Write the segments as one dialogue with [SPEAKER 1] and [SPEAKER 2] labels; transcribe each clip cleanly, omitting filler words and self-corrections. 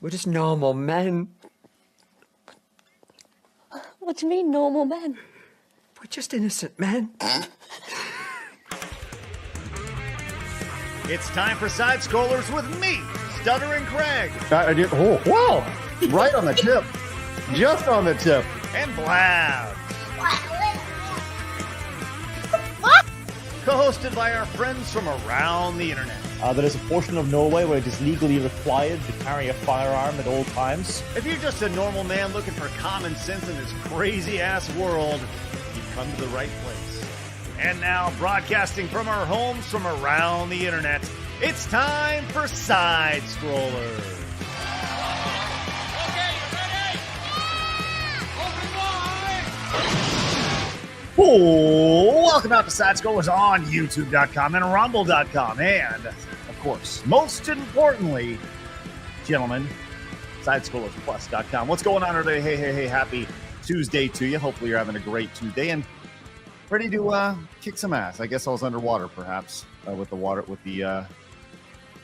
[SPEAKER 1] We're just normal men.
[SPEAKER 2] What do you mean, normal men?
[SPEAKER 1] We're just innocent men.
[SPEAKER 3] It's time for Side Scrollers with me, Stuttering Craig.
[SPEAKER 4] I did. Oh, wow. Right on the tip. Just on the tip.
[SPEAKER 3] And Blabs. Co-hosted by our friends from around the internet.
[SPEAKER 5] There is a portion of Norway where it is legally required to carry a firearm at all times.
[SPEAKER 3] If you're just a normal man looking for common sense in this crazy-ass world, you've come to the right place. And now, broadcasting from our homes from around the internet, it's time for Side Scrollers.
[SPEAKER 6] Okay, you ready? Open wide!
[SPEAKER 3] Oh, welcome out to Side Scrollers on YouTube.com and Rumble.com. And, of course, most importantly, gentlemen, SidescrollersPlus.com. What's going on today? Hey, happy Tuesday to you. Hopefully you're having a great Tuesday and ready to kick some ass. I guess I was underwater, perhaps, with the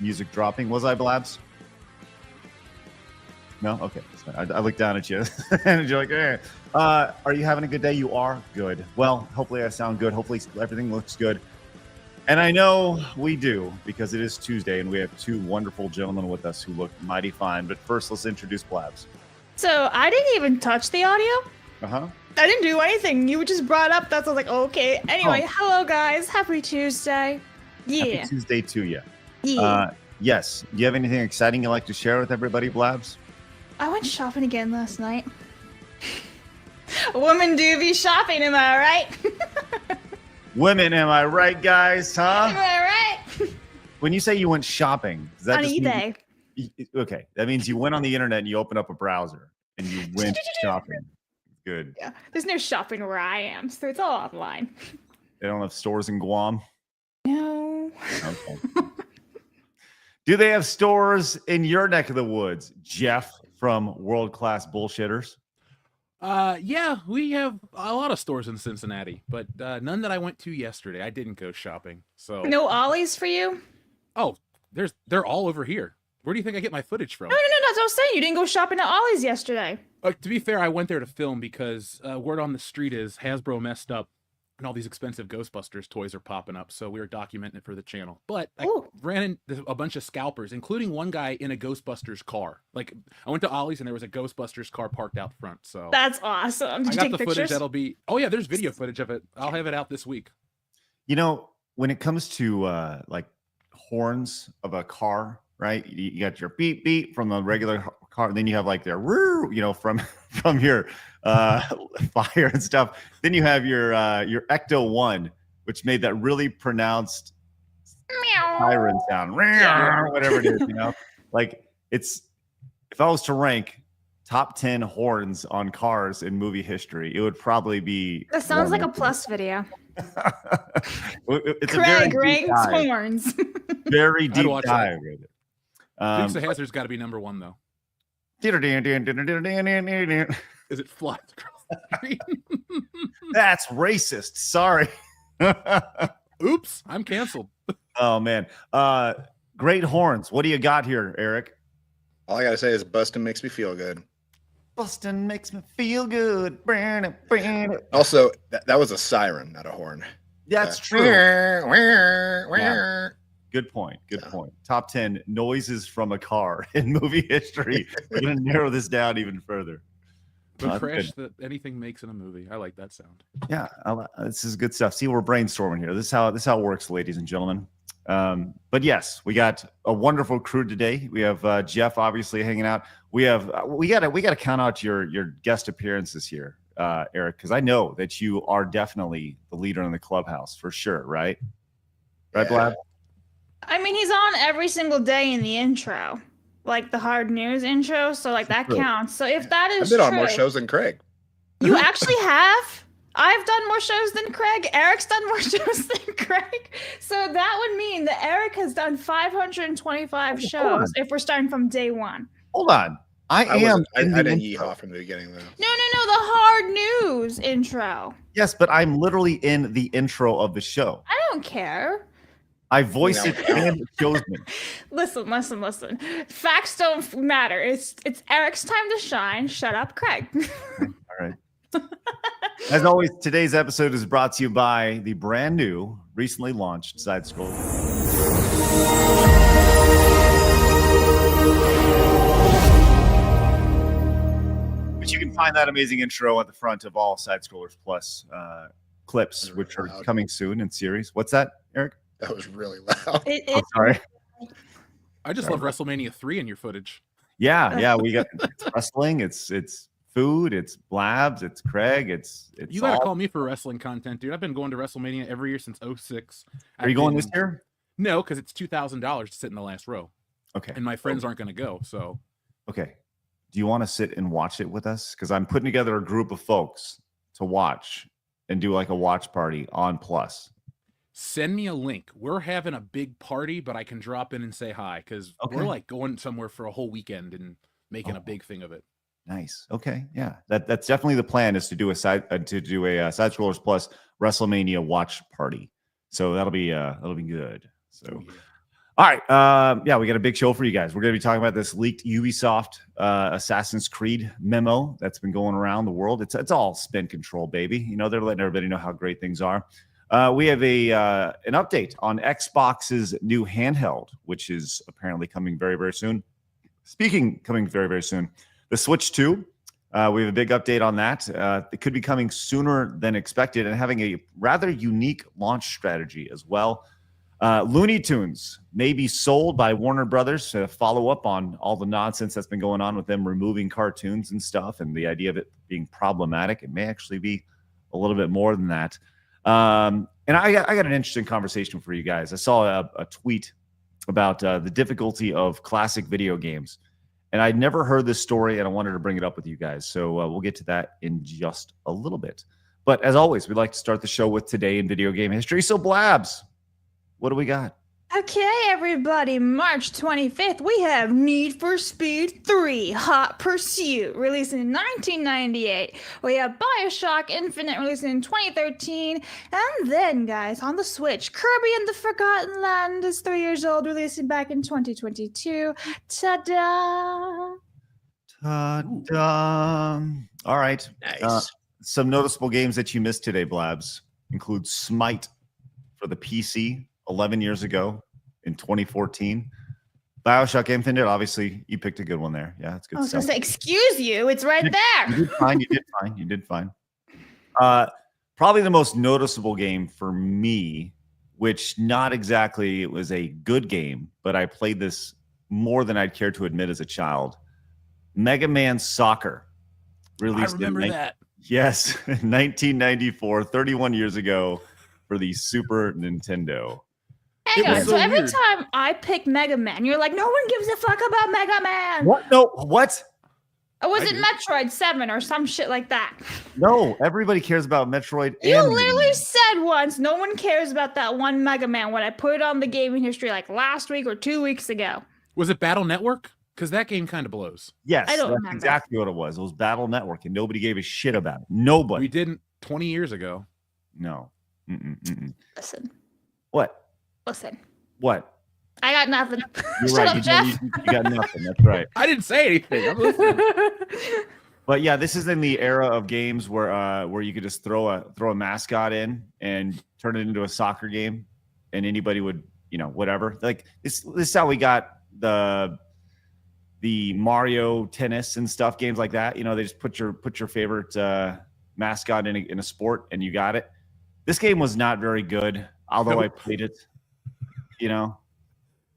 [SPEAKER 3] music dropping. Was I, Blabs? No? Okay. I looked down at you and you're like, hey. Are you having a good day? You are? Good. Well, hopefully I sound good. Hopefully everything looks good. And I know we do because it is Tuesday and we have two wonderful gentlemen with us who look mighty fine. But first, let's introduce Blabs.
[SPEAKER 7] So I didn't even touch the audio.
[SPEAKER 3] Uh-huh.
[SPEAKER 7] I didn't do anything. You just brought up that. So I was like, okay. Anyway, Hello, guys. Happy Tuesday. Yeah.
[SPEAKER 3] Happy Tuesday to you.
[SPEAKER 7] Yeah.
[SPEAKER 3] Yes. Do you have anything exciting you'd like to share with everybody, Blabs?
[SPEAKER 7] I went shopping again last night. Women do be shopping, am I right?
[SPEAKER 3] Women, am I right, guys? Huh?
[SPEAKER 7] Am I right?
[SPEAKER 3] When you say you went shopping, does that
[SPEAKER 7] On
[SPEAKER 3] just
[SPEAKER 7] eBay.
[SPEAKER 3] Okay, that means you went on the internet and you opened up a browser and you went shopping. Good.
[SPEAKER 7] Yeah. There's no shopping where I am, so it's all online.
[SPEAKER 3] They don't have stores in Guam?
[SPEAKER 7] No.
[SPEAKER 3] Okay. Do they have stores in your neck of the woods, Jeff from World Class Bullshitters?
[SPEAKER 8] Yeah, we have a lot of stores in Cincinnati, but none that I went to yesterday. I didn't go shopping, so
[SPEAKER 7] No ollies for you?
[SPEAKER 8] Oh, they're all over here. Where do you think I get my footage from?
[SPEAKER 7] No, that's what I was saying. You didn't go shopping at Ollie's yesterday.
[SPEAKER 8] To be fair, I went there to film because word on the street is Hasbro messed up and all these expensive Ghostbusters toys are popping up, so we were documenting it for the channel. But I ran into a bunch of scalpers, including one guy in a Ghostbusters car. Like, I went to Ollie's and there was a Ghostbusters car parked out front. So
[SPEAKER 7] that's awesome. Did you take pictures?
[SPEAKER 8] Footage that'll be. Oh yeah, there's video footage of it. I'll have it out this week.
[SPEAKER 3] You know, when it comes to like horns of a car, right? You got your beep beep from the regular car, then you have like their woo, from your fire and stuff. Then you have your Ecto 1, which made that really pronounced siren sound, whatever it is. Like it's, if I was to rank top 10 horns on cars in movie history, it would probably be.
[SPEAKER 7] That sounds like a Plus video.
[SPEAKER 3] It's
[SPEAKER 7] Craig ranks horns.
[SPEAKER 3] Very deep dive.
[SPEAKER 8] Dukes of Hazzard's got to be number one though.
[SPEAKER 3] Is
[SPEAKER 8] it flies across the screen?
[SPEAKER 3] That's racist. Sorry.
[SPEAKER 8] Oops, I'm canceled.
[SPEAKER 3] Oh man. Great horns. What do you got here, Eric?
[SPEAKER 9] All I gotta say is Bustin' makes me feel good.
[SPEAKER 3] Bustin' makes me feel good.
[SPEAKER 9] Also, that was a siren, not a horn.
[SPEAKER 3] That's true. Yeah. Good point. Top 10 noises from a car in movie history. We're going to narrow this down even further.
[SPEAKER 8] The crash that anything makes in a movie. I like that sound.
[SPEAKER 3] Yeah, this is good stuff. See, we're brainstorming here. This is how it works, ladies and gentlemen. But yes, we got a wonderful crew today. We have Jeff obviously hanging out. We got to count out your guest appearances here, Eric, because I know that you are definitely the leader in the clubhouse for sure, right? Right, Blab?
[SPEAKER 7] I mean, he's on every single day in the intro, like the hard news intro. So like that counts. So if that is
[SPEAKER 9] I've been on more shows than Craig.
[SPEAKER 7] You actually have? I've done more shows than Craig. Eric's done more shows than Craig. So that would mean that Eric has done 525 shows if we're starting from day one.
[SPEAKER 3] Hold on. I
[SPEAKER 9] didn't yeehaw from the beginning though.
[SPEAKER 7] No, the hard news intro.
[SPEAKER 3] Yes, but I'm literally in the intro of the show.
[SPEAKER 7] I don't care.
[SPEAKER 3] I voice it and it shows me.
[SPEAKER 7] Listen. Facts don't matter. It's Eric's time to shine. Shut up, Craig.
[SPEAKER 3] All right. As always, today's episode is brought to you by the brand new, recently launched Side Scroll. But you can find that amazing intro at the front of all Side Scrollers Plus clips, which are coming soon in series. What's that, Eric?
[SPEAKER 9] That was really loud.
[SPEAKER 3] Oh, sorry.
[SPEAKER 8] I just love WrestleMania 3 in your footage.
[SPEAKER 3] Yeah. We got it's wrestling. It's food. It's Blabs. It's Craig. It's
[SPEAKER 8] You gotta call me for wrestling content, dude. I've been going to WrestleMania every year since 06.
[SPEAKER 3] Are you going this year?
[SPEAKER 8] No, because it's $2,000 to sit in the last row.
[SPEAKER 3] Okay.
[SPEAKER 8] And my friends aren't going to go. So.
[SPEAKER 3] Okay. Do you want to sit and watch it with us? Because I'm putting together a group of folks to watch and do like a watch party on Plus.
[SPEAKER 8] Send me a link. We're having a big party, but I can drop in and say hi because we're like going somewhere for a whole weekend and making a big thing of it.
[SPEAKER 3] Nice. Okay. Yeah. That's definitely the plan, is to do a Side Scrollers Plus WrestleMania watch party. So that'll be good. So. All right. We got a big show for you guys. We're going to be talking about this leaked Ubisoft Assassin's Creed memo that's been going around the world. It's all spin control, baby. You know, they're letting everybody know how great things are. We have an update on Xbox's new handheld, which is apparently coming very, very soon. Coming very, very soon. The Switch 2. We have a big update on that. It could be coming sooner than expected and having a rather unique launch strategy as well. Looney Tunes may be sold by Warner Brothers to follow up on all the nonsense that's been going on with them removing cartoons and stuff, and the idea of it being problematic. It may actually be a little bit more than that. And I got an interesting conversation for you guys. I saw a tweet about the difficulty of classic video games, and I'd never heard this story, and I wanted to bring it up with you guys. So we'll get to that in just a little bit. But as always, we'd like to start the show with Today in Video Game History. So Blabs, what do we got?
[SPEAKER 7] Okay, everybody, March 25th, we have Need for Speed 3 Hot Pursuit, releasing in 1998. We have BioShock Infinite, releasing in 2013. And then, guys, on the Switch, Kirby and the Forgotten Land is 3 years old, releasing back in 2022. Ta-da!
[SPEAKER 3] Ta-da! All right.
[SPEAKER 9] Nice.
[SPEAKER 3] Some noticeable games that you missed today, Blabs, include Smite for the PC 11 years ago in 2014. BioShock Infinite, obviously, you picked a good one there. Yeah, it's good.
[SPEAKER 7] I was going to say, excuse you, it's right there.
[SPEAKER 3] You did fine. Probably the most noticeable game for me, which not exactly it was a good game, but I played this more than I'd care to admit as a child. Mega Man Soccer. Released
[SPEAKER 8] I remember that.
[SPEAKER 3] Yes, 1994, 31 years ago for the Super Nintendo.
[SPEAKER 7] Hang on, so every time I pick Mega Man, you're like, no one gives a fuck about Mega Man.
[SPEAKER 3] What? No, what?
[SPEAKER 7] Or was it Metroid 7 or some shit like that?
[SPEAKER 3] No, everybody cares about Metroid.
[SPEAKER 7] You literally said once, no one cares about that one Mega Man when I put it on the gaming history like last week or 2 weeks ago.
[SPEAKER 8] Was it Battle Network? Because that game kind of blows.
[SPEAKER 3] Yes,
[SPEAKER 7] I don't
[SPEAKER 3] that's
[SPEAKER 7] remember.
[SPEAKER 3] exactly what it was. It was Battle Network, and nobody gave a shit about it. Nobody.
[SPEAKER 8] We didn't 20 years ago.
[SPEAKER 3] No.
[SPEAKER 7] Listen.
[SPEAKER 3] What?
[SPEAKER 7] Listen.
[SPEAKER 3] What?
[SPEAKER 7] I got nothing.
[SPEAKER 3] You're
[SPEAKER 7] Shut
[SPEAKER 3] right.
[SPEAKER 7] up, Jeff.
[SPEAKER 3] You got nothing. That's right.
[SPEAKER 8] I didn't say anything. I'm listening.
[SPEAKER 3] But yeah, this is in the era of games where you could just throw a mascot in and turn it into a soccer game, and anybody would, whatever. Like this is how we got the Mario Tennis and stuff, games like that. They just put your favorite mascot in a sport and you got it. This game was not very good, although I played it.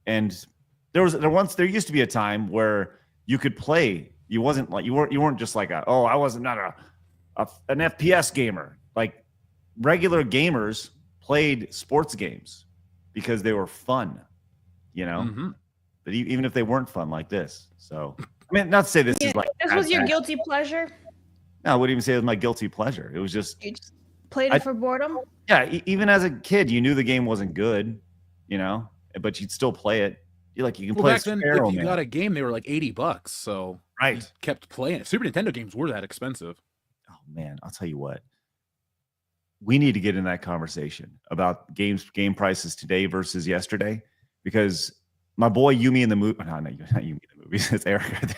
[SPEAKER 3] And there used to be a time where you could play. You weren't just like I wasn't not an FPS gamer. Like regular gamers played sports games because they were fun, But even if they weren't fun like this, so I mean, not to say this is like
[SPEAKER 7] this was your guilty pleasure.
[SPEAKER 3] No, I wouldn't even say it was my guilty pleasure. It was just
[SPEAKER 7] you just played it for boredom.
[SPEAKER 3] Yeah, even as a kid, you knew the game wasn't good, but you'd still play it. You can play.
[SPEAKER 8] Back then, if you got a game, they were like $80, so
[SPEAKER 3] right,
[SPEAKER 8] kept playing it. Super Nintendo games were that expensive.
[SPEAKER 3] Oh man, I'll tell you what. we need to get in that conversation about game prices today versus yesterday, because my boy Yumi in the movie, not Yumi in the movies, it's Eric right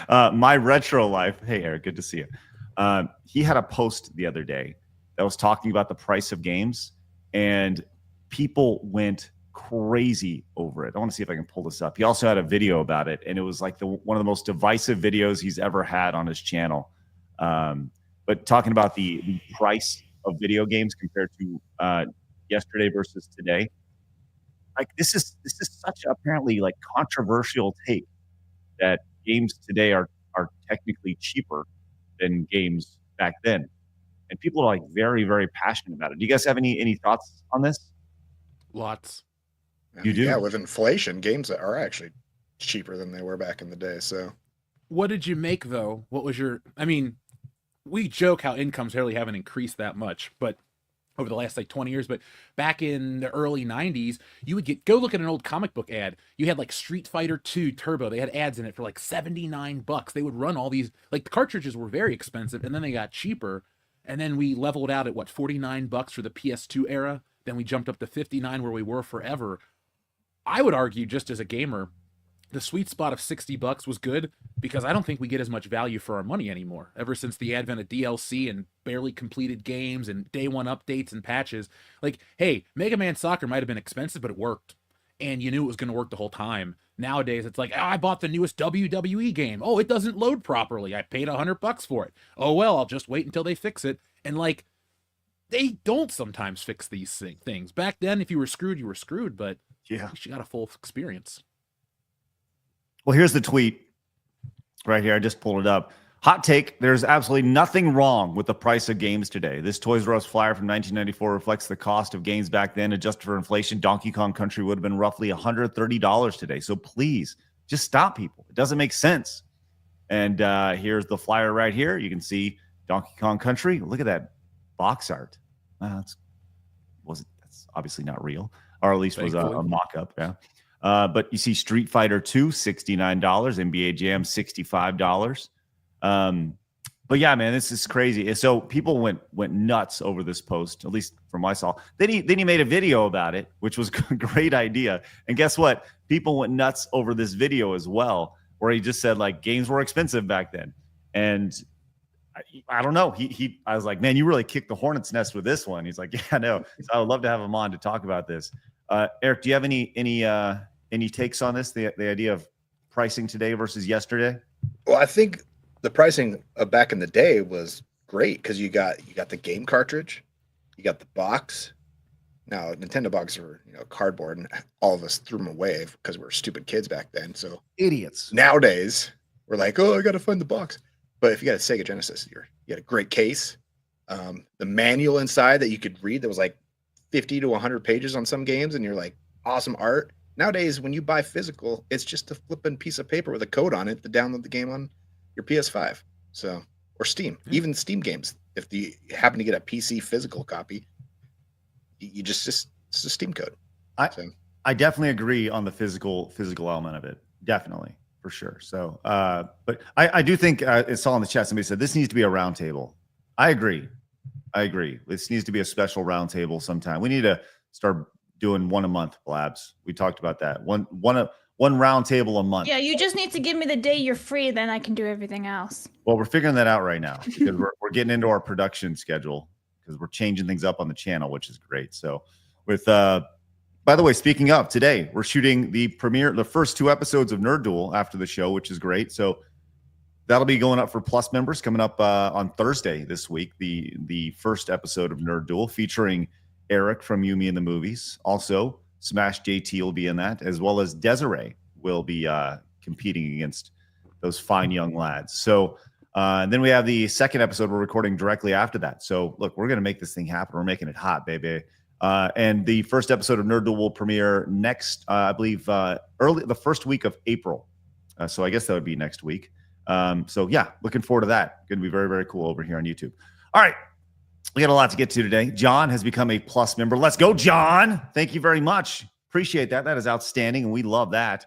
[SPEAKER 3] there. My retro life. Hey, Eric, good to see you. He had a post the other day that was talking about the price of games, and people went crazy over it. I want to see if I can pull this up. He also had a video about it, and it was like one of the most divisive videos he's ever had on his channel. But talking about the price of video games compared to yesterday versus today. Like this is such apparently like controversial take that games today are technically cheaper than games back then, and people are like very, very passionate about it. Do you guys have any thoughts on this?
[SPEAKER 8] Lots.
[SPEAKER 3] You do?
[SPEAKER 9] Yeah, with inflation, games are actually cheaper than they were back in the day. So,
[SPEAKER 8] what did you make though? What was your? I mean, we joke how incomes really haven't increased that much, but over the last like 20 years, but back in the early 90s, you would go look at an old comic book ad. You had like Street Fighter 2 Turbo. They had ads in it for like $79. They would run all these, like the cartridges were very expensive, and then they got cheaper. And then we leveled out at what, $49 for the PS2 era. Then we jumped up to 59 where we were forever. I would argue, just as a gamer, the sweet spot of $60 was good, because I don't think we get as much value for our money anymore. Ever since the advent of DLC and barely completed games and day one updates and patches, like, hey, Mega Man Soccer might have been expensive, but it worked. And you knew it was going to work the whole time. Nowadays, it's like, oh, I bought the newest WWE game. Oh, it doesn't load properly. I paid $100 for it. Oh, well, I'll just wait until they fix it. And like, they don't sometimes fix these things. Back then, if you were screwed, you were screwed, but
[SPEAKER 3] yeah,
[SPEAKER 8] you got a full experience.
[SPEAKER 3] Well, here's the tweet right here. I just pulled it up. Hot take: there's absolutely nothing wrong with the price of games today. This Toys R Us flyer from 1994 reflects the cost of games back then. Adjusted for inflation, Donkey Kong Country would have been roughly $130 today. So please, just stop, people. It doesn't make sense. And here's the flyer right here. You can see Donkey Kong Country. Look at that box art. That's obviously not real, or at least was a mock-up. Yeah. But you see Street Fighter 2, $69, NBA Jam, $65. But yeah, man, this is crazy. So people went nuts over this post, at least from my saw. Then he made a video about it, which was a great idea. And guess what? People went nuts over this video as well, where he just said like games were expensive back then. And I don't know. I was like, man, you really kicked the hornet's nest with this one. He's like, yeah, no. So I would love to have him on to talk about this. Eric, do you have any takes on this? The idea of pricing today versus yesterday?
[SPEAKER 9] Well, I think the pricing back in the day was great, because you got the game cartridge, you got the box. Now Nintendo boxes were cardboard, and all of us threw them away because we were stupid kids back then. So
[SPEAKER 3] idiots.
[SPEAKER 9] Nowadays we're like, oh, I got to find the box. But if you got a Sega Genesis, you had a great case. The manual inside that you could read, that was like 50 to 100 pages on some games, and you're like, awesome art. Nowadays, when you buy physical, it's just a flipping piece of paper with a code on it to download the game on your PS5, or Steam. Even Steam games, if you happen to get a PC physical copy, you just it's a Steam code.
[SPEAKER 3] I definitely agree on the physical element of it, definitely, for sure. So, but I do think it's all in the chat. Somebody said this needs to be a round table. I agree. This needs to be a special round table sometime. We need to start doing one a month, Blabs. We talked about that. One round table a month.
[SPEAKER 7] Yeah, you just need to give me the day you're free, then I can do everything else.
[SPEAKER 3] Well, we're figuring that out right now, because we're getting into our production schedule, because we're changing things up on the channel, which is great. So with by the way, speaking of today, we're shooting the first 2 episodes of Nerd Duel after the show, which is great. So that'll be going up for Plus members coming up on Thursday this week. The first episode of Nerd Duel, featuring Eric from Yumi in the Movies. Also, Smash JT will be in that, as well as Desiree will be competing against those fine young lads. So then we have the second episode we're recording directly after that. So look, we're going to make this thing happen. We're making it hot, baby. And the first episode of Nerd Duel will premiere next, I believe, the first week of April. So I guess that would be next week. So yeah, looking forward to that. Going to be very, very cool over here on YouTube. All right. We got a lot to get to today. John has become a Plus member. Let's go, John. Thank you very much. Appreciate that. That is outstanding, and we love that.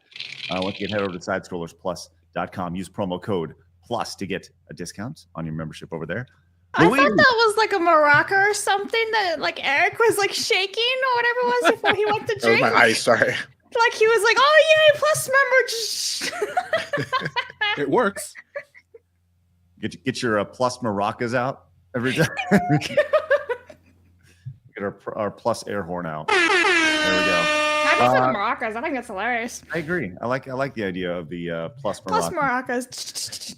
[SPEAKER 3] Once again, head over to sidescrollersplus.com. Use promo code PLUS to get a discount on your membership over there.
[SPEAKER 7] I thought that was like a maraca or something that like Eric was like shaking or whatever it was before he went to
[SPEAKER 9] That was
[SPEAKER 7] drink.
[SPEAKER 9] my ice. Sorry.
[SPEAKER 7] Like he was like, "Oh yay, plus member."
[SPEAKER 8] It works.
[SPEAKER 3] Get your plus maracas out every time. Get our plus air horn out. There we go.
[SPEAKER 7] Happy for the maracas. I think that's hilarious.
[SPEAKER 3] I agree. I like the idea of the plus maraca.
[SPEAKER 7] Plus maracas.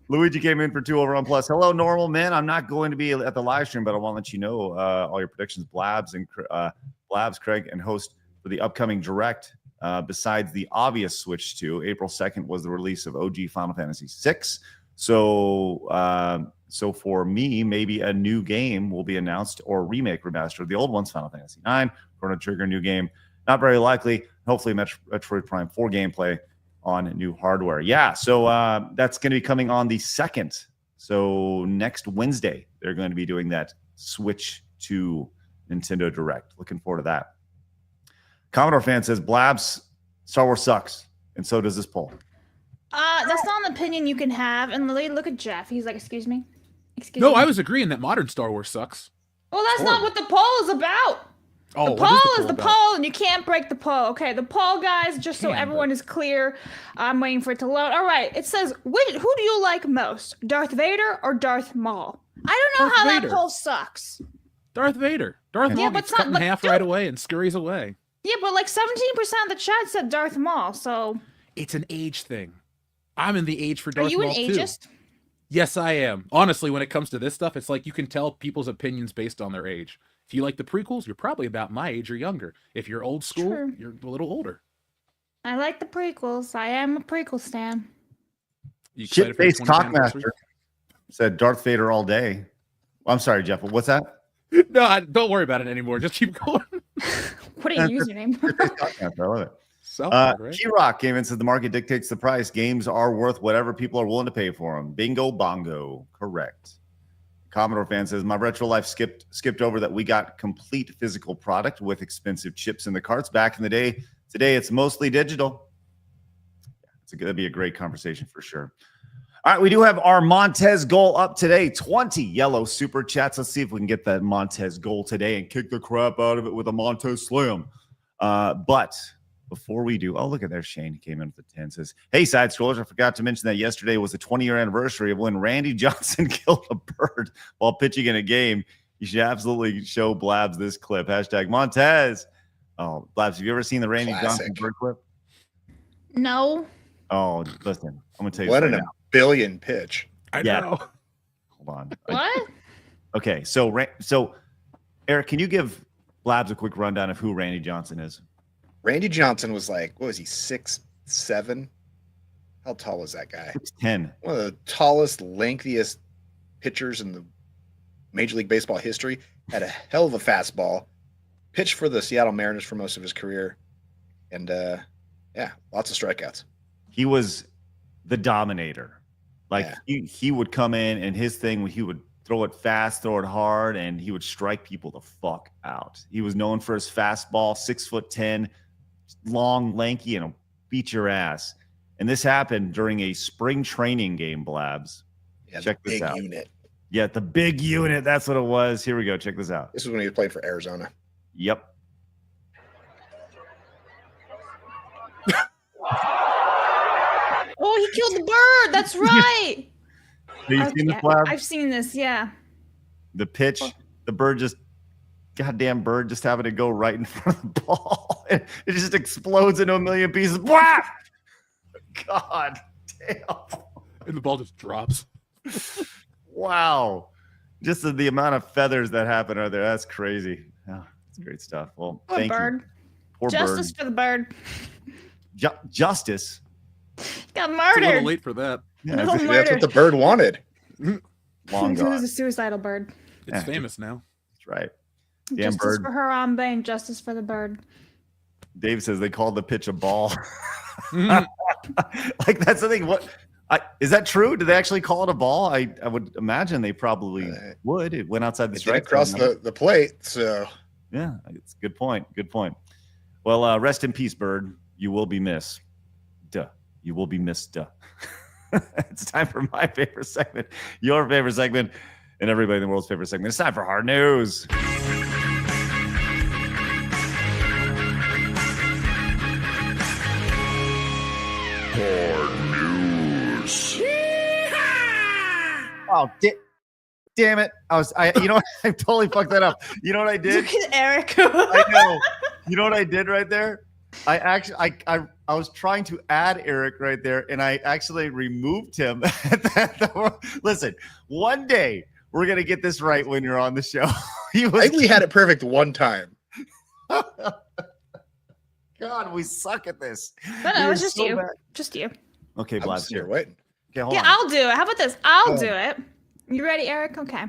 [SPEAKER 3] Luigi came in for 2 over on plus. Hello, normal men. I'm not going to be at the live stream, but I want to let you know all your predictions. Blabs, Craig, and host for the upcoming direct. Besides the obvious switch to April 2nd was the release of OG Final Fantasy VI. So for me, maybe a new game will be announced or remake, remaster of the old ones, Final Fantasy IX. Chrono Trigger, new game. Not very likely. Hopefully, Metroid Prime 4 gameplay on new hardware. Yeah, so that's going to be coming on the 2nd. So next Wednesday, they're going to be doing that switch to Nintendo Direct. Looking forward to that. Commodore fan says, Blabs, Star Wars sucks. And so does this poll.
[SPEAKER 7] That's not an opinion you can have. And Lily, look at Jeff. He's like, excuse me? Excuse
[SPEAKER 8] No,
[SPEAKER 7] me?
[SPEAKER 8] I was agreeing that modern Star Wars sucks.
[SPEAKER 7] Well, that's not what the poll is about.
[SPEAKER 8] Oh,
[SPEAKER 7] The
[SPEAKER 8] what
[SPEAKER 7] poll
[SPEAKER 8] the
[SPEAKER 7] is the
[SPEAKER 8] about?
[SPEAKER 7] poll, and you can't break the poll. Okay, the poll, guys, just so everyone is clear. I'm waiting for it to load. All right, it says, who do you like most, Darth Vader or Darth Maul? I don't know
[SPEAKER 8] Darth
[SPEAKER 7] how
[SPEAKER 8] Vader.
[SPEAKER 7] that poll sucks.
[SPEAKER 8] Darth Vader. Darth
[SPEAKER 7] Yeah,
[SPEAKER 8] Maul
[SPEAKER 7] but
[SPEAKER 8] gets
[SPEAKER 7] it's
[SPEAKER 8] cut in
[SPEAKER 7] not-
[SPEAKER 8] half
[SPEAKER 7] but
[SPEAKER 8] right
[SPEAKER 7] dude-
[SPEAKER 8] away and scurries away.
[SPEAKER 7] Yeah, but like 17% of the chat said Darth Maul, so...
[SPEAKER 8] It's an age thing. I'm in the age for
[SPEAKER 7] Are
[SPEAKER 8] Darth
[SPEAKER 7] you an
[SPEAKER 8] Maul too.
[SPEAKER 7] ageist?
[SPEAKER 8] Yes, I am. Honestly, when it comes to this stuff, it's like you can tell people's opinions based on their age. If you like the prequels, you're probably about my age or younger. If you're old school,
[SPEAKER 7] True.
[SPEAKER 8] you're a little older.
[SPEAKER 7] I like the prequels. I am a prequel stan.
[SPEAKER 8] You excited for the
[SPEAKER 3] Shit-faced
[SPEAKER 8] 20th anniversary?
[SPEAKER 3] Cockmaster said Darth Vader all day. I'm sorry, Jeff. What's that?
[SPEAKER 8] No, don't worry about it anymore. Just keep going.
[SPEAKER 7] What a username.
[SPEAKER 3] Cockmaster, I love it.
[SPEAKER 8] Southside, right?
[SPEAKER 3] Key-Rock came in and said the market dictates the price. Games are worth whatever people are willing to pay for them. Bingo bongo. Correct. Commodore fan says, my retro life skipped over that we got complete physical product with expensive chips in the carts back in the day. Today, it's mostly digital. It's going to be a great conversation for sure. All right, we do have our Montez goal up today. 20 yellow super chats. Let's see if we can get that Montez goal today and kick the crap out of it with a Montez slam. But before we do, oh, look at there. Shane came in with the 10. Says, hey, side scrollers, I forgot to mention that yesterday was the 20-year anniversary of when Randy Johnson killed a bird while pitching in a game. You should absolutely show Blabs this clip. Hashtag Montez. Oh, Blabs, have you ever seen the Randy Johnson bird clip?
[SPEAKER 7] No.
[SPEAKER 3] Oh, listen, I'm going to tell you
[SPEAKER 9] What
[SPEAKER 3] something
[SPEAKER 9] an
[SPEAKER 3] now.
[SPEAKER 9] billion pitch.
[SPEAKER 8] I
[SPEAKER 3] Yeah.
[SPEAKER 8] know.
[SPEAKER 3] Hold on.
[SPEAKER 7] What?
[SPEAKER 3] Okay, so Eric, can you give Blabs a quick rundown of who Randy Johnson is?
[SPEAKER 9] Randy Johnson was like, what was he, 6'7"? How tall was that guy?
[SPEAKER 3] 6'10".
[SPEAKER 9] One of the tallest, lengthiest pitchers in the Major League Baseball history. Had a hell of a fastball. Pitched for the Seattle Mariners for most of his career. And yeah, lots of strikeouts.
[SPEAKER 3] He was the dominator. Like he would come in and his thing, he would throw it fast, throw it hard, and he would strike people the fuck out. He was known for his fastball, 6'10", long, lanky, and beat your ass. And this happened during a spring training game, Blabs.
[SPEAKER 9] Yeah,
[SPEAKER 3] Check
[SPEAKER 9] the
[SPEAKER 3] this
[SPEAKER 9] big
[SPEAKER 3] out.
[SPEAKER 9] unit.
[SPEAKER 3] Yeah, the big unit. That's what it was. Here we go. Check this out.
[SPEAKER 9] This was when he played for Arizona.
[SPEAKER 3] Yep.
[SPEAKER 7] Oh, he killed the bird. That's right.
[SPEAKER 3] Have you seen this, Blabs?
[SPEAKER 7] I've seen this, yeah.
[SPEAKER 3] The pitch, the bird just, goddamn bird just having to go right in front of the ball. It just explodes into a million pieces. Wow! God damn.
[SPEAKER 8] And the ball just drops.
[SPEAKER 3] Wow. Just the amount of feathers that happen are there. That's crazy. Oh, that's great stuff. Well,
[SPEAKER 7] Poor
[SPEAKER 3] thank
[SPEAKER 7] bird.
[SPEAKER 3] you. Poor
[SPEAKER 7] Justice
[SPEAKER 3] bird.
[SPEAKER 7] for the bird.
[SPEAKER 3] Justice.
[SPEAKER 7] Got
[SPEAKER 8] It's a
[SPEAKER 7] murdered.
[SPEAKER 8] little late for that.
[SPEAKER 3] Yeah,
[SPEAKER 7] No
[SPEAKER 3] it's
[SPEAKER 9] Maybe that's
[SPEAKER 7] murder.
[SPEAKER 9] what the bird wanted.
[SPEAKER 3] long
[SPEAKER 7] It
[SPEAKER 3] gone.
[SPEAKER 7] was a suicidal bird.
[SPEAKER 8] It's
[SPEAKER 3] Yeah.
[SPEAKER 8] famous now.
[SPEAKER 3] That's right. Damn
[SPEAKER 7] Justice
[SPEAKER 3] bird.
[SPEAKER 7] for Harambe and justice for the bird.
[SPEAKER 3] Dave says they called the pitch a ball.
[SPEAKER 8] Mhm.
[SPEAKER 3] Like that's the thing. What is that true? Did they actually call it a ball? I would imagine they probably would. It went outside the
[SPEAKER 9] It
[SPEAKER 3] strike
[SPEAKER 9] didn't cross
[SPEAKER 3] zone.
[SPEAKER 9] the plate, so
[SPEAKER 3] Yeah, it's a good point. Good point. Well, rest in peace, bird. You will be missed. Duh. You will be missed. Duh. It's time for my favorite segment. Your favorite segment. and everybody in the world's favorite segment. It's time for Hard News. Oh, damn it. I totally fucked that up. You know what I did?
[SPEAKER 7] Look at Eric.
[SPEAKER 3] I know. You know what I did right there? I was trying to add Eric right there, and I actually removed him. Listen, one day we're gonna get this right when you're on the show.
[SPEAKER 9] I think we had it perfect one time.
[SPEAKER 3] God, we suck at this.
[SPEAKER 7] But no, it was just you. Just you.
[SPEAKER 3] Okay, Blabs, here.
[SPEAKER 9] Wait.
[SPEAKER 3] Okay, hold
[SPEAKER 7] Yeah,
[SPEAKER 3] on.
[SPEAKER 7] I'll do it. How about this? I'll do it. You ready, Eric? Okay.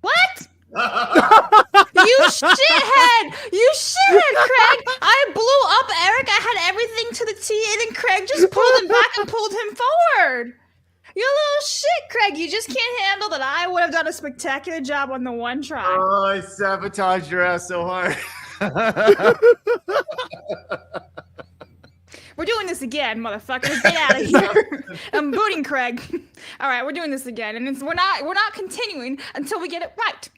[SPEAKER 7] What? You shithead! You shithead, Craig! I blew up Eric. I had everything to the T, and then Craig just pulled him back and pulled him forward. You little shit, Craig. You just can't handle that I would have done a spectacular job on the one try.
[SPEAKER 3] Oh, I sabotaged your ass so hard.
[SPEAKER 7] We're doing this again, motherfuckers. Get out of here. I'm booting Craig. All right, we're doing this again, and we're not continuing until we get it right.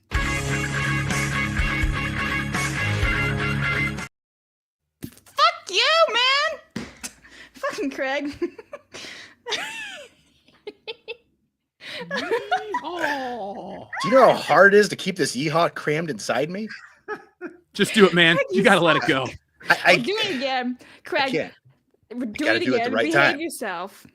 [SPEAKER 7] Fuck you, man. Fucking Craig.
[SPEAKER 8] Oh.
[SPEAKER 9] Do you know how hard it is to keep this yeehaw crammed inside me?
[SPEAKER 8] Just do it, man. You gotta let it go.
[SPEAKER 9] I
[SPEAKER 7] do it again, Craig.
[SPEAKER 9] can't.
[SPEAKER 7] We're
[SPEAKER 9] You
[SPEAKER 7] doing
[SPEAKER 9] gotta
[SPEAKER 7] it
[SPEAKER 9] do it
[SPEAKER 7] again.
[SPEAKER 9] the right
[SPEAKER 7] Behave
[SPEAKER 9] time.
[SPEAKER 7] yourself.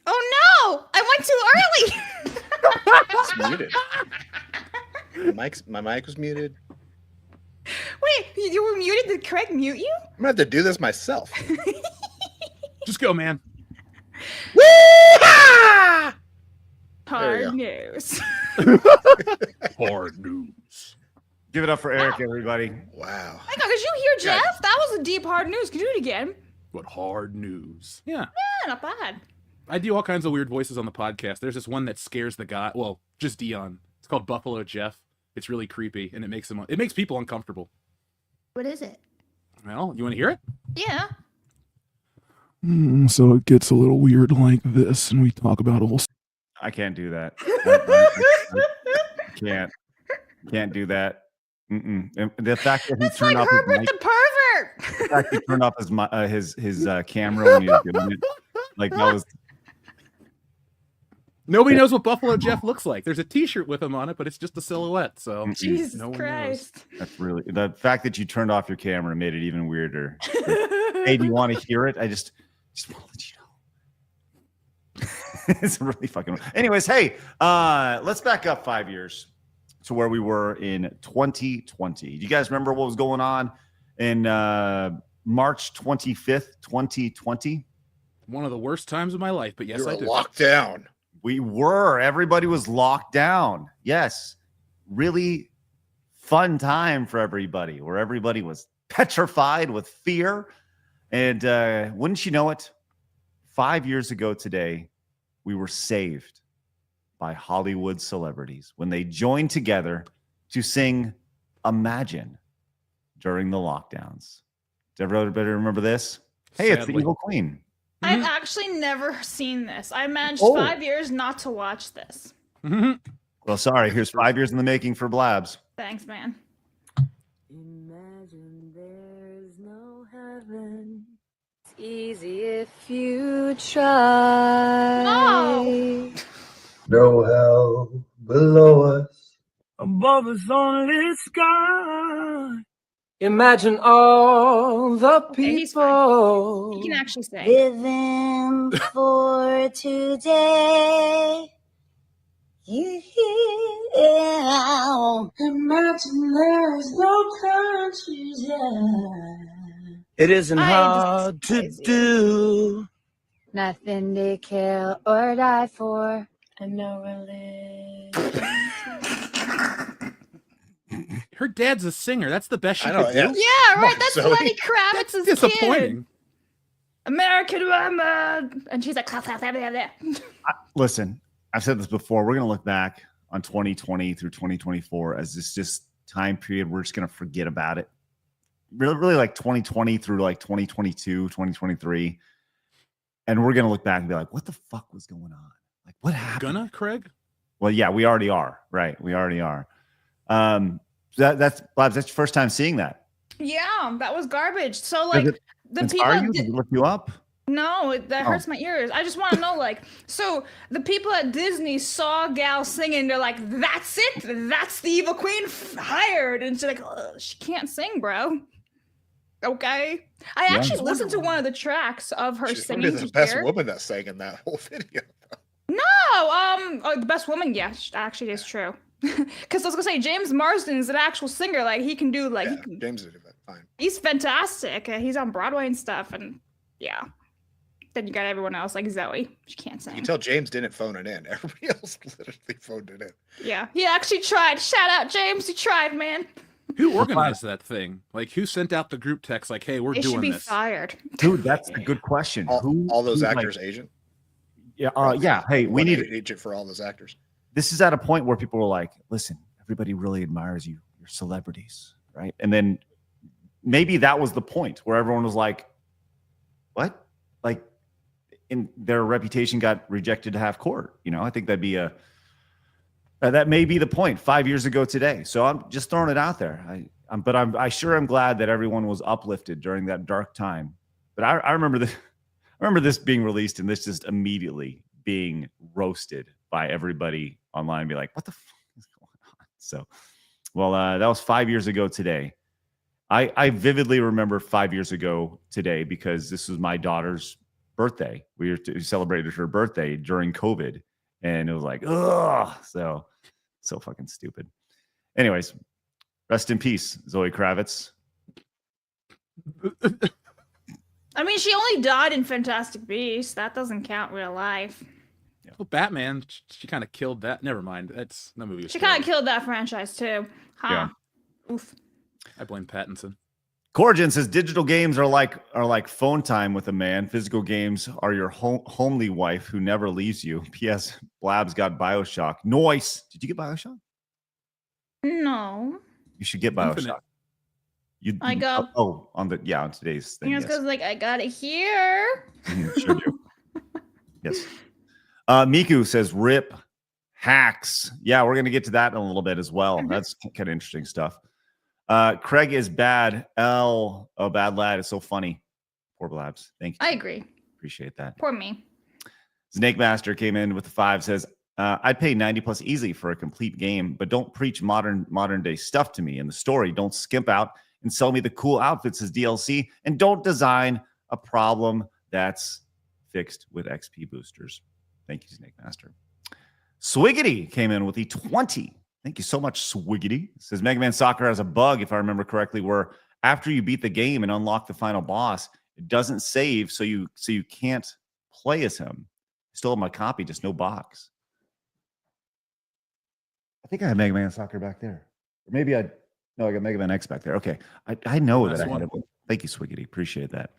[SPEAKER 7] Oh no! I went too early.
[SPEAKER 9] It's muted. My mic was muted.
[SPEAKER 7] Wait, you were muted? Did Craig mute you?
[SPEAKER 9] I'm gonna have to do this myself.
[SPEAKER 8] Just go, man.
[SPEAKER 7] Hard news.
[SPEAKER 8] Hard news.
[SPEAKER 3] Give it up for Eric, everybody.
[SPEAKER 9] Wow.
[SPEAKER 7] Hang on, did you hear Jeff? That was a deep hard news. Can you do it again?
[SPEAKER 8] What hard news? Yeah.
[SPEAKER 7] Yeah, not bad.
[SPEAKER 8] I do all kinds of weird voices on the podcast. There's this one that scares the guy. Well, just Dion. It's called Buffalo Jeff. It's really creepy, and it makes people uncomfortable.
[SPEAKER 7] What is it?
[SPEAKER 8] Well, you want to hear it?
[SPEAKER 7] Yeah.
[SPEAKER 10] So it gets a little weird like this, and we talk about old.
[SPEAKER 3] I can't do that. I can't do that. And the fact that he
[SPEAKER 7] It's
[SPEAKER 3] turned
[SPEAKER 7] like
[SPEAKER 3] off
[SPEAKER 7] Herbert
[SPEAKER 3] his mic,
[SPEAKER 7] the pervert.
[SPEAKER 3] the fact he turned off his camera when he was doing it, like that was.
[SPEAKER 8] Nobody knows what Buffalo Jeff looks like. There's a T-shirt with him on it, but it's just a silhouette. So
[SPEAKER 7] Jesus
[SPEAKER 8] no one
[SPEAKER 7] Christ.
[SPEAKER 8] knows.
[SPEAKER 3] That's really the fact that you turned off your camera made it even weirder. Hey, do you want to hear it? I just want to let you know. It's really fucking. Anyways, hey, let's back up 5 years to where we were in 2020. Do you guys remember what was going on in March 25th, 2020?
[SPEAKER 8] One of the worst times of my life, but yes,
[SPEAKER 9] You were
[SPEAKER 8] I do.
[SPEAKER 9] locked down.
[SPEAKER 3] We were. Everybody was locked down. Yes. Really fun time for everybody, where everybody was petrified with fear. And wouldn't you know it, 5 years ago today, we were saved by Hollywood celebrities when they joined together to sing Imagine during the lockdowns. Does everybody remember this? Hey, it's the
[SPEAKER 8] Sadly.
[SPEAKER 3] Evil Queen.
[SPEAKER 7] I've actually never seen this. I managed
[SPEAKER 3] Oh.
[SPEAKER 7] 5 years not to watch this.
[SPEAKER 3] Well, sorry. Here's 5 years in the making for Blabs.
[SPEAKER 7] Thanks, man.
[SPEAKER 2] Imagine there's no heaven. It's easy if you try.
[SPEAKER 7] No.
[SPEAKER 11] No hell below us.
[SPEAKER 12] Above us only sky.
[SPEAKER 11] Imagine all the
[SPEAKER 7] Okay, he's
[SPEAKER 11] people
[SPEAKER 7] He can actually sing.
[SPEAKER 2] Living for today. Yeah.
[SPEAKER 11] Imagine there's no countries.
[SPEAKER 12] It isn't
[SPEAKER 7] I
[SPEAKER 12] hard to
[SPEAKER 7] despise you.
[SPEAKER 12] do.
[SPEAKER 2] Nothing to kill or die for.
[SPEAKER 11] And no religion.
[SPEAKER 8] Her dad's a singer. That's the best she
[SPEAKER 9] I know,
[SPEAKER 8] could
[SPEAKER 9] yeah.
[SPEAKER 8] do.
[SPEAKER 7] Yeah, right.
[SPEAKER 9] on,
[SPEAKER 7] That's
[SPEAKER 9] Zoe.
[SPEAKER 7] Lenny Kravitz's
[SPEAKER 8] Disappointing.
[SPEAKER 7] kid. American woman. And she's like, clap, clap, clap, clap, clap.
[SPEAKER 3] Listen, I've said this before. We're going to look back on 2020 through 2024 as this just time period. We're just going to forget about it. Really like 2020 through like 2022, 2023. And we're going to look back and be like, what the fuck was going on? Like, what happened?
[SPEAKER 8] Gonna, Craig?
[SPEAKER 3] Well, yeah, we already are. Right. We already are. That's Blabs, that's your first time seeing that.
[SPEAKER 7] Yeah, that was garbage. So like the people
[SPEAKER 3] Did it look you up?
[SPEAKER 7] No, that hurts my ears. I just want to know, like, so the people at Disney saw Gal singing. They're like, "That's it. That's the evil queen hired." And she's like, "She can't sing, bro." Okay. I actually listened to one of the tracks of her singing.
[SPEAKER 9] She's the best woman that sang in that whole video.
[SPEAKER 7] No, the best woman. Yeah, actually, is true. Because I was gonna say James Marsden is an actual singer. Like he can do like
[SPEAKER 9] James did that fine.
[SPEAKER 7] He's fantastic. He's on Broadway and stuff, and yeah. Then you got everyone else like Zoe. She can't sing.
[SPEAKER 9] You can tell James didn't phone it in. Everybody else literally phoned it in.
[SPEAKER 7] Yeah, he actually tried. Shout out James. He tried, man.
[SPEAKER 8] Who organized that thing? Like, who sent out the group text? Like, hey, we're
[SPEAKER 7] They
[SPEAKER 8] doing
[SPEAKER 7] should be
[SPEAKER 8] this.
[SPEAKER 7] fired.
[SPEAKER 3] Dude, that's a good question.
[SPEAKER 9] All those actors' agent?
[SPEAKER 3] Yeah. Yeah. Hey, we need
[SPEAKER 9] an agent for all those actors.
[SPEAKER 3] This is at a point where people are like, listen, everybody really admires you. You're celebrities, right? And then maybe that was the point where everyone was like, what? Like, in their reputation got rejected to half court. You know, I think that'd be that may be the point 5 years ago today. So I'm just throwing it out there. I sure am glad that everyone was uplifted during that dark time. But I remember this. I remember this being released and this just immediately being roasted by everybody online. Be like, what the fuck is going on? So, well, that was 5 years ago today. I vividly remember 5 years ago today because this was my daughter's birthday. We celebrated her birthday during COVID, and it was like, ugh, so fucking stupid. Anyways, rest in peace, Zoe Kravitz.
[SPEAKER 7] I mean, she only died in Fantastic Beasts. That doesn't count real life.
[SPEAKER 8] Yeah. Well, Batman, she kind of killed that. Never mind. That movie.
[SPEAKER 7] She kind of killed that franchise too. Huh?
[SPEAKER 3] Yeah.
[SPEAKER 7] Oof.
[SPEAKER 8] I blame Pattinson.
[SPEAKER 3] Corrigan says digital games are like phone time with a man. Physical games are your homely wife who never leaves you. P.S. Blabs got BioShock. Noise. Did you get BioShock?
[SPEAKER 7] No.
[SPEAKER 3] You should get BioShock.
[SPEAKER 7] I got.
[SPEAKER 3] On today's thing.
[SPEAKER 7] It's because like I got it here.
[SPEAKER 3] Sure do. Yes. Miku says rip hacks. Yeah, we're gonna get to that in a little bit as well. That's kind of interesting stuff. Craig is bad. Bad lad is so funny. Poor Blabs. Thank you.
[SPEAKER 7] I agree.
[SPEAKER 3] Appreciate that.
[SPEAKER 7] Poor me.
[SPEAKER 3] Snake Master came in with the 5. Says I'd pay 90 plus easy for a complete game, but don't preach modern day stuff to me in the story. Don't skimp out and sell me the cool outfits as DLC, and don't design a problem that's fixed with XP boosters. Thank you, Snake Master. Swiggity came in with the 20. Thank you so much, Swiggity. It says Mega Man Soccer has a bug, if I remember correctly, where after you beat the game and unlock the final boss, it doesn't save, so you can't play as him. I still have my copy, just no box. I think I had Mega Man Soccer back there. Or maybe I got Mega Man X back there. Okay. I know that I had it. Thank you, Swiggity. Appreciate that.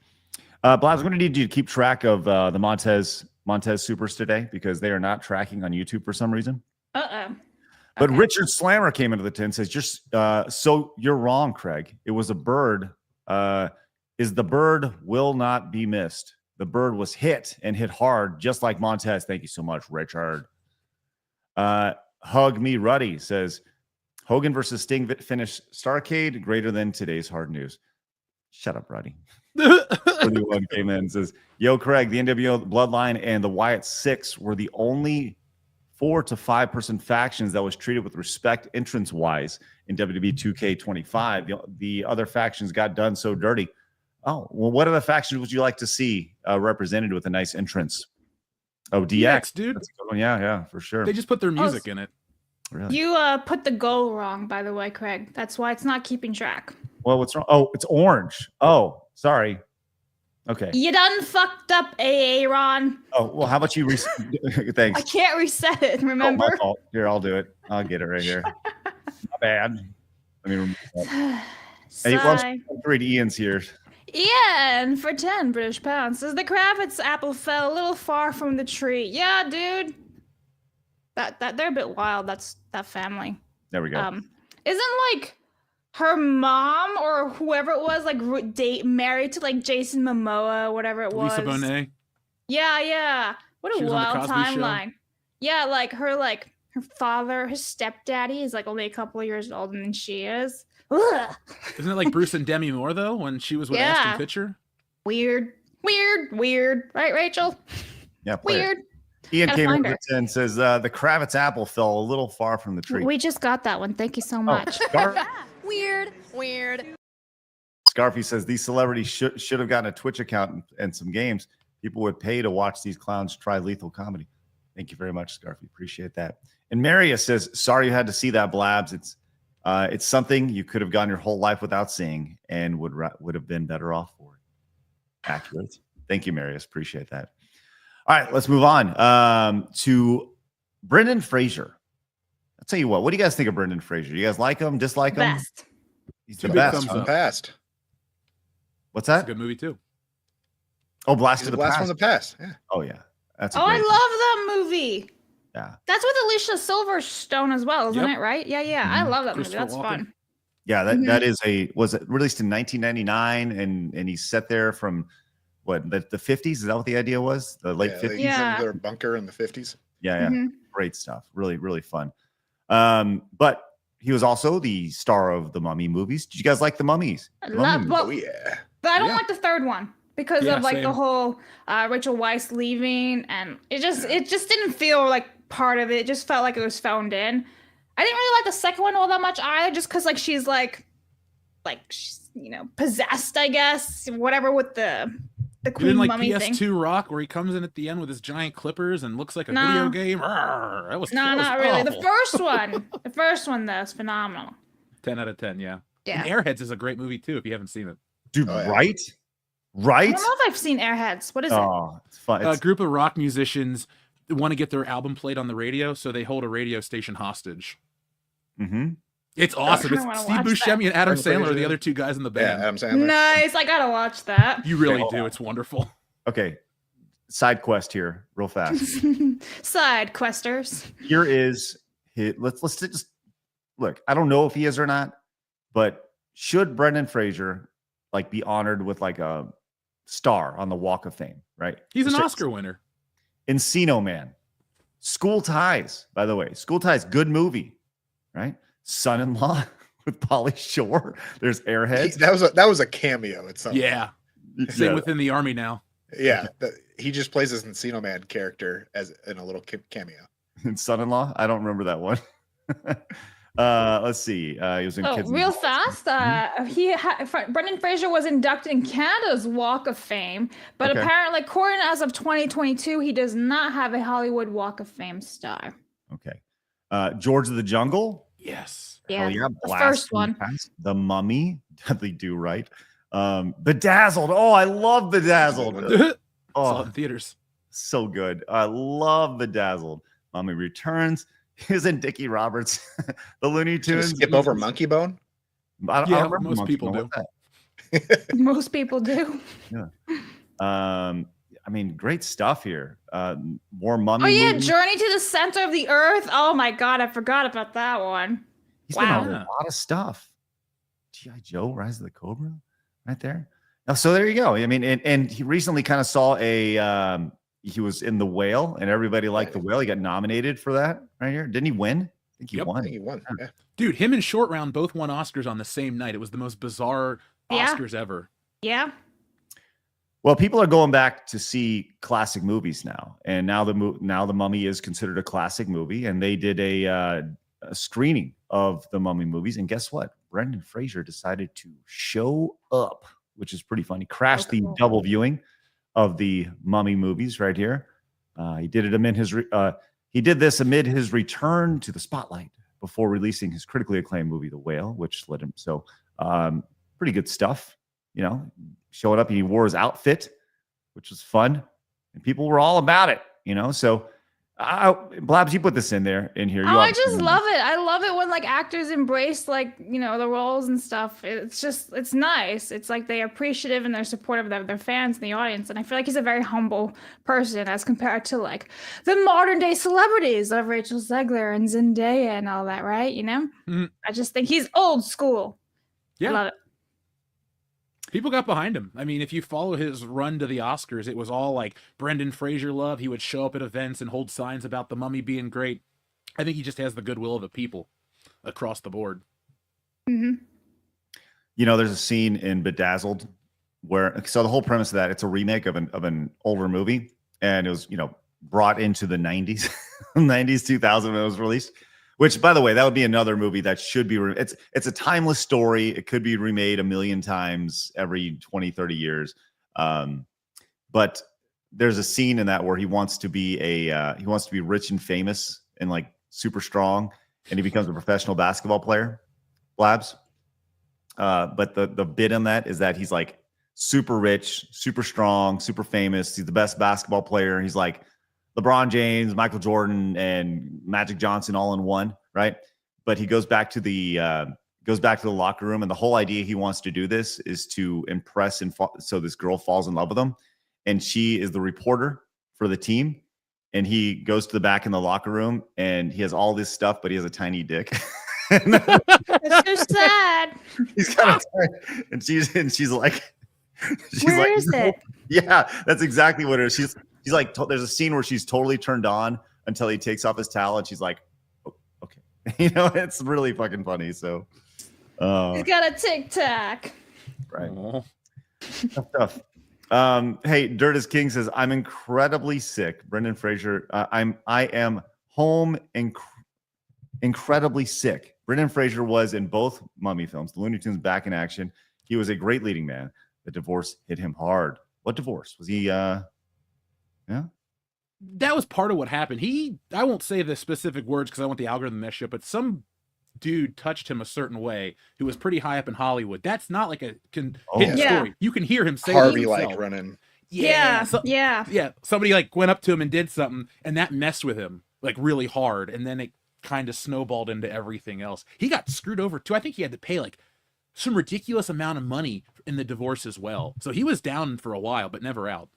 [SPEAKER 3] Blabs, I'm going to need you to keep track of the Montez Supers today because they are not tracking on YouTube for some reason.
[SPEAKER 7] Uh-oh.
[SPEAKER 3] But okay. Richard Slammer came into the tent and says, so you're wrong, Craig. It was a bird. Is the bird will not be missed. The bird was hit and hit hard, just like Montez. Thank you so much, Richard. Hug Me Ruddy says, Hogan versus Sting finish Starcade greater than today's hard news. Shut up, Ruddy. 41 came in and says, yo, Craig, the NWO Bloodline and the Wyatt Six were the only 4 to 5 person factions that was treated with respect entrance wise in WWE 2K25. The other factions got done so dirty. Oh, well, what other factions would you like to see represented with a nice entrance? Oh, DX,
[SPEAKER 8] dude.
[SPEAKER 3] That's a good one. Yeah, for sure.
[SPEAKER 8] They just put their music in it.
[SPEAKER 3] Really?
[SPEAKER 7] You put the goal wrong, by the way, Craig. That's why it's not keeping track.
[SPEAKER 3] Well, what's wrong? Oh, it's orange. Oh, sorry. Okay.
[SPEAKER 7] You done fucked up, AA Ron.
[SPEAKER 3] Oh, well, how about you thanks.
[SPEAKER 7] I can't reset it, remember?
[SPEAKER 3] Oh, my fault. Here, I'll do it. I'll get it right here. Not bad. Let me remove that. Hey, well, read Ian's here.
[SPEAKER 7] Ian, for 10 British pounds, says the Kravitz apple fell a little far from the tree. Yeah, dude. That they're a bit wild. That's that family.
[SPEAKER 3] There we go.
[SPEAKER 7] Isn't like her mom or whoever it was like married to like Jason Momoa, whatever it was.
[SPEAKER 8] Lisa Bonet.
[SPEAKER 7] Yeah. What
[SPEAKER 8] She
[SPEAKER 7] a
[SPEAKER 8] was on the
[SPEAKER 7] wild
[SPEAKER 8] Cosby Show.
[SPEAKER 7] timeline. Yeah, like her father, his stepdaddy is like only a couple of years older than she is. Ugh.
[SPEAKER 8] Isn't it like Bruce and Demi Moore though when she was with Ashton Kutcher?
[SPEAKER 7] Weird. Right, Rachel?
[SPEAKER 3] Yeah, play it.
[SPEAKER 7] Weird.
[SPEAKER 3] Ian
[SPEAKER 7] Gotta
[SPEAKER 3] came
[SPEAKER 7] find
[SPEAKER 3] over
[SPEAKER 7] her.
[SPEAKER 3] and says the Kravitz apple fell a little far from the tree.
[SPEAKER 7] We just got that one. Thank you so much.
[SPEAKER 13] Weird.
[SPEAKER 3] Scarfy says these celebrities should have gotten a Twitch account and some games. People would pay to watch these clowns try lethal comedy. Thank you very much, Scarfy. Appreciate that. And Maria says, sorry you had to see that, Blabs. It's something you could have gone your whole life without seeing and would have been better off for it. Accurate. Thank you, Marius. Appreciate that. All right, let's move on to Brendan Fraser. I'll tell you what do you guys think of Brendan Fraser? You guys like him, dislike him?
[SPEAKER 7] Best.
[SPEAKER 3] He's
[SPEAKER 8] Two
[SPEAKER 3] the
[SPEAKER 8] big
[SPEAKER 3] best.
[SPEAKER 8] thumbs up.
[SPEAKER 9] Past.
[SPEAKER 3] What's
[SPEAKER 8] It's a
[SPEAKER 3] that?
[SPEAKER 8] good movie too.
[SPEAKER 3] Oh, Blast
[SPEAKER 9] He's
[SPEAKER 3] to
[SPEAKER 9] the
[SPEAKER 3] the
[SPEAKER 9] last
[SPEAKER 3] Past.
[SPEAKER 9] one in the past. Yeah.
[SPEAKER 3] Oh, yeah. That's
[SPEAKER 7] I
[SPEAKER 3] great.
[SPEAKER 7] love that movie.
[SPEAKER 3] Yeah.
[SPEAKER 7] That's with Alicia Silverstone as well, isn't
[SPEAKER 8] Yep.
[SPEAKER 7] it? Right? Yeah. I love that movie.
[SPEAKER 8] Christopher
[SPEAKER 7] That's
[SPEAKER 8] Walken.
[SPEAKER 7] fun.
[SPEAKER 3] Yeah, that is was it released in 1999 and he's set there from what the 50s? Is that what the idea was? The late 50s?
[SPEAKER 9] He's in their bunker in the 50s.
[SPEAKER 3] Yeah.
[SPEAKER 7] Mhm.
[SPEAKER 3] Great stuff. Really, really fun. But he was also the star of the Mummy movies. Did you guys like the Mummies?
[SPEAKER 7] I
[SPEAKER 3] The
[SPEAKER 7] love,
[SPEAKER 3] Mummy
[SPEAKER 7] well,
[SPEAKER 9] Oh yeah.
[SPEAKER 7] but I don't
[SPEAKER 8] Yeah.
[SPEAKER 7] like the third one because
[SPEAKER 8] Yeah,
[SPEAKER 7] of like the
[SPEAKER 8] same.
[SPEAKER 7] whole Rachel Weisz leaving, and it just didn't feel like part of it. It just felt like it was phoned in. I didn't really like the second one all that much either, just because like she's she's, possessed, I guess, whatever with the
[SPEAKER 8] You
[SPEAKER 7] Queen
[SPEAKER 8] didn't like
[SPEAKER 7] Mummy
[SPEAKER 8] PS2
[SPEAKER 7] thing.
[SPEAKER 8] Rock where he comes in at the end with his giant clippers and looks like a
[SPEAKER 7] No.
[SPEAKER 8] video game? Arrgh, that was
[SPEAKER 7] No,
[SPEAKER 8] that was
[SPEAKER 7] not really.
[SPEAKER 8] awful.
[SPEAKER 7] The first one though is phenomenal.
[SPEAKER 8] 10 out of 10, yeah.
[SPEAKER 7] Yeah.
[SPEAKER 8] And Airheads is a great movie too if you haven't seen it.
[SPEAKER 3] Dude,
[SPEAKER 9] Oh, yeah.
[SPEAKER 3] right?
[SPEAKER 7] I
[SPEAKER 3] Right?
[SPEAKER 7] don't know if I've seen Airheads. What is it?
[SPEAKER 3] Oh, it's fun.
[SPEAKER 8] A group of rock musicians want to get their album played on the radio, so they hold a radio station hostage.
[SPEAKER 3] Mm-hmm.
[SPEAKER 8] It's awesome.
[SPEAKER 7] I
[SPEAKER 8] It's
[SPEAKER 7] wanna
[SPEAKER 8] Steve
[SPEAKER 7] watch
[SPEAKER 8] Buscemi and Adam
[SPEAKER 9] Brendan
[SPEAKER 8] Sandler are
[SPEAKER 9] Fraser.
[SPEAKER 8] the other two guys in the
[SPEAKER 9] Yeah,
[SPEAKER 8] band.
[SPEAKER 9] Adam Sandler.
[SPEAKER 7] Nice. I gotta watch that.
[SPEAKER 8] You really
[SPEAKER 3] Okay,
[SPEAKER 8] do. It's wonderful.
[SPEAKER 3] Okay. Side quest here, real fast.
[SPEAKER 7] Side questers.
[SPEAKER 3] Here is his, let's just look. I don't know if he is or not, but should Brendan Fraser be honored with a star on the Walk of Fame? Right?
[SPEAKER 8] He's an
[SPEAKER 3] Let's check-
[SPEAKER 8] Oscar winner.
[SPEAKER 3] Encino Man, School Ties. By the way, School Ties, good movie, right? Son-in-Law with Pauly Shore. There's Airheads.
[SPEAKER 9] That was a cameo at some
[SPEAKER 8] Yeah. Same
[SPEAKER 3] Yeah.
[SPEAKER 8] within the army now.
[SPEAKER 9] Yeah, he just plays this Encino Man character in a little cameo.
[SPEAKER 3] And Son-in-Law. I don't remember that one. Let's see. He was in
[SPEAKER 7] Oh,
[SPEAKER 3] Kids in
[SPEAKER 7] real
[SPEAKER 3] the
[SPEAKER 7] fast. Brendan Fraser was inducted in Canada's Walk of Fame, but
[SPEAKER 3] Okay.
[SPEAKER 7] apparently, according as of 2022, he does not have a Hollywood Walk of Fame star.
[SPEAKER 3] Okay. George of the Jungle.
[SPEAKER 8] Yes.
[SPEAKER 3] Hell yeah.
[SPEAKER 7] the
[SPEAKER 3] Blast
[SPEAKER 7] first
[SPEAKER 3] from the
[SPEAKER 7] one.
[SPEAKER 3] Past. The Mummy. Dudley Do Right. Bedazzled. Oh, I love Bedazzled.
[SPEAKER 8] Saw it
[SPEAKER 3] Oh,
[SPEAKER 8] in theaters.
[SPEAKER 3] so good. I love Bedazzled. Mummy Returns. He was in Dickie Roberts. The Looney
[SPEAKER 9] Did you
[SPEAKER 3] Tunes.
[SPEAKER 9] skip over Monkey Bone?
[SPEAKER 3] I don't
[SPEAKER 8] Yeah,
[SPEAKER 3] remember
[SPEAKER 8] most
[SPEAKER 3] Monkey
[SPEAKER 8] people
[SPEAKER 3] Bone.
[SPEAKER 8] do.
[SPEAKER 3] What's that?
[SPEAKER 7] Most people do.
[SPEAKER 3] I mean, great stuff here. More Mummy.
[SPEAKER 7] Oh yeah,
[SPEAKER 3] movies.
[SPEAKER 7] Journey to the Center of the Earth. Oh my God, I forgot about that one.
[SPEAKER 3] He's been on
[SPEAKER 8] Wow.
[SPEAKER 3] a lot of stuff. G.I. Joe, Rise of the Cobra, right there. Now, so there you go. I mean, and he recently kind of saw he was in The Whale, and everybody liked The Whale. He got nominated for that right here. Didn't he win? I think he
[SPEAKER 8] Yep.
[SPEAKER 9] I
[SPEAKER 3] won.
[SPEAKER 9] think he won. Yeah.
[SPEAKER 8] Dude, him and Short Round both won Oscars on the same night. It was the most bizarre
[SPEAKER 7] Yeah.
[SPEAKER 8] Oscars ever.
[SPEAKER 7] Yeah.
[SPEAKER 3] Well, people are going back to see classic movies now, and now the Mummy is considered a classic movie, and they did a screening of the Mummy movies, and guess what? Brendan Fraser decided to show up, which is pretty funny. Crashed the double viewing of the Mummy movies right here. He did it amid he did this amid his return to the spotlight before releasing his critically acclaimed movie, The Whale, which led him. So pretty good stuff, showing up and he wore his outfit, which was fun. And people were all about it, So Blabs, you put this in here. You
[SPEAKER 7] I just love it. I love it when like actors embrace like, you know, the roles and stuff. It's nice. It's like they're appreciative and they're supportive of their fans and the audience. And I feel like he's a very humble person as compared to like the modern day celebrities of Rachel Zegler and Zendaya and all that, right? You know?
[SPEAKER 8] Mm-hmm.
[SPEAKER 7] I just think he's old school.
[SPEAKER 8] Yeah.
[SPEAKER 7] I love it.
[SPEAKER 8] People got behind him. I mean, if you follow his run to the Oscars, it was all like Brendan Fraser love. He would show up at events and hold signs about The Mummy being great. I think he just has the goodwill of the people across the board.
[SPEAKER 7] Mm-hmm.
[SPEAKER 3] You know, there's a scene in Bedazzled where, so the whole premise of that, it's a remake of an older movie, and it was, you know, brought into the 90s, 2000 when it was released. Which, by the way, that would be another movie that should be, it's a timeless story. It could be remade a million times every 20, 30 years. But there's a scene in that where he wants to be rich and famous and like super strong, and he becomes a professional basketball player, Blabs. But the bit on that is that he's like super rich, super strong, super famous. He's the best basketball player. He's like LeBron James, Michael Jordan, and Magic Johnson all in one, right? But he goes back to the locker room, and the whole idea he wants to do this is to impress so this girl falls in love with him, and she is the reporter for the team. And he goes to the back in the locker room, and he has all this stuff, but he has a tiny dick.
[SPEAKER 7] It's so sad.
[SPEAKER 3] He's kind of tired, and she's like,
[SPEAKER 7] Where is it?
[SPEAKER 3] Yeah, that's exactly what it is. She's like, there's a scene where she's totally turned on until he takes off his towel, and she's like, oh, okay. You know, it's really fucking funny. So
[SPEAKER 7] He's got a tic-tac.
[SPEAKER 3] Right. Tough stuff. Hey, Dirt is King says, I'm incredibly sick. Brendan Fraser, I am home incredibly sick. Brendan Fraser was in both Mummy films, the Looney Tunes Back in Action. He was a great leading man. The divorce hit him hard. What divorce? Was he yeah?
[SPEAKER 8] That was part of what happened. I won't say the specific words because I want the algorithm to mess up, but some dude touched him a certain way who was pretty high up in Hollywood. That's not like a hidden story. You can hear him say
[SPEAKER 9] Harvey like running.
[SPEAKER 7] Yeah.
[SPEAKER 8] Somebody like went up to him and did something, and that messed with him like really hard, and then it kind of snowballed into everything else. He got screwed over too. I think he had to pay like some ridiculous amount of money in the divorce as well. So he was down for a while, but never out.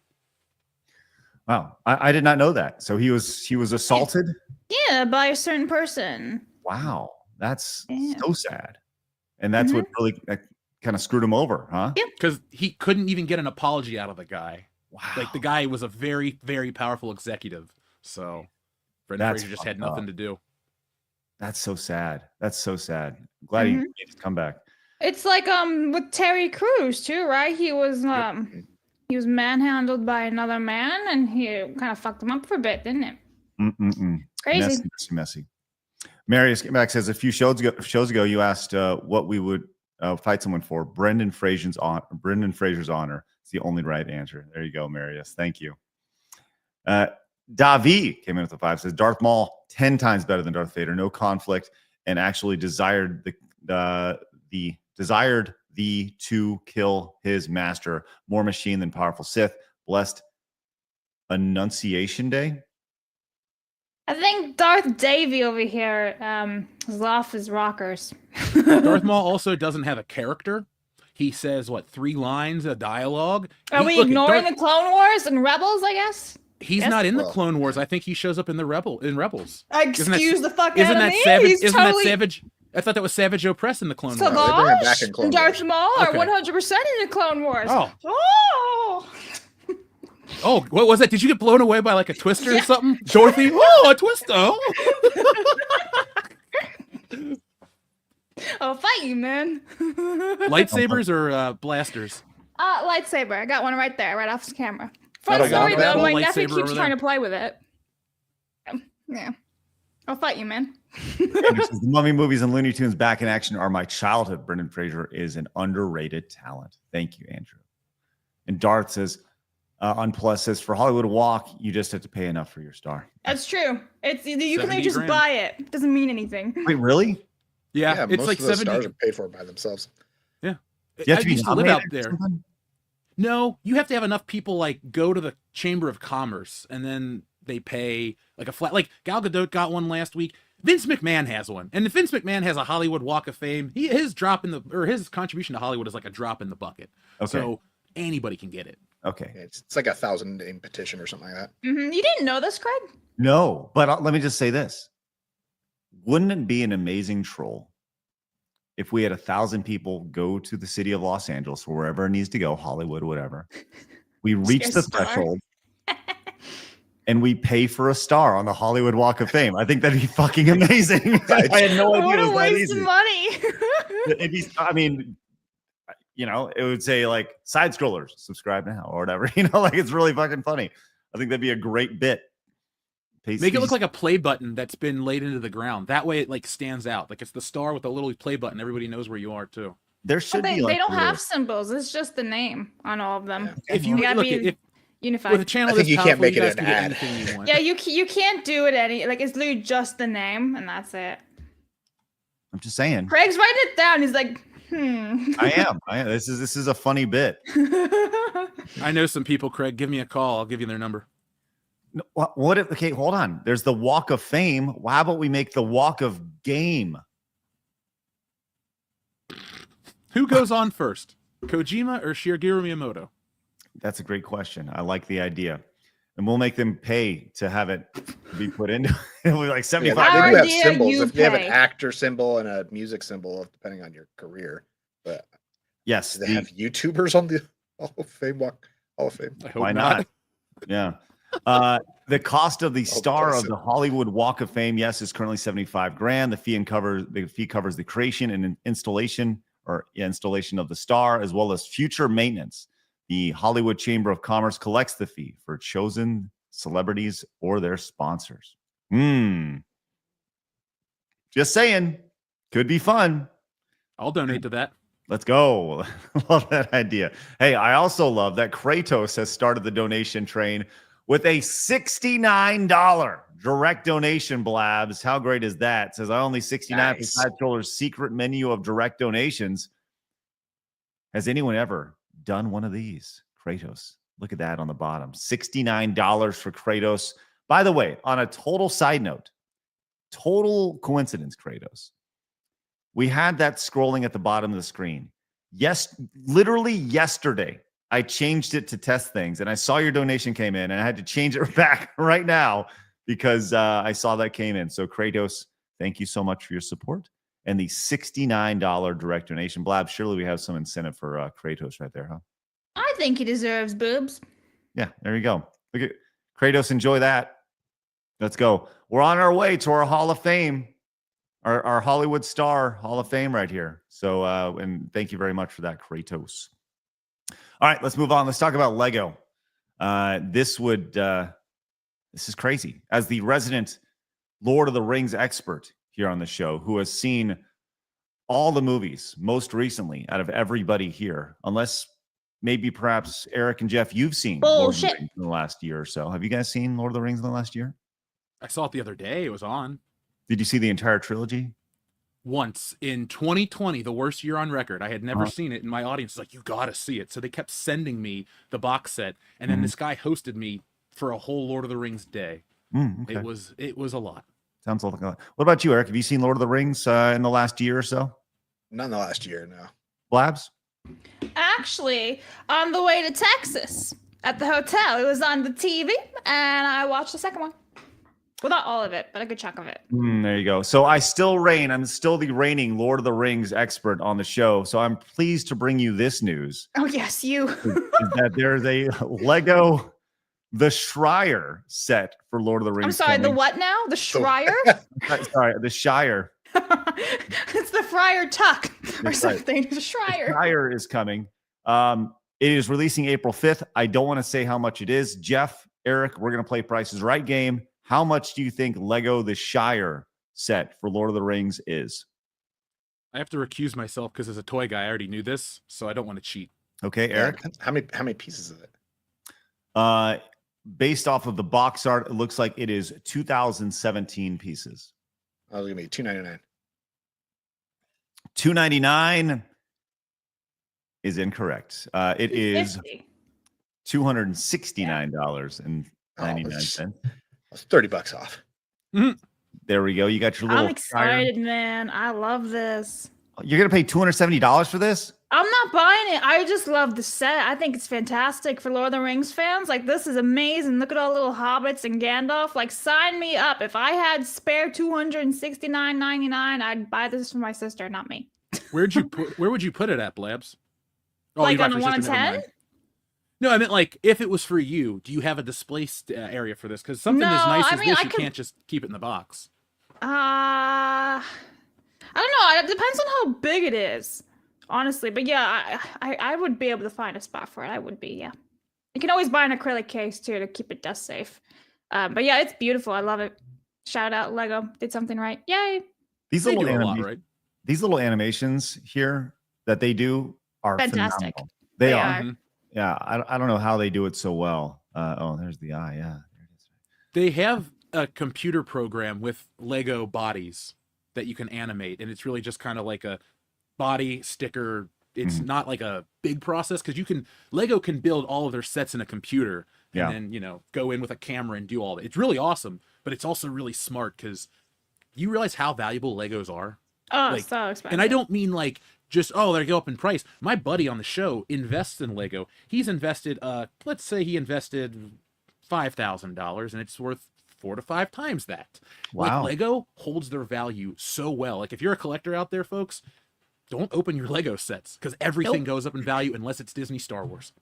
[SPEAKER 3] Wow, I did not know that. So he was assaulted.
[SPEAKER 7] Yeah, by a certain person.
[SPEAKER 3] Wow, that's so sad, and that's what really kind of screwed him over, huh?
[SPEAKER 7] Yeah,
[SPEAKER 8] because he couldn't even get an apology out of the guy. Wow, like the guy was a very, very powerful executive. So Brendan Fraser just had nothing to do.
[SPEAKER 3] That's so sad. That's so sad. Glad he made his comeback.
[SPEAKER 7] It's like with Terry Crews too, right? He was he was manhandled by another man, and he kind of fucked him up for a bit, didn't it? Crazy.
[SPEAKER 3] Messy. Marius back says, a few shows ago you asked what we would fight someone for. Brendan Fraser's honor. It's the only right answer. There you go, Marius. Thank you. Davi came in with a 5, says Darth Maul 10 times better than Darth Vader, no conflict, and actually desired to kill his master, more machine than powerful Sith. Blessed Annunciation Day.
[SPEAKER 7] I think Darth Davy over here is off his rockers.
[SPEAKER 8] Darth Maul also doesn't have a character. He says 3 lines of dialogue.
[SPEAKER 7] Are we ignoring the Clone Wars and Rebels, I guess?
[SPEAKER 8] He's not in the Clone Wars. I think he shows up in Rebels.
[SPEAKER 7] Excuse the fuck out of me.
[SPEAKER 8] That Savage? I thought that was Savage Opress in the Clone Wars.
[SPEAKER 7] Savage and Darth Maul are 100% in the Clone Wars.
[SPEAKER 8] Oh, what was that? Did you get blown away by like a twister or something? Dorothy? Oh, a twister.
[SPEAKER 7] I'll fight you, man.
[SPEAKER 8] Lightsabers or blasters?
[SPEAKER 7] Lightsaber. I got one right there, right off his camera. Fun story though, my nephew keeps trying to play with it. Yeah. I'll fight you, man.
[SPEAKER 3] The Mummy movies and Looney Tunes Back in Action are my childhood. Brendan Fraser is an underrated talent. Thank you, Andrew. And Darth says, on Plus says, for Hollywood Walk, you just have to pay enough for your star.
[SPEAKER 7] That's true. You can just buy it. It doesn't mean anything.
[SPEAKER 3] Wait, really?
[SPEAKER 8] Yeah, it's
[SPEAKER 9] most
[SPEAKER 8] like
[SPEAKER 9] of those
[SPEAKER 8] 70.
[SPEAKER 9] stars are paid for by themselves.
[SPEAKER 8] Yeah.
[SPEAKER 3] You have to
[SPEAKER 8] used to live out there. No, you have to have enough people like go to the Chamber of Commerce, and then they pay like a flat, like Gal Gadot got one last week. Vince McMahon has one, and if Vince McMahon has a Hollywood Walk of Fame, his contribution to Hollywood is like a drop in the bucket.
[SPEAKER 3] Okay.
[SPEAKER 8] So anybody can get it.
[SPEAKER 3] Okay.
[SPEAKER 9] It's like 1,000 name petition or something like that.
[SPEAKER 7] You didn't know this, Craig?
[SPEAKER 3] No, but let me just say this. Wouldn't it be an amazing troll if we had 1,000 people go to the city of Los Angeles or wherever it needs to go, Hollywood, whatever. We reach the threshold and we pay for a star on the Hollywood Walk of Fame. I think that'd be fucking amazing. I had no idea
[SPEAKER 7] What
[SPEAKER 3] it
[SPEAKER 7] a
[SPEAKER 3] was that
[SPEAKER 7] waste
[SPEAKER 3] easy.
[SPEAKER 7] of money.
[SPEAKER 3] It'd be, I mean, you know, it would say like side scrollers, subscribe now or whatever. You know, like it's really fucking funny. I think that'd be a great bit.
[SPEAKER 8] Make it look like a play button that's been laid into the ground. That way it like stands out. Like it's the star with a little play button. Everybody knows where you are too.
[SPEAKER 3] There should
[SPEAKER 7] They
[SPEAKER 3] be like
[SPEAKER 7] don't have symbols. It's just the name on all of them.
[SPEAKER 8] If you
[SPEAKER 7] gotta
[SPEAKER 8] look,
[SPEAKER 7] be
[SPEAKER 8] if
[SPEAKER 7] unified.
[SPEAKER 8] with a channel
[SPEAKER 9] I think
[SPEAKER 8] this
[SPEAKER 9] you can't
[SPEAKER 8] powerful,
[SPEAKER 9] make it
[SPEAKER 8] guys
[SPEAKER 9] an
[SPEAKER 8] can get
[SPEAKER 9] ad.
[SPEAKER 8] anything you want.
[SPEAKER 7] Yeah, you can't do it it's literally just the name and that's it.
[SPEAKER 3] I'm just saying.
[SPEAKER 7] Craig's writing it down. He's like,
[SPEAKER 3] I am. This is a funny bit.
[SPEAKER 8] I know some people, Craig. Give me a call. I'll give you their number.
[SPEAKER 3] No, what if, okay, hold on. There's the Walk of Fame. How about we make the Walk of Game?
[SPEAKER 8] Who goes on first, Kojima or Shigeru Miyamoto?
[SPEAKER 3] That's a great question. I like the idea. And we'll make them pay to have it be put into it'll be like 75.
[SPEAKER 9] They do have
[SPEAKER 7] idea,
[SPEAKER 9] symbols.
[SPEAKER 7] you
[SPEAKER 9] If you have an
[SPEAKER 7] pay.
[SPEAKER 9] actor symbol and a music symbol, depending on your career. But
[SPEAKER 3] Yes.
[SPEAKER 9] do they have YouTubers on the Hall of Fame walk? Hall of Fame.
[SPEAKER 8] I hope
[SPEAKER 3] Why
[SPEAKER 8] not.
[SPEAKER 3] not? Yeah. The cost of the star of the Hollywood Walk of Fame, yes, is currently $75,000. The fee covers the creation and installation of the star, as well as future maintenance. The Hollywood Chamber of Commerce collects the fee for chosen celebrities or their sponsors. Just saying, could be fun.
[SPEAKER 8] I'll donate to that.
[SPEAKER 3] Let's go. Love that idea. Hey, I also love that Kratos has started the donation train with a $69 direct donation, Blabs. How great is that? Says I only 69 for Side Scroller's secret menu of direct donations. Has anyone ever done one of these? Kratos. Look at that on the bottom. $69 for Kratos. By the way, on a total side note, total coincidence, Kratos. We had that scrolling at the bottom of the screen. Yes, literally yesterday, I changed it to test things, and I saw your donation came in, and I had to change it back right now because I saw that came in. So Kratos, thank you so much for your support. And the $69 direct donation. Blab, surely we have some incentive for Kratos right there, huh?
[SPEAKER 7] I think he deserves boobs.
[SPEAKER 3] Yeah, there you go. Look at Kratos, enjoy that. Let's go. We're on our way to our Hall of Fame. Our Hollywood Star Hall of Fame right here. So, and thank you very much for that, Kratos. All right, let's move on. Let's talk about Lego. This is crazy. As the resident Lord of the Rings expert here on the show, who has seen all the movies most recently out of everybody here, unless maybe perhaps Eric and Jeff, you've seen Lord of the Rings in the last year or so. Have you guys seen Lord of the Rings in the last year?
[SPEAKER 8] I saw it the other day. It was on.
[SPEAKER 3] Did you see the entire trilogy?
[SPEAKER 8] Once in 2020, the worst year on record. I had never seen it, and my audience was like, "You got to see it." So they kept sending me the box set, and then this guy hosted me for a whole Lord of the Rings day.
[SPEAKER 3] Okay.
[SPEAKER 8] It was a lot.
[SPEAKER 3] Sounds like a lot. What about you, Eric? Have you seen Lord of the Rings in the last year or so?
[SPEAKER 9] Not in the last year, no.
[SPEAKER 3] Blabs?
[SPEAKER 7] Actually, on the way to Texas at the hotel, it was on the TV, and I watched the second one. Well, not all of it, but a good chunk of it.
[SPEAKER 3] There you go. So I still reign. I'm still the reigning Lord of the Rings expert on the show. So I'm pleased to bring you this news.
[SPEAKER 7] Oh, yes, you.
[SPEAKER 3] is that there's a Lego The Shire set for Lord of the Rings.
[SPEAKER 7] I'm sorry, the
[SPEAKER 3] coming.
[SPEAKER 7] what now? The Shire?
[SPEAKER 3] Sorry, the Shire.
[SPEAKER 7] It's the Friar Tuck or
[SPEAKER 3] That's right.
[SPEAKER 7] something. The Shire.
[SPEAKER 3] The Shire is coming. It is releasing April 5th. I don't want to say how much it is. Jeff, Eric, we're going to play Price's Right game. How much do you think Lego The Shire set for Lord of the Rings is?
[SPEAKER 8] I have to recuse myself because as a toy guy, I already knew this, so I don't want to cheat.
[SPEAKER 3] Okay, Eric?
[SPEAKER 9] How many pieces is it?
[SPEAKER 3] Based off of the box art, it looks like it is 2017 pieces.
[SPEAKER 9] I was going to be $299.
[SPEAKER 3] $299 is incorrect. It is $269.99.
[SPEAKER 9] It's $30 off.
[SPEAKER 3] There we go. You got your little.
[SPEAKER 7] I'm excited, man. I love this.
[SPEAKER 3] You're gonna pay $270 for this?
[SPEAKER 7] I'm not buying it. I just love the set. I think it's fantastic for Lord of the Rings fans. Like, this is amazing. Look at all the little hobbits and Gandalf. Like, sign me up. If I had spare $269.99, I'd buy this for my sister, not me.
[SPEAKER 8] Where would you put it at, Blabs? Oh,
[SPEAKER 7] Like
[SPEAKER 8] you bought
[SPEAKER 7] on a
[SPEAKER 8] your sister, never
[SPEAKER 7] 110?
[SPEAKER 8] mind. No, I meant like if it was for you, do you have a display area for this? Because something as
[SPEAKER 7] No,
[SPEAKER 8] nice
[SPEAKER 7] I
[SPEAKER 8] as
[SPEAKER 7] mean,
[SPEAKER 8] this,
[SPEAKER 7] I
[SPEAKER 8] you
[SPEAKER 7] could-
[SPEAKER 8] can't just keep it in the box.
[SPEAKER 7] I don't know. It depends on how big it is, honestly. But yeah, I would be able to find a spot for it. I would be, yeah. You can always buy an acrylic case too to keep it dust safe. But yeah, it's beautiful. I love it. Shout out Lego. Did something right. Yay.
[SPEAKER 3] These
[SPEAKER 8] They
[SPEAKER 3] little
[SPEAKER 8] do a lot, right?
[SPEAKER 3] These little animations here that they do are
[SPEAKER 7] Fantastic.
[SPEAKER 3] phenomenal. They are.
[SPEAKER 7] are.
[SPEAKER 3] Yeah, I don't know how they do it so well. Oh, there's the eye. Yeah, there it is.
[SPEAKER 8] They have a computer program with Lego bodies that you can animate, and it's really just kind of like a body sticker. It's not like a big process because Lego can build all of their sets in a computer and then go in with a camera and do all that. It's really awesome, but it's also really smart because you realize how valuable Legos are.
[SPEAKER 7] Oh, so expensive.
[SPEAKER 8] And I don't mean like just, they go up in price. My buddy on the show invests in Lego. He's invested, let's say he invested $5,000 and it's worth 4 to 5 times that.
[SPEAKER 3] Wow.
[SPEAKER 8] Like, Lego holds their value so well. Like, if you're a collector out there, folks, don't open your Lego sets because everything goes up in value unless it's Disney Star Wars.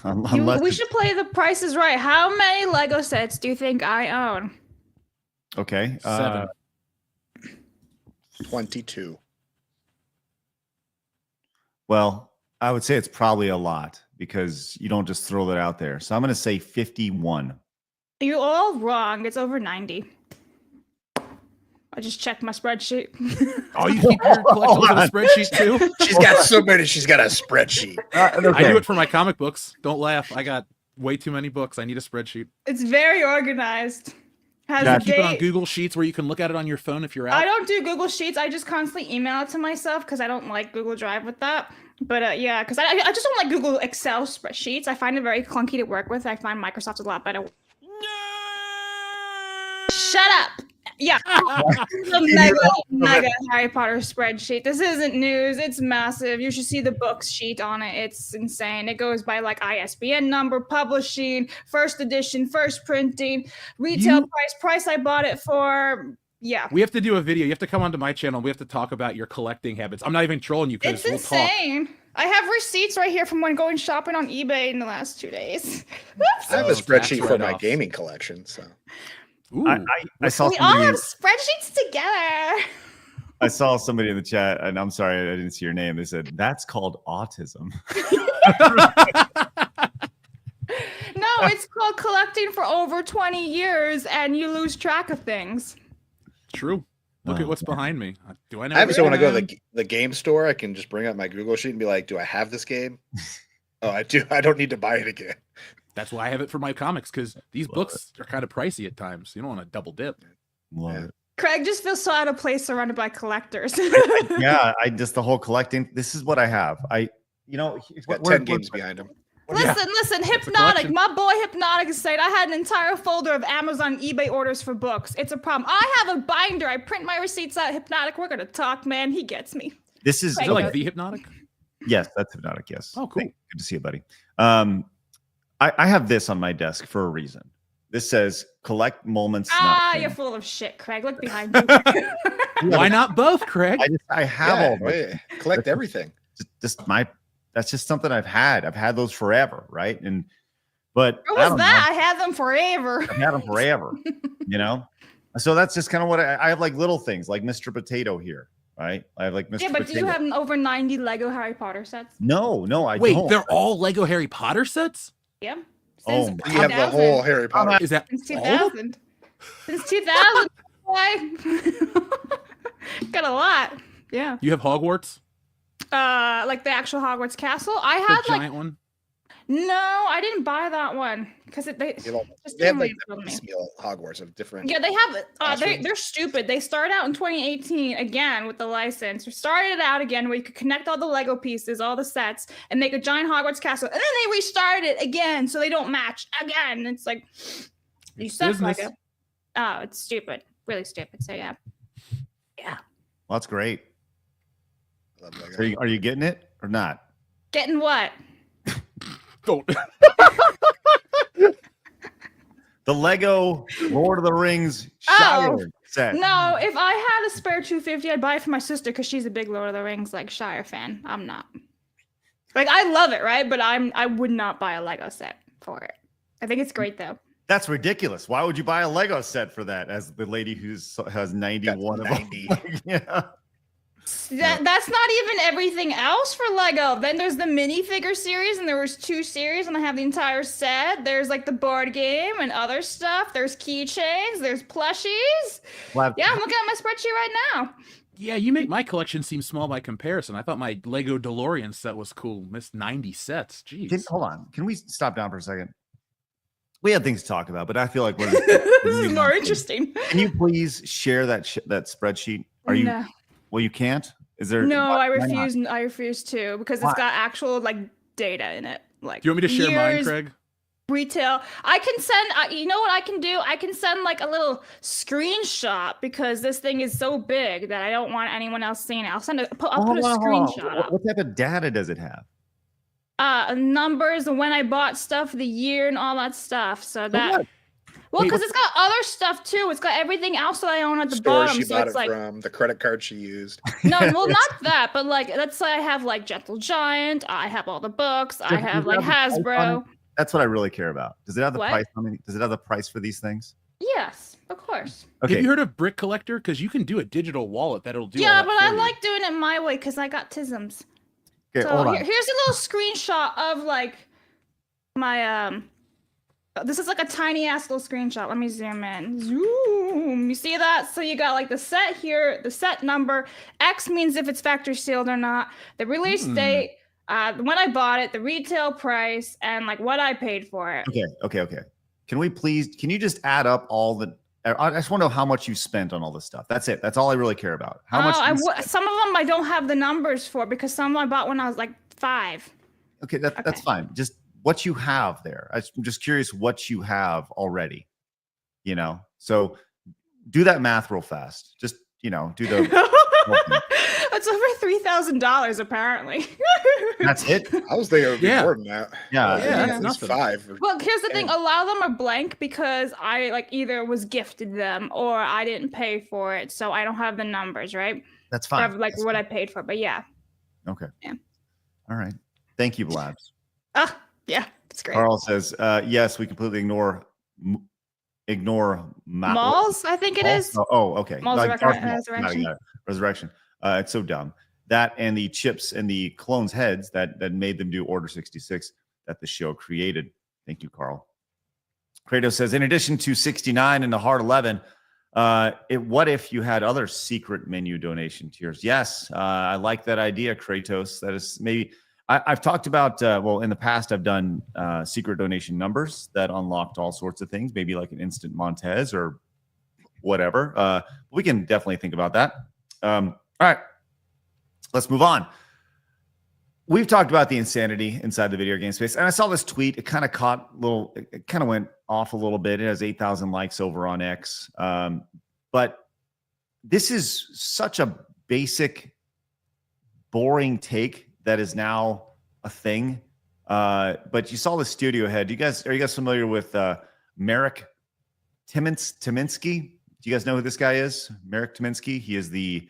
[SPEAKER 7] We should play The Price is Right. How many Lego sets do you think I own?
[SPEAKER 3] Okay.
[SPEAKER 8] 7.
[SPEAKER 9] 22.
[SPEAKER 3] Well, I would say it's probably a lot because you don't just throw that out there. So I'm going to say 51.
[SPEAKER 7] You're all wrong. It's over 90. I just checked my spreadsheet.
[SPEAKER 8] Oh, you keep your collectibles in a spreadsheet too?
[SPEAKER 9] She's got so many. She's got a spreadsheet.
[SPEAKER 8] I do it for my comic books. Don't laugh. I got way too many books. I need a spreadsheet.
[SPEAKER 7] It's very organized. Has
[SPEAKER 8] Yeah,
[SPEAKER 7] a
[SPEAKER 8] keep it on
[SPEAKER 7] date.
[SPEAKER 8] Google Sheets where you can look at it on your phone if you're out.
[SPEAKER 7] I don't do Google Sheets. I just constantly email it to myself because I don't like Google Drive with that. But yeah, because I just don't like Google Excel spreadsheets. I find it very clunky to work with. I find Microsoft a lot better. Shut up. Yeah. The mega Harry Potter spreadsheet. This isn't news. It's massive. You should see the books sheet on it. It's insane. It goes by like ISBN number, publishing, first edition, first printing, retail price I bought it for. Yeah.
[SPEAKER 8] We have to do a video. You have to come onto my channel. We have to talk about your collecting habits. I'm not even trolling you because
[SPEAKER 7] It's
[SPEAKER 8] we'll talk.
[SPEAKER 7] insane. I have receipts right here from when going shopping on eBay in the last 2 days. Whoops.
[SPEAKER 9] I have a spreadsheet for my
[SPEAKER 8] write-offs.
[SPEAKER 9] gaming collection. So
[SPEAKER 8] Ooh.
[SPEAKER 3] I saw
[SPEAKER 7] We all
[SPEAKER 3] somebody.
[SPEAKER 7] have spreadsheets together.
[SPEAKER 3] I saw somebody in the chat, and I'm sorry I didn't see your name. They said that's called autism.
[SPEAKER 7] No, it's called collecting for over 20 years and you lose track of things.
[SPEAKER 8] True. Look at what's behind me. Do I know?
[SPEAKER 9] I have so when I go to
[SPEAKER 8] everything?
[SPEAKER 9] the game store, I can just bring up my Google sheet and be like, "Do I have this game?" Oh, I do. I don't need to buy it again.
[SPEAKER 8] That's why I have it for my comics because these books are kind of pricey at times. You don't want to double dip.
[SPEAKER 3] Love it.
[SPEAKER 7] Craig just feels so out of place surrounded by collectors.
[SPEAKER 3] Yeah, I just the whole collecting. This is what I have.
[SPEAKER 9] He's got 10 games behind him.
[SPEAKER 7] Listen, Hypnotic. My boy Hypnotic is saying I had an entire folder of Amazon eBay orders for books. It's a problem. I have a binder. I print my receipts out. Hypnotic, we're gonna talk, man. He gets me.
[SPEAKER 3] This is
[SPEAKER 8] Is it like the Hypnotic?
[SPEAKER 3] Yes, that's Hypnotic. Yes.
[SPEAKER 8] Oh, cool.
[SPEAKER 3] Good to see you, buddy. I have this on my desk for a reason. This says collect moments.
[SPEAKER 7] Ah,
[SPEAKER 3] not
[SPEAKER 7] you're
[SPEAKER 3] things."
[SPEAKER 7] full of shit, Craig. Look behind you.
[SPEAKER 8] Why not both, Craig?
[SPEAKER 3] I have all my
[SPEAKER 9] collect everything.
[SPEAKER 3] That's just something I've had. I've had those forever, right? But
[SPEAKER 7] What
[SPEAKER 3] I
[SPEAKER 7] was
[SPEAKER 3] don't
[SPEAKER 7] that?
[SPEAKER 3] know.
[SPEAKER 7] I had them forever.
[SPEAKER 3] I've had them forever, So that's just kind of what I have, like little things like Mr. Potato here, right? I have like Mr.
[SPEAKER 7] Yeah, but do
[SPEAKER 3] Potato.
[SPEAKER 7] you have over 90 Lego Harry Potter sets?
[SPEAKER 3] No, I
[SPEAKER 8] Wait,
[SPEAKER 3] don't.
[SPEAKER 8] they're all Lego Harry Potter sets?
[SPEAKER 7] Yeah.
[SPEAKER 3] Oh,
[SPEAKER 7] Since
[SPEAKER 9] You have the whole Harry Potter.
[SPEAKER 8] Is that
[SPEAKER 7] Since
[SPEAKER 8] all of
[SPEAKER 7] 2000. Since 2000. Why? Got a lot. Yeah.
[SPEAKER 8] You have Hogwarts?
[SPEAKER 7] Like the actual Hogwarts castle. I
[SPEAKER 8] The
[SPEAKER 7] had like
[SPEAKER 8] giant one?
[SPEAKER 7] no, I didn't buy that one because they
[SPEAKER 9] They
[SPEAKER 7] just
[SPEAKER 9] have
[SPEAKER 7] didn't
[SPEAKER 9] like
[SPEAKER 7] for me.
[SPEAKER 9] piecemeal Hogwarts of different.
[SPEAKER 7] Yeah, they have.
[SPEAKER 9] classrooms.
[SPEAKER 7] They're stupid. They started out in 2018 again with the license. We started it out again where you could connect all the Lego pieces, all the sets, and make a giant Hogwarts castle, and then they restarted it again so they don't match again. It's like You
[SPEAKER 8] It's
[SPEAKER 7] suck,
[SPEAKER 8] business.
[SPEAKER 7] Lego. Oh, it's stupid. Really stupid. So yeah. Yeah.
[SPEAKER 3] Well, that's great.
[SPEAKER 9] I love Lego.
[SPEAKER 3] So are you getting it or not?
[SPEAKER 7] Getting what?
[SPEAKER 8] Don't.
[SPEAKER 3] The Lego Lord of the Rings Shire set.
[SPEAKER 7] No, if I had a spare 250, I'd buy it for my sister because she's a big Lord of the Rings like Shire fan. I'm not. Like I love it, right? But I would not buy a Lego set for it. I think it's great though.
[SPEAKER 3] That's ridiculous. Why would you buy a Lego set for that? As the lady has 91 of them. Yeah.
[SPEAKER 7] That's not even everything else for Lego. Then there's the minifigure series, and there was 2 series, and I have the entire set. There's like the board game and other stuff. There's keychains. There's plushies.
[SPEAKER 3] Well,
[SPEAKER 7] Yeah, I'm looking at my spreadsheet right now.
[SPEAKER 8] Yeah, you make my collection seem small by comparison. I thought my Lego DeLorean set was cool. Missed 90 sets. Jeez.
[SPEAKER 3] Hold on. Can we stop down for a second? We have things to talk about, but I feel like we're
[SPEAKER 7] This is more interesting.
[SPEAKER 3] Can you please share that spreadsheet? Are you?
[SPEAKER 7] No.
[SPEAKER 3] Well, you can't. Is there?
[SPEAKER 7] No, I
[SPEAKER 3] why not?
[SPEAKER 7] refuse. I refuse to because
[SPEAKER 3] Why?
[SPEAKER 7] it's got actual like data in it. Like,
[SPEAKER 8] Do you want me to share mine,
[SPEAKER 7] years,
[SPEAKER 8] Craig?
[SPEAKER 7] Retail. I can send. You know what I can do? I can send like a little screenshot because this thing is so big that I don't want anyone else seeing it. I'll put a screenshot up.
[SPEAKER 3] What type of data does it have?
[SPEAKER 7] Numbers and when I bought stuff, the year and all that stuff. So that. Well, because it's got other stuff too. It's got everything else that I own at the
[SPEAKER 9] Store
[SPEAKER 7] bottom.
[SPEAKER 9] she
[SPEAKER 7] So
[SPEAKER 9] bought
[SPEAKER 7] it's
[SPEAKER 9] it
[SPEAKER 7] like
[SPEAKER 9] from, the credit card she used.
[SPEAKER 7] no, well, not that, but like let's say I have like Gentle Giant. I have all the books. I have like Hasbro.
[SPEAKER 3] That's what I really care about. Does it have the
[SPEAKER 7] What?
[SPEAKER 3] price on it? Does it have the price for these things?
[SPEAKER 7] Yes, of course.
[SPEAKER 3] Okay.
[SPEAKER 8] Have you heard of Brick Collector? Because you can do a digital wallet that'll do.
[SPEAKER 7] Yeah,
[SPEAKER 8] all that
[SPEAKER 7] but I
[SPEAKER 8] for you.
[SPEAKER 7] like doing it my way because I got tisms.
[SPEAKER 3] Okay,
[SPEAKER 7] So
[SPEAKER 3] hold on.
[SPEAKER 7] here's a little screenshot of like my this is like a tiny ass little screenshot. Let me zoom in. Zoom. You see that? So you got like the set here, the set number. X means if it's factory sealed or not. The release date, when I bought it, the retail price, and like what I paid for it.
[SPEAKER 3] Okay. Can you just add up all the? I just want to know how much you spent on all this stuff. That's it. That's all I really care about. How much?
[SPEAKER 7] Some of them I don't have the numbers for because some I bought when I was like 5.
[SPEAKER 3] Okay, that's fine. Just what you have there. I'm just curious what you have already. So do that math real fast. Just do the.
[SPEAKER 7] It's over $3,000 apparently.
[SPEAKER 3] That's it.
[SPEAKER 9] I was thinking it would be more than that.
[SPEAKER 3] Yeah,
[SPEAKER 8] that's
[SPEAKER 9] at least
[SPEAKER 8] nothing.
[SPEAKER 9] 5.
[SPEAKER 7] Well, here's the thing. A lot of them are blank because I like either was gifted them or I didn't pay for it, so I don't have the numbers, right?
[SPEAKER 3] That's
[SPEAKER 7] I
[SPEAKER 3] fine.
[SPEAKER 7] have like what I paid for, but yeah.
[SPEAKER 3] Okay.
[SPEAKER 7] Yeah.
[SPEAKER 3] All right. Thank you, Blabs.
[SPEAKER 7] Yeah, it's great.
[SPEAKER 3] Carl says, yes, we completely ignore
[SPEAKER 7] Malls, I think it is.
[SPEAKER 3] Oh, okay.
[SPEAKER 7] Malls
[SPEAKER 3] Like Darth Maul.
[SPEAKER 7] Resurrection.
[SPEAKER 3] Got it. Resurrection. It's so dumb. That and the chips and the clones' heads that made them do Order 66 that the show created. Thank you, Carl. Kratos says, in addition to 69 and the Hard 11, what if you had other secret menu donation tiers? Yes, I like that idea, Kratos. That is maybe I've talked about. In the past, I've done secret donation numbers that unlocked all sorts of things, maybe like an instant Montez or whatever. We can definitely think about that. All right, let's move on. We've talked about the insanity inside the video game space, and I saw this tweet. It kind of it kind of went off a little bit. It has 8,000 likes over on X. But this is such a basic, boring take that is now a thing. But you saw the studio head. Are you guys familiar with Marek Tymiński? Do you guys know who this guy is? Marek Tymiński. He is the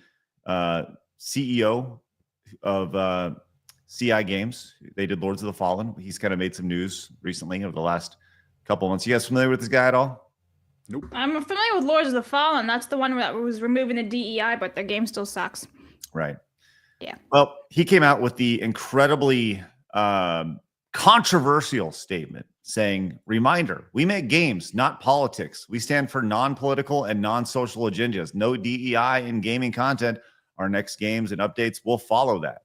[SPEAKER 3] CEO of CI Games. They did Lords of the Fallen. He's kind of made some news recently over the last couple of months. You guys familiar with this guy at all?
[SPEAKER 8] Nope.
[SPEAKER 7] I'm familiar with Lords of the Fallen. That's the one that was removing the DEI, but their game still sucks.
[SPEAKER 3] Right.
[SPEAKER 7] Yeah.
[SPEAKER 3] Well, he came out with the incredibly controversial statement saying, reminder, we make games, not politics. We stand for non-political and non-social agendas. No DEI in gaming content. Our next games and updates will follow that.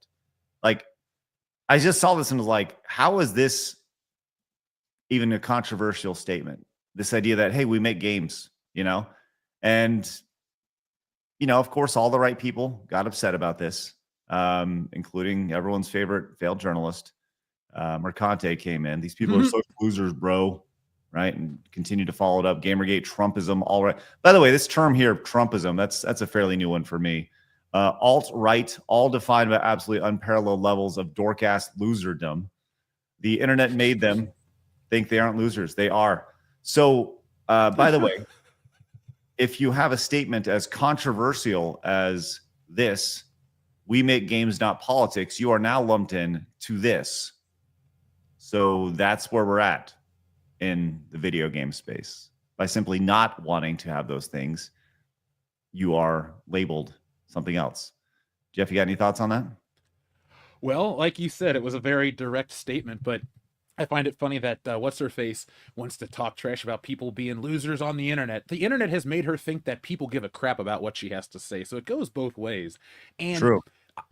[SPEAKER 3] Like, I just saw this and was like, how is this even a controversial statement? This idea that, hey, we make games, and, of course, all the right people got upset about this, including everyone's favorite failed journalist. Mercante came in. These people are social losers, bro. right? And continue to follow it up. Gamergate, Trumpism, all right. By the way, this term here, Trumpism, that's a fairly new one for me. Alt-right, all defined by absolutely unparalleled levels of dork-ass loserdom. The internet made them think they aren't losers. They are. So, by the way, if you have a statement as controversial as this, we make games, not politics, you are now lumped in to this. So that's where we're at in the video game space. By simply not wanting to have those things, you are labeled something else. Jeff, you got any thoughts on that?
[SPEAKER 8] Well, like you said, it was a very direct statement, but I find it funny that What's-Her-Face wants to talk trash about people being losers on the internet. The internet has made her think that people give a crap about what she has to say, so it goes both ways. And
[SPEAKER 3] True.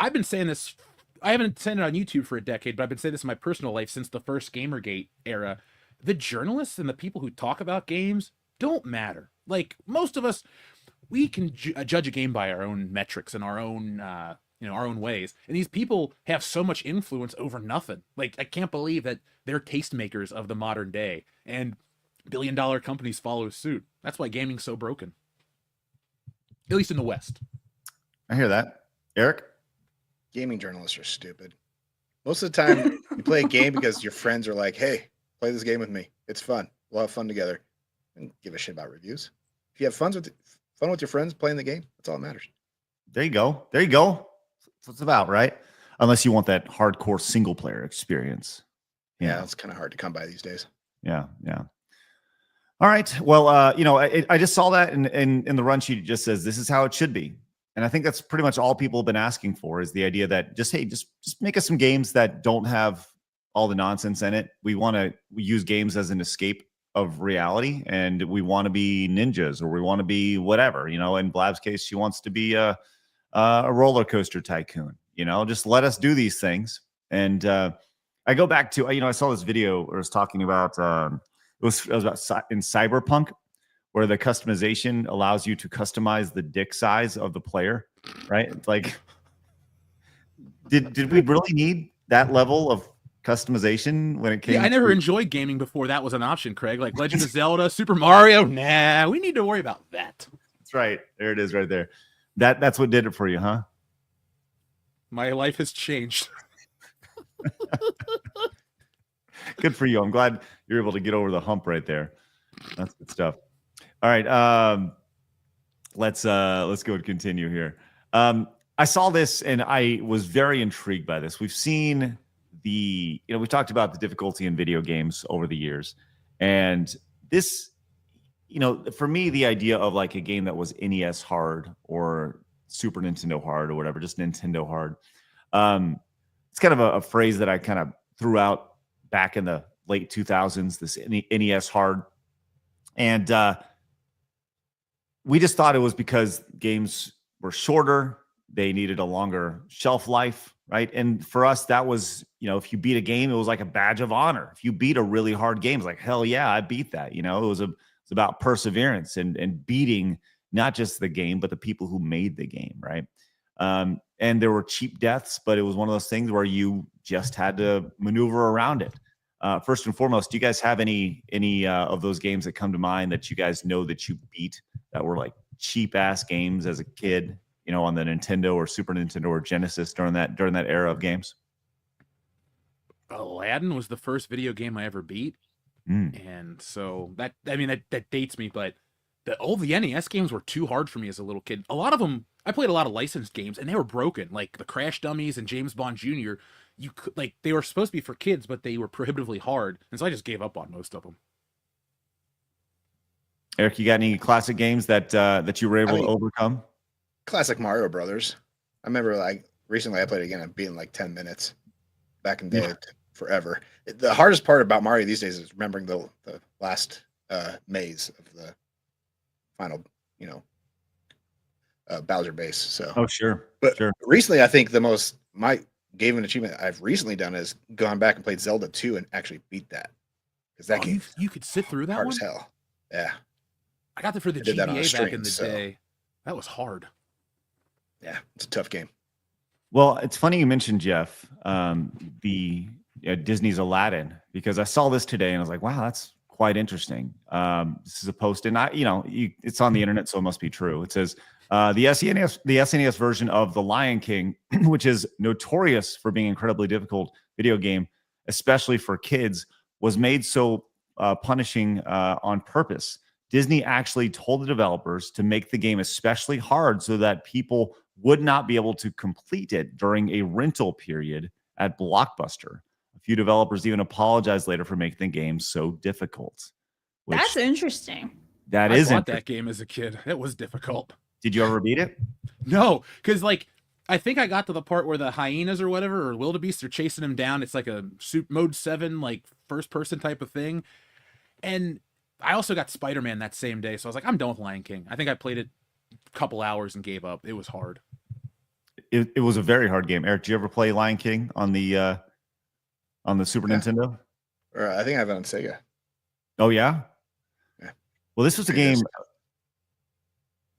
[SPEAKER 8] I've been saying this, I haven't said it on YouTube for a decade, but I've been saying this in my personal life since the first Gamergate era. The journalists and the people who talk about games don't matter. Like, most of us, we can judge a game by our own metrics and our own our own ways. And these people have so much influence over nothing. Like, I can't believe that they're tastemakers of the modern day, and billion-dollar companies follow suit. That's why gaming's so broken. At least in the West.
[SPEAKER 3] I hear that. Eric?
[SPEAKER 9] Gaming journalists are stupid. Most of the time, you play a game because your friends are like, hey, play this game with me. It's fun. We'll have fun together. And give a shit about reviews. If you have fun with your friends playing the game, that's all that matters.
[SPEAKER 3] There you go. There you go. That's what it's about, right? Unless you want that hardcore single player experience.
[SPEAKER 9] Yeah, it's kind of hard to come by these days.
[SPEAKER 3] Yeah. All right. Well, I just saw that in the run sheet. It just says this is how it should be. And I think that's pretty much all people have been asking for, is the idea that just make us some games that don't have all the nonsense in it. We use games as an escape of reality, and we want to be ninjas, or we want to be whatever. In Blabs' case, she wants to be a roller coaster tycoon. Just let us do these things. And I go back to I saw this video where it was talking about it was about in Cyberpunk, where the customization allows you to customize the dick size of the player, right? It's like, did we really need that level of customization when it came?
[SPEAKER 8] Yeah, I never enjoyed gaming before that was an option, Craig. Like Legend of Zelda, Super Mario. Nah, we need to worry about that.
[SPEAKER 3] That's right. There it is, right there. That's what did it for you, huh?
[SPEAKER 8] My life has changed.
[SPEAKER 3] Good for you. I'm glad you're able to get over the hump right there. That's good stuff. All right, let's go and continue here. I saw this and I was very intrigued by this. We've seen we talked about the difficulty in video games over the years, and this, for me, the idea of like a game that was NES hard or Super Nintendo hard or whatever, just Nintendo hard. It's kind of a phrase that I kind of threw out back in the late 2000s, this NES hard. And we just thought it was because games were shorter. They needed a longer shelf life, right? And for us, that was, if you beat a game, it was like a badge of honor. If you beat a really hard game, it's like, hell yeah, I beat that. It was about perseverance and beating not just the game, but the people who made the game, right? And there were cheap deaths, but it was one of those things where you just had to maneuver around it. First and foremost, do you guys have any of those games that come to mind that you guys know that you beat that were like cheap ass games as a kid, on the Nintendo or Super Nintendo or Genesis during that era of games?
[SPEAKER 8] Aladdin was the first video game I ever beat. And so that dates me, but the NES games were too hard for me as a little kid. A lot of them, I played a lot of licensed games and they were broken, like the Crash Dummies and James Bond Jr. They were supposed to be for kids, but they were prohibitively hard. And so I just gave up on most of them.
[SPEAKER 3] Eric, you got any classic games that you were able to overcome?
[SPEAKER 9] Classic Mario Brothers. I remember recently I played it again. I'm beating 10 minutes back in the day, forever. The hardest part about Mario these days is remembering the last maze of the final, Bowser base. So
[SPEAKER 3] sure.
[SPEAKER 9] But recently I think my game and achievement I've recently done is gone back and played Zelda 2 and actually beat that. Because that game
[SPEAKER 8] you could sit through that
[SPEAKER 9] hard
[SPEAKER 8] one?
[SPEAKER 9] as hell. Yeah.
[SPEAKER 8] I got that for the GBA back in the day. That was hard.
[SPEAKER 9] Yeah, it's a tough game.
[SPEAKER 3] Well, it's funny you mentioned, Jeff, Disney's Aladdin, because I saw this today and I was like, wow, that's quite interesting. This is a post, and it's on the internet, so it must be true. It says the SNES version of The Lion King, which is notorious for being an incredibly difficult video game, especially for kids, was made so punishing on purpose. Disney actually told the developers to make the game especially hard so that people would not be able to complete it during a rental period at Blockbuster. A few developers even apologized later for making the game so difficult.
[SPEAKER 7] That's interesting.
[SPEAKER 3] I
[SPEAKER 8] bought that game as a kid. It was difficult.
[SPEAKER 3] Did you ever beat it?
[SPEAKER 8] No, because I think I got to the part where the hyenas or whatever, or wildebeests, are chasing him down. It's like a mode 7, first person type of thing. And I also got Spider-Man that same day. So I was like, I'm done with Lion King. I think I played it a couple hours and gave up. It was hard.
[SPEAKER 3] It was a very hard game. Eric, did you ever play Lion King on the Super Nintendo?
[SPEAKER 9] I think I have it on Sega.
[SPEAKER 3] Oh, yeah?
[SPEAKER 9] Yeah.
[SPEAKER 3] Well, this was a game.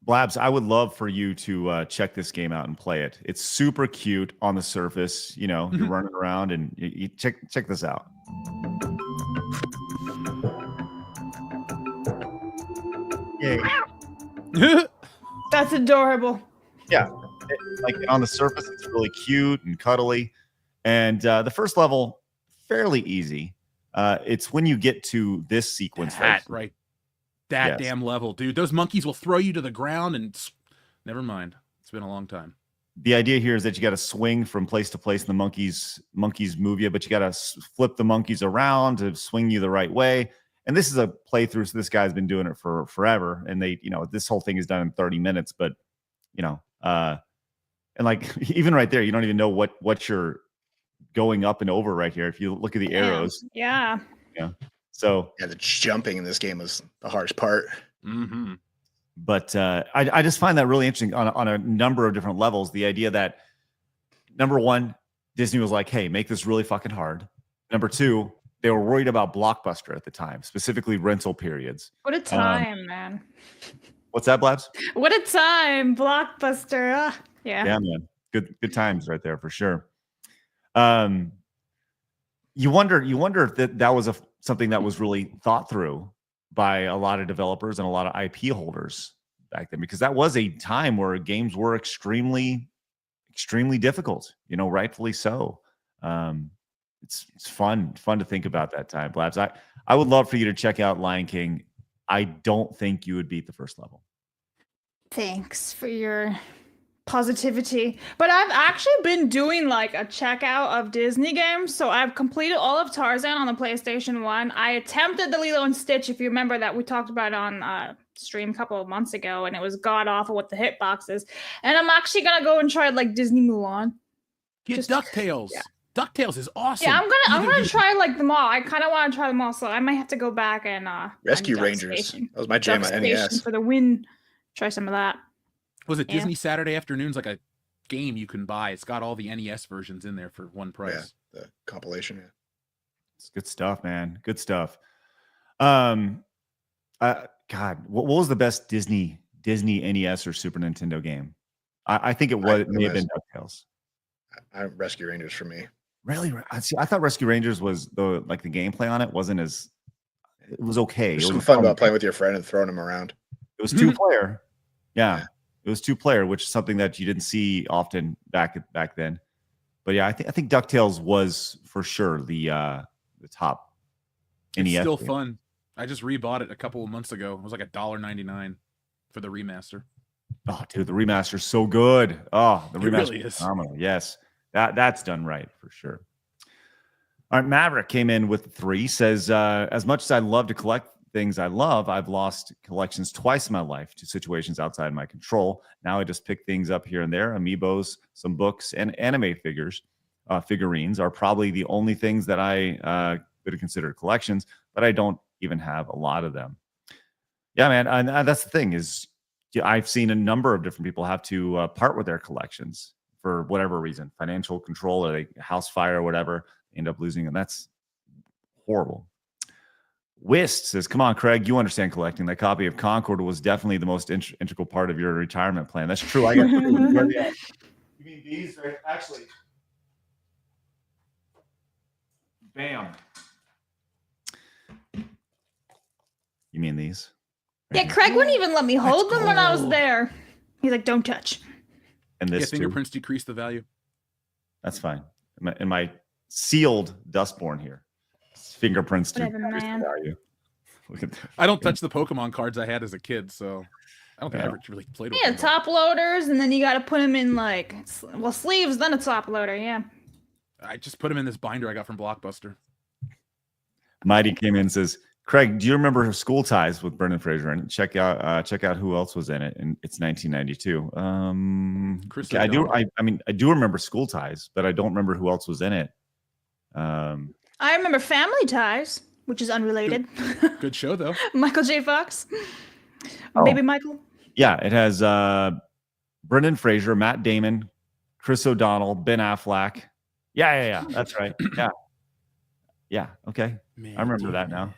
[SPEAKER 3] Blabs, I would love for you to check this game out and play it. It's super cute on the surface. You're running around, and you check this out.
[SPEAKER 7] Yeah. That's adorable.
[SPEAKER 3] Yeah. On the surface, it's really cute and cuddly. And the first level, fairly easy. It's when you get to this sequence.
[SPEAKER 8] That damn level, dude. Those monkeys will throw you to the ground, and never mind. It's been a long time.
[SPEAKER 3] The idea here is that you got to swing from place to place, and the monkeys move you, but you got to flip the monkeys around to swing you the right way. And this is a playthrough, so this guy's been doing it for forever. And this whole thing is done in 30 minutes, but and even right there, you don't even know what you're going up and over right here. If you look at the arrows.
[SPEAKER 7] Yeah.
[SPEAKER 3] Yeah. So
[SPEAKER 9] the jumping in this game was the hardest part.
[SPEAKER 8] Mm-hmm.
[SPEAKER 3] But I just find that really interesting on a number of different levels. The idea that, number one, Disney was like, hey, make this really fucking hard. Number two, they were worried about Blockbuster at the time, specifically rental periods.
[SPEAKER 7] What a time, man.
[SPEAKER 3] What's that, Blabs? What
[SPEAKER 7] a time, Blockbuster. Yeah.
[SPEAKER 3] Yeah, man. Good times right there for sure. You wonder if that was something that was really thought through by a lot of developers and a lot of IP holders back then, because that was a time where games were extremely, extremely difficult. Rightfully so. It's fun to think about that time, Blabs. I would love for you to check out Lion King. I don't think you would beat the first level.
[SPEAKER 7] Thanks for your positivity. But I've actually been doing a checkout of Disney games. So I've completed all of Tarzan on the PlayStation 1. I attempted the Lilo and Stitch, if you remember, that we talked about on stream a couple of months ago, and it was god awful with the hitboxes. And I'm actually gonna go and try Disney Mulan.
[SPEAKER 8] Get DuckTales. Yeah. DuckTales is awesome.
[SPEAKER 7] Yeah, I'm gonna try them all. I kind of want to try them all, so I might have to go back and
[SPEAKER 9] Rescue Rangers. That was my jam at NES.
[SPEAKER 7] For the win. Try some of that.
[SPEAKER 8] Was it Disney Saturday Afternoons, like a game you can buy? It's got all the NES versions in there for one price.
[SPEAKER 9] Yeah, the compilation. Yeah.
[SPEAKER 3] It's good stuff, man. Good stuff. God, what was the best Disney NES or Super Nintendo game? I think it may have been DuckTales.
[SPEAKER 9] Rescue Rangers for me.
[SPEAKER 3] Really? See, I thought Rescue Rangers was the gameplay on it wasn't as. It was okay.
[SPEAKER 9] There's some fun about playing with your friend and throwing him around.
[SPEAKER 3] It was 2-player. Yeah. It was 2-player, which is something that you didn't see often back then. But yeah, I think DuckTales was for sure the top NES.
[SPEAKER 8] It's still
[SPEAKER 3] game.
[SPEAKER 8] fun. I just rebought it a couple of months ago. It was like $1.99 for the remaster.
[SPEAKER 3] Oh, dude, the remaster is so good. Oh, the remaster
[SPEAKER 8] really
[SPEAKER 3] is phenomenal. Yes, that's done right for sure. All right, Maverick came in with 3. Says, as much as I love to collect things I love, I've lost collections twice in my life to situations outside my control. Now I just pick things up here and there. Amiibos, some books, and anime figurines are probably the only things that I would consider collections, but I don't even have a lot of them. Yeah, man, and that's the thing is I've seen a number of different people have to part with their collections for whatever reason, financial control or a house fire or whatever, end up losing them. That's horrible. Wist says, come on, Craig, you understand collecting. That copy of Concord was definitely the most integral part of your retirement plan. That's true. I got you mean these? Right? Actually, bam. You mean these?
[SPEAKER 7] Yeah, Craig wouldn't even let me hold them when I was there. He's like, "Don't touch."
[SPEAKER 3] And this
[SPEAKER 8] fingerprints decrease the value.
[SPEAKER 3] That's fine. In my sealed Dustborn here, fingerprints
[SPEAKER 7] Whatever,
[SPEAKER 3] decrease the
[SPEAKER 7] man.
[SPEAKER 3] value. Look at that.
[SPEAKER 8] I don't touch the Pokemon cards I had as a kid, so I don't think I ever really played with
[SPEAKER 7] Yeah,
[SPEAKER 8] them.
[SPEAKER 7] top loaders, and then you got to put them in like sleeves, then a top loader. Yeah.
[SPEAKER 8] I just put them in this binder I got from Blockbuster.
[SPEAKER 3] Mighty came in and says, Craig, do you remember School Ties with Brendan Fraser? And check out who else was in it. And it's 1992.
[SPEAKER 8] Chris
[SPEAKER 3] I do. I mean, I do remember School Ties, but I don't remember who else was in it.
[SPEAKER 7] I remember Family Ties, which is unrelated.
[SPEAKER 8] Good show though.
[SPEAKER 7] Michael J. Fox.
[SPEAKER 3] Oh.
[SPEAKER 7] Baby Michael.
[SPEAKER 3] Yeah, it has Brendan Fraser, Matt Damon, Chris O'Donnell, Ben Affleck. Yeah. That's right. Yeah. Okay. I remember that now.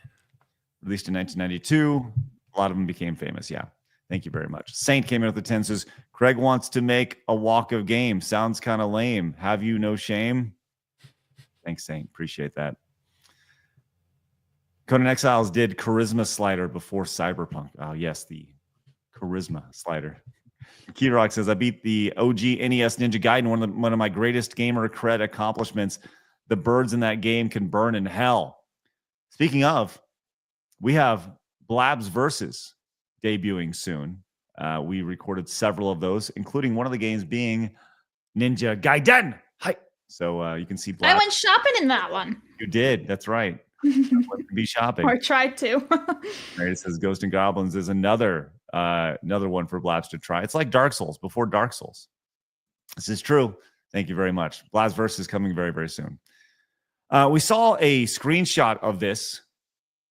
[SPEAKER 3] Released in 1992. A lot of them became famous. Yeah. Thank you very much. Saint came in with the 10, says, Craig wants to make a walk of game. Sounds kind of lame. Have you no shame? Thanks, Saint. Appreciate that. Conan Exiles did Charisma Slider before Cyberpunk. Oh, yes, the Charisma Slider. Key Rock says, I beat the OG NES Ninja Gaiden, one of my greatest gamer cred accomplishments. The birds in that game can burn in hell. Speaking of, we have Blabs Versus debuting soon. We recorded several of those, including one of the games being Ninja Gaiden. Hi. So you can see Blabs.
[SPEAKER 7] I went shopping in that one.
[SPEAKER 3] You did. That's right. Be shopping.
[SPEAKER 7] Or tried to.
[SPEAKER 3] Right, it says Ghost and Goblins is another one for Blabs to try. It's like Dark Souls before Dark Souls. This is true. Thank you very much. Blabs Versus is coming very, very soon. We saw a screenshot of this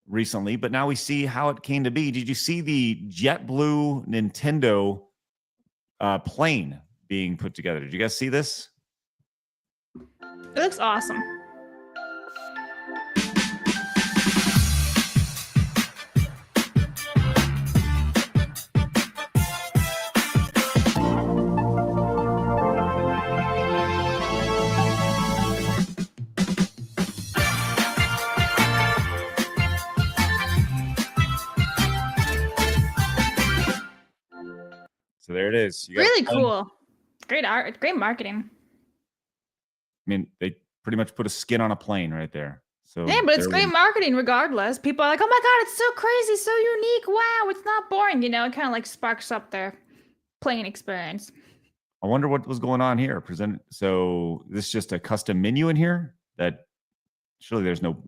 [SPEAKER 3] recently, but now we see how it came to be. Did you see the JetBlue Nintendo plane being put together? Did you guys see this?
[SPEAKER 7] It looks awesome.
[SPEAKER 3] So there it is. You got
[SPEAKER 7] Really
[SPEAKER 3] a plane.
[SPEAKER 7] cool. Great art. Great marketing.
[SPEAKER 3] I mean, they pretty much put a skin on a plane right there. So
[SPEAKER 7] Yeah, but it's
[SPEAKER 3] there
[SPEAKER 7] great
[SPEAKER 3] we-
[SPEAKER 7] marketing regardless. People are like, oh my God, it's so crazy, so unique. Wow, it's not boring. You know, it kind of like sparks up their playing experience.
[SPEAKER 3] I wonder what was going on here. So this is just a custom menu in here that surely there's no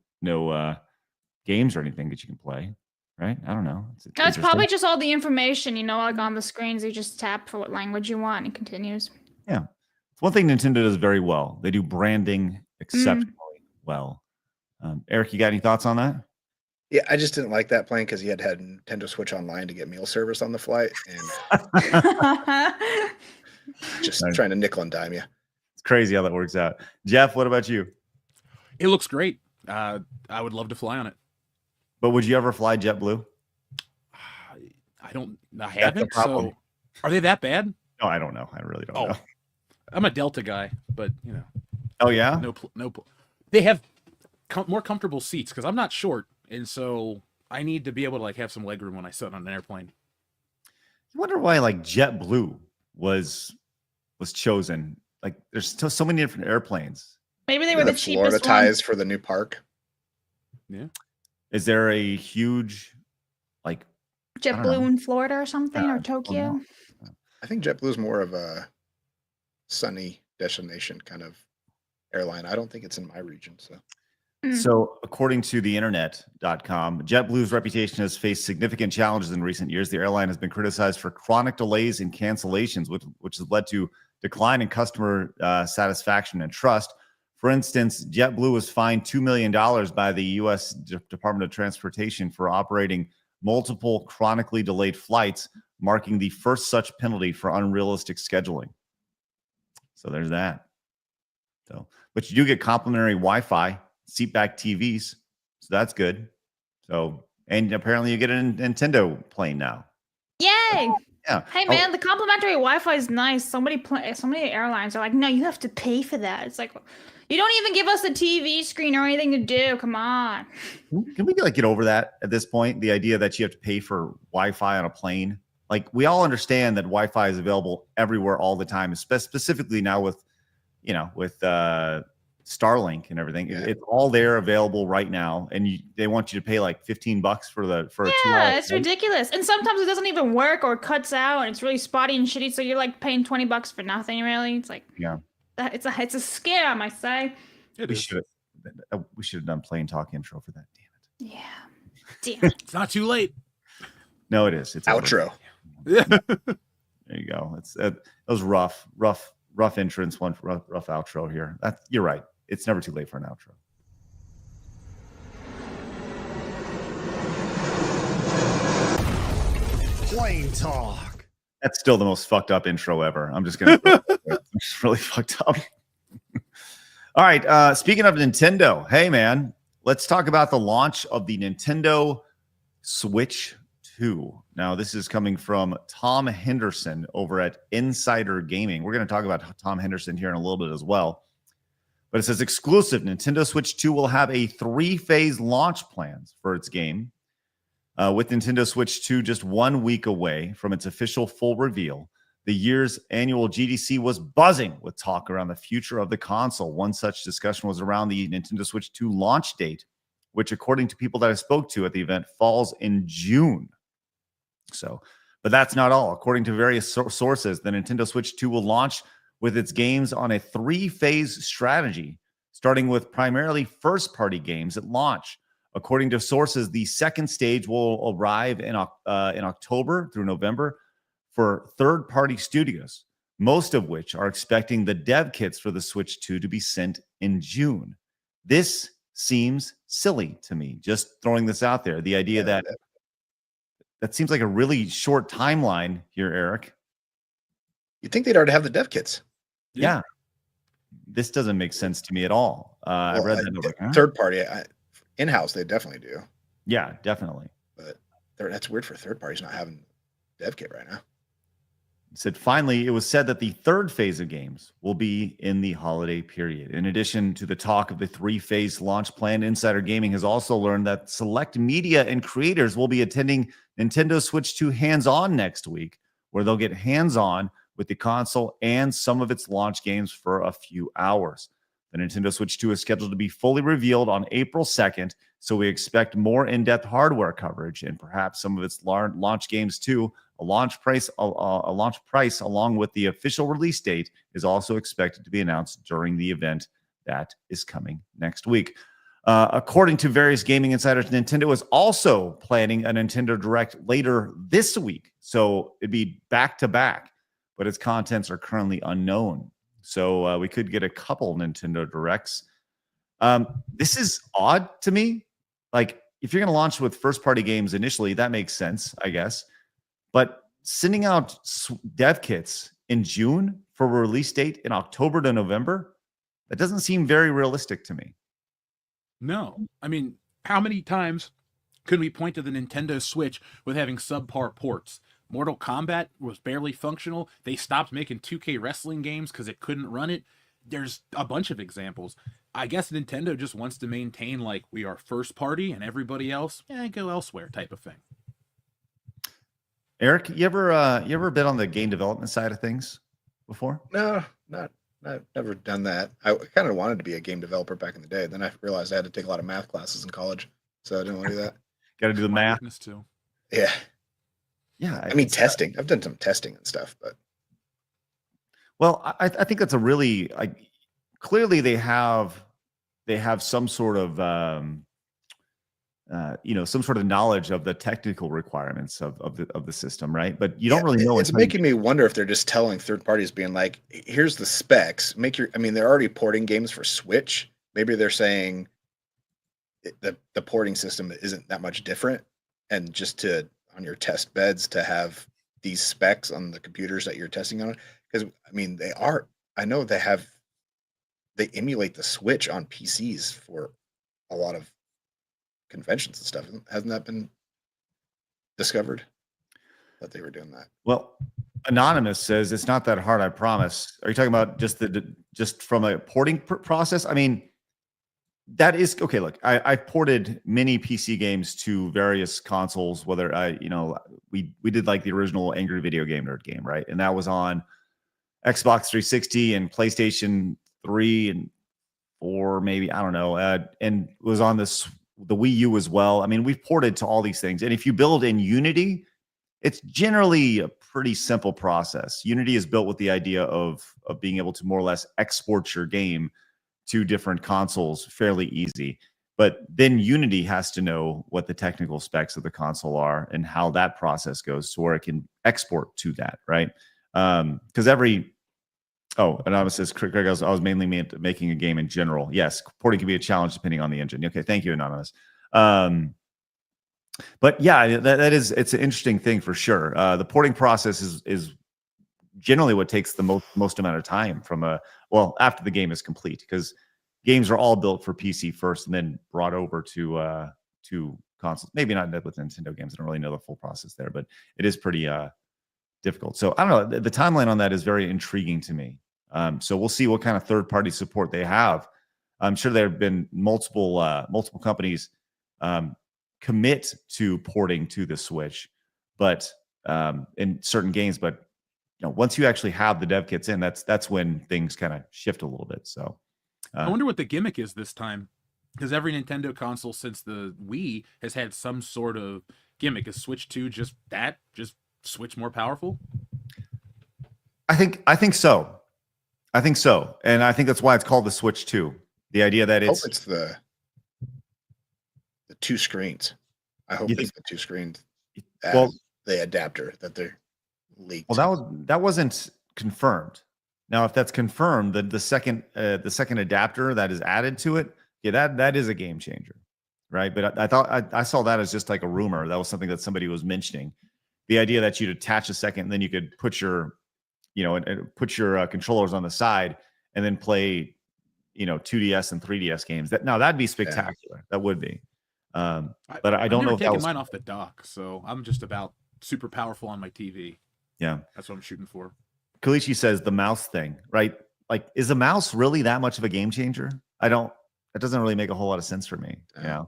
[SPEAKER 3] games or anything that you can play, right? I don't know.
[SPEAKER 7] It's
[SPEAKER 3] interesting.
[SPEAKER 7] probably just all the information, you know, like on the screens. You just tap for what language you want and it continues.
[SPEAKER 3] Yeah. It's one thing Nintendo does very well. They do branding exceptionally well. Eric, you got any thoughts on that?
[SPEAKER 9] Yeah, I just didn't like that plane because he had Nintendo Switch Online to get meal service on the flight, and just trying to nickel and dime you.
[SPEAKER 3] It's crazy how that works out. Jeff, what about you?
[SPEAKER 8] It looks great. I would love to fly on it.
[SPEAKER 3] But would you ever fly JetBlue?
[SPEAKER 8] I haven't. So are they that bad?
[SPEAKER 3] No, I don't know. I really don't know.
[SPEAKER 8] I'm a Delta guy, but you know.
[SPEAKER 3] Oh yeah.
[SPEAKER 8] No. They have more comfortable seats because I'm not short, and so I need to be able to like have some legroom when I sit on an airplane.
[SPEAKER 3] I wonder why like JetBlue was chosen. Like there's so many different airplanes.
[SPEAKER 7] Maybe they were the cheapest
[SPEAKER 9] Florida ties for the new park.
[SPEAKER 8] Yeah.
[SPEAKER 3] Is there a huge like
[SPEAKER 7] JetBlue in Florida or something, or Tokyo?
[SPEAKER 9] I think JetBlue is more of a sunny destination kind of airline. I don't think it's in my region.
[SPEAKER 3] So according to the internet.com, JetBlue's reputation has faced significant challenges in recent years. The airline has been criticized for chronic delays and cancellations, which has led to decline in customer satisfaction and trust. For instance, JetBlue was fined $2 million by the U.S. Department of Transportation for operating multiple chronically delayed flights, marking the first such penalty for unrealistic scheduling. So there's that. But you do get complimentary Wi-Fi, seatback TVs, so that's good. So, and apparently you get a Nintendo plane now.
[SPEAKER 7] Yay!
[SPEAKER 3] Yeah.
[SPEAKER 7] Hey man, the complimentary Wi-Fi is nice. So many airlines are like, no, you have to pay for that. It's like, you don't even give us a TV screen or anything to do. Come on.
[SPEAKER 3] Can we like get over that at this point? The idea that you have to pay for Wi-Fi on a plane. Like we all understand that Wi-Fi is available everywhere all the time, specifically now with, with Starlink and everything.
[SPEAKER 9] Yeah.
[SPEAKER 3] It's all there available right now, and they want you to pay like $15 for a 2 hour.
[SPEAKER 7] Yeah, it's ridiculous. And sometimes it doesn't even work or cuts out, and it's really spotty and shitty. So you're like paying $20 for nothing, really. It's like,
[SPEAKER 3] yeah,
[SPEAKER 7] it's a scam, I say.
[SPEAKER 3] We should have done plain talk intro for that. Damn it.
[SPEAKER 7] Yeah. Damn it.
[SPEAKER 8] It's not too late.
[SPEAKER 3] No, it is. It's
[SPEAKER 9] outro.
[SPEAKER 8] Yeah.
[SPEAKER 3] There you go. It was rough entrance, rough outro here. You're right. It's never too late for an outro.
[SPEAKER 4] Plain talk.
[SPEAKER 3] That's still the most fucked up intro ever. I'm just gonna. It's just really fucked up. All right. Speaking of Nintendo, hey man, let's talk about the launch of the Nintendo Switch 2. Now, this is coming from Tom Henderson over at Insider Gaming. We're going to talk about Tom Henderson here in a little bit as well. But it says exclusive Nintendo Switch 2 will have a 3-phase launch plans for its game. With Nintendo Switch 2 just 1 week away from its official full reveal, the year's annual GDC was buzzing with talk around the future of the console. One such discussion was around the Nintendo Switch 2 launch date, which, according to people that I spoke to at the event, falls in June. But that's not all. According to various sources, the Nintendo Switch 2 will launch with its games on a 3-phase strategy, starting with primarily first-party games at launch. According to sources, the second stage will arrive in October through November for third-party studios, most of which are expecting the dev kits for the Switch 2 to be sent in June. This seems silly to me, just throwing this out there. The idea that seems like a really short timeline here, Eric.
[SPEAKER 9] You'd think they'd already have the dev kits.
[SPEAKER 3] Yeah. This doesn't make sense to me at all. I read that.
[SPEAKER 9] Third party, in-house, they definitely do.
[SPEAKER 3] Yeah, definitely.
[SPEAKER 9] But that's weird for third parties not having dev kit right now.
[SPEAKER 3] It said, finally, it was said that the third phase of games will be in the holiday period. In addition to the talk of the 3-phase launch plan, Insider Gaming has also learned that select media and creators will be attending Nintendo Switch 2 hands-on next week, where they'll get hands-on with the console and some of its launch games for a few hours. The Nintendo Switch 2 is scheduled to be fully revealed on April 2nd, so we expect more in-depth hardware coverage and perhaps some of its launch games too. A launch price along with the official release date is also expected to be announced during the event that is coming next week. According to various gaming insiders, Nintendo is also planning a Nintendo Direct later this week, so it'd be back-to-back, but its contents are currently unknown. So we could get a couple Nintendo Directs. This is odd to me. Like, if you're going to launch with first-party games initially, that makes sense, I guess. But sending out dev kits in June for a release date in October to November, that doesn't seem very realistic to me.
[SPEAKER 8] No. I mean, how many times could we point to the Nintendo Switch with having subpar ports? Mortal Kombat was barely functional. They stopped making 2K wrestling games because it couldn't run it. There's a bunch of examples. I guess Nintendo just wants to maintain, like, we are first party and everybody else, go elsewhere type of thing.
[SPEAKER 3] Eric, you ever been on the game development side of things before?
[SPEAKER 9] No, I've never done that. I kind of wanted to be a game developer back in the day. Then I realized I had to take a lot of math classes in college, so I didn't want to do that.
[SPEAKER 3] Got to do the math
[SPEAKER 8] too.
[SPEAKER 9] Yeah.
[SPEAKER 3] Yeah.
[SPEAKER 9] I mean, testing. I've done some testing and stuff, but.
[SPEAKER 3] Well, I think that's a really clearly they have some sort of some sort of knowledge of the technical requirements of the system, right? But you don't really know.
[SPEAKER 9] It's making me wonder if they're just telling third parties, being like, "Here's the specs. They're already porting games for Switch. Maybe they're saying the porting system isn't that much different, and just on your test beds to have these specs on the computers that you're testing on." Because they are. I know they emulate the Switch on PCs for a lot of conventions and stuff. Hasn't that been discovered? that they were doing that.
[SPEAKER 3] Well, Anonymous says it's not that hard, I promise. Are you talking about just from a porting process? I mean, that is okay. Look, I ported many PC games to various consoles. Whether we did like the original Angry Video Game Nerd game, right? And that was on Xbox 360 and PlayStation 3 and 4, maybe, I don't know, and was on the Wii U as well. I mean, we've ported to all these things, and if you build in Unity, it's generally a pretty simple process. Unity is built with the idea of being able to more or less export your game to different consoles fairly easy. But then Unity has to know what the technical specs of the console are and how that process goes to where it can export to that, right? Because Anonymous says, Craig, I was mainly making a game in general. Yes, porting can be a challenge depending on the engine. Okay, thank you, Anonymous. But yeah, it's an interesting thing for sure. The porting process is generally what takes the most amount of time after the game is complete, because games are all built for PC first and then brought over to consoles. Maybe not with Nintendo games. I don't really know the full process there, but it is pretty difficult. So I don't know. The timeline on that is very intriguing to me. So we'll see what kind of third-party support they have. I'm sure there have been multiple companies commit to porting to the Switch, but in certain games. But once you actually have the dev kits in, that's when things kind of shift a little bit. So
[SPEAKER 8] I wonder what the gimmick is this time, because every Nintendo console since the Wii has had some sort of gimmick. Is Switch 2 just Switch more powerful?
[SPEAKER 3] I think so. And I think that's why it's called the Switch 2. The idea that it's
[SPEAKER 9] the two screens. I hope it's the two screens. The adapter that they're leaked.
[SPEAKER 3] Well, that wasn't confirmed. Now, if that's confirmed, the second adapter that is added to it, that is a game changer, right? But I thought I saw that as just like a rumor. That was something that somebody was mentioning. The idea that you'd attach a second, and then you could put your controllers on the side and then play 2DS and 3DS games. That'd be spectacular. Yeah. That would be. But I don't know if that was
[SPEAKER 8] mine off the dock, so I'm just about super powerful on my TV.
[SPEAKER 3] Yeah,
[SPEAKER 8] that's what I'm shooting for.
[SPEAKER 3] Kalichi says the mouse thing, right? Like, is the mouse really that much of a game changer? That doesn't really make a whole lot of sense for me. Yeah,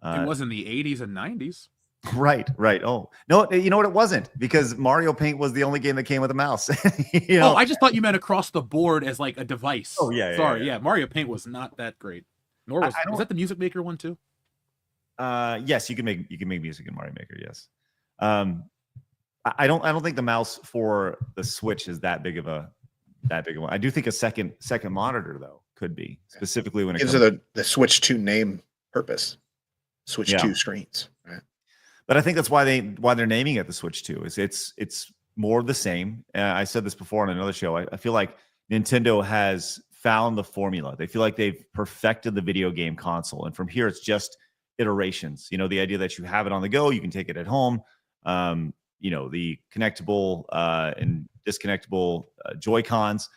[SPEAKER 8] it was in the 80s and 90s.
[SPEAKER 3] Right. Oh no, you know what? It wasn't, because Mario Paint was the only game that came with a mouse.
[SPEAKER 8] Oh, I just thought you meant across the board as like a device.
[SPEAKER 3] Oh yeah.
[SPEAKER 8] Sorry, yeah. Mario Paint was not that great. Nor was that the Music Maker one too?
[SPEAKER 3] Yes, you can make music in Mario Maker. Yes. I don't think the mouse for the Switch is that big of a one. I do think a second monitor though could be, specifically when it
[SPEAKER 9] gives it the Switch 2 name purpose. Switch 2 screens, right?
[SPEAKER 3] But I think that's why they're naming it the Switch 2. It's more of the same. I said this before on another show. I feel like Nintendo has found the formula. They feel like they've perfected the video game console, and from here it's just iterations. The idea that you have it on the go, you can take it at home. The connectable and disconnectable Joy-Cons.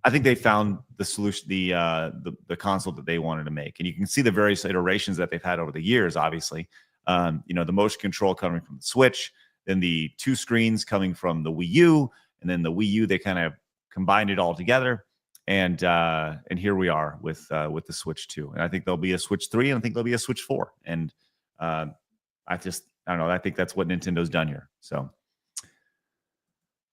[SPEAKER 3] I think they found the solution, the console that they wanted to make, and you can see the various iterations that they've had over the years. Obviously, the motion control coming from the Switch, then the two screens coming from the Wii U, and then the Wii U, they kind of combined it all together, and here we are with the Switch 2. And I think there'll be a Switch 3, and I think there'll be a Switch 4. And I don't know. I think that's what Nintendo's done here. So,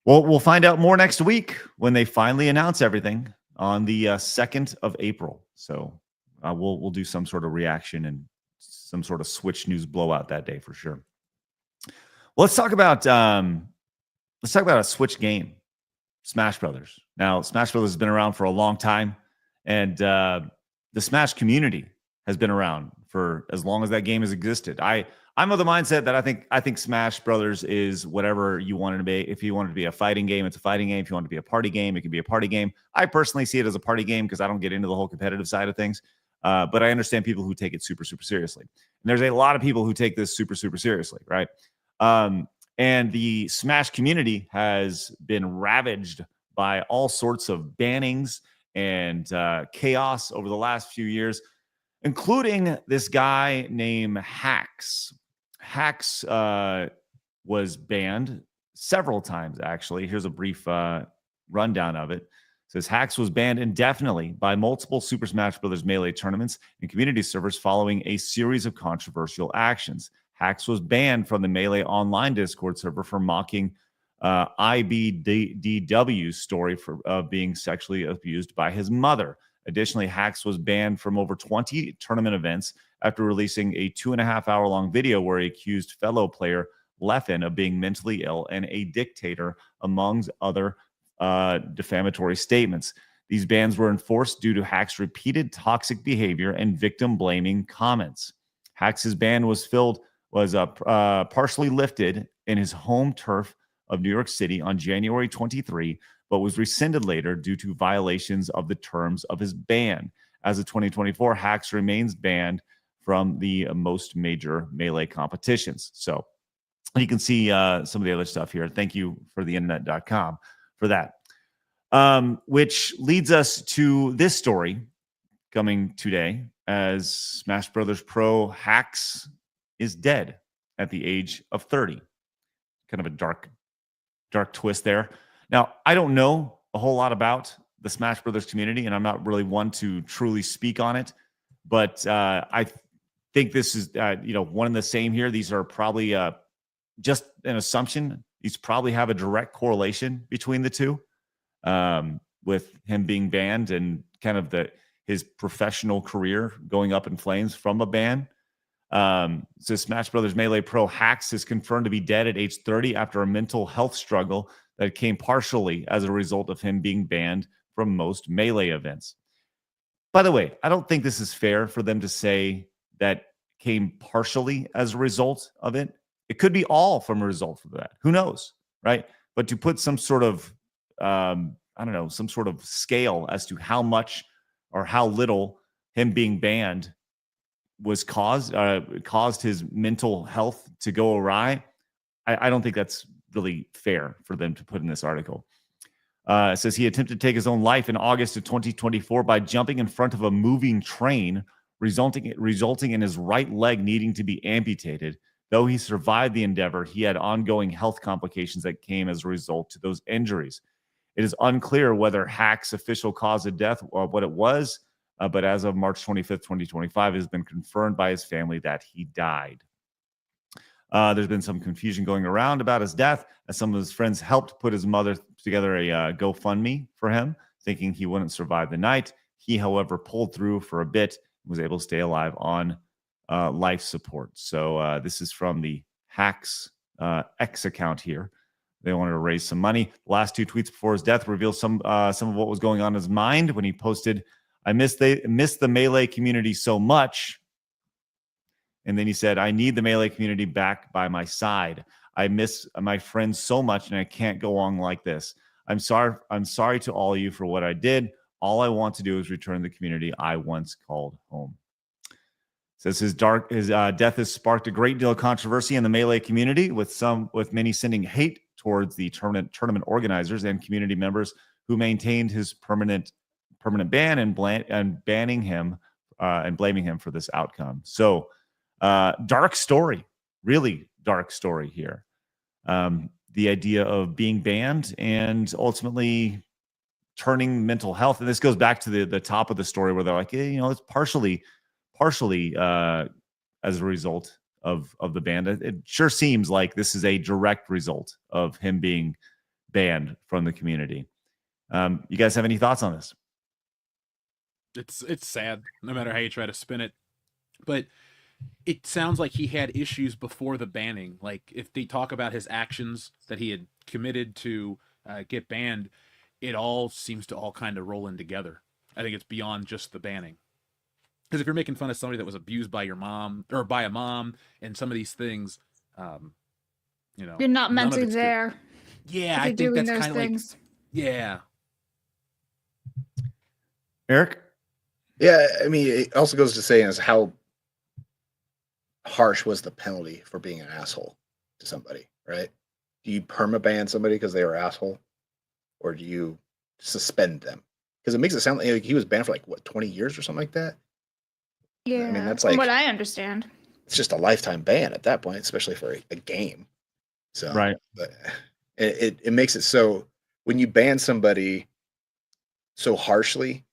[SPEAKER 3] well, we'll find out more next week when they finally announce everything on the 2nd of April. So we'll do some sort of reaction and some sort of Switch news blowout that day for sure. Well, let's talk about a Switch game, Smash Brothers. Now, Smash Brothers has been around for a long time, and the Smash community has been around for as long as that game has existed. I'm of the mindset that I think Smash Brothers is whatever you want it to be. If you want it to be a fighting game, it's a fighting game. If you want it to be a party game, it can be a party game. I personally see it as a party game because I don't get into the whole competitive side of things. But I understand people who take it super, super seriously. And there's a lot of people who take this super, super seriously, right? And the Smash community has been ravaged by all sorts of bannings and chaos over the last few years, including this guy named Hacks. Hacks was banned several times, actually. Here's a brief rundown of it. It says Hacks was banned indefinitely by multiple Super Smash Bros. Melee tournaments and community servers following a series of controversial actions. Hacks was banned from the Melee Online Discord server for mocking IBDW's story for being sexually abused by his mother. Additionally, Hacks was banned from over 20 tournament events after releasing a 2.5-hour-long video where he accused fellow player Leffen of being mentally ill and a dictator, amongst other defamatory statements. These bans were enforced due to Hacks' repeated toxic behavior and victim-blaming comments. Hacks' ban was partially lifted in his home turf of New York City on January 23, but was rescinded later due to violations of the terms of his ban. As of 2024, Hacks remains banned from the most major Melee competitions. So you can see some of the other stuff here. Thank you for theinternet.com for that. Which leads us to this story coming today, as Smash Brothers Pro Hacks is dead at the age of 30. Kind of a dark twist there. Now, I don't know a whole lot about the Smash Brothers community, and I'm not really one to truly speak on it, but I think this is one and the same here. These are probably just an assumption. These probably have a direct correlation between the two, with him being banned and kind of his professional career going up in flames from a ban. So Smash Brothers Melee Pro Hacks is confirmed to be dead at age 30 after a mental health struggle that came partially as a result of him being banned from most Melee events. By the way, I don't think this is fair for them to say that came partially as a result of it. It could be all from a result of that. Who knows, right? But to put some sort of, some sort of scale as to how much or how little him being banned was caused his mental health to go awry, I don't think that's really fair for them to put in this article. It says he attempted to take his own life in August of 2024 by jumping in front of a moving train, resulting in his right leg needing to be amputated. Though he survived the endeavor, he had ongoing health complications that came as a result to those injuries. It is unclear whether Hack's official cause of death or what it was, but as of March 25th, 2025, it has been confirmed by his family that he died. There's been some confusion going around about his death, as some of his friends helped put his mother together a GoFundMe for him, thinking he wouldn't survive the night. He, however, pulled through for a bit and was able to stay alive on life support. So this is from the Hacks X account here. They wanted to raise some money. The last two tweets before his death reveal some of what was going on in his mind when he posted, "I miss the Melee community so much." And then he said, "I need the Melee community back by my side. I miss my friends so much, and I can't go on like this. I'm sorry to all of you for what I did. All I want to do is return the community I once called home." Says his death has sparked a great deal of controversy in the Melee community, with many sending hate towards the tournament organizers and community members who maintained his permanent ban and banning him and blaming him for this outcome. So dark story, really dark story here. The idea of being banned and ultimately turning mental health, and this goes back to the top of the story where they're like, it's partially as a result of the ban. It sure seems like this is a direct result of him being banned from the community. You guys have any thoughts on this?
[SPEAKER 8] It's sad, no matter how you try to spin it. But it sounds like he had issues before the banning. Like, if they talk about his actions that he had committed to get banned, it all seems to all kind of roll in together. I think it's beyond just the banning. Because if you're making fun of somebody that was abused by your mom or by a mom and some of these things,
[SPEAKER 7] you're not mentally there.
[SPEAKER 8] Yeah, I think that's kind of like, yeah.
[SPEAKER 3] Eric?
[SPEAKER 9] Yeah, I mean, it also goes to saying is how harsh was the penalty for being an asshole to somebody, right? Do you permaban somebody because they were an asshole, or do you suspend them? Because it makes it sound like he was banned for 20 years or something like that.
[SPEAKER 7] Yeah,
[SPEAKER 9] I mean, that's
[SPEAKER 7] from what I understand.
[SPEAKER 9] It's just a lifetime ban at that point, especially for a game. So
[SPEAKER 3] right.
[SPEAKER 9] But It makes it so when you ban somebody so harshly,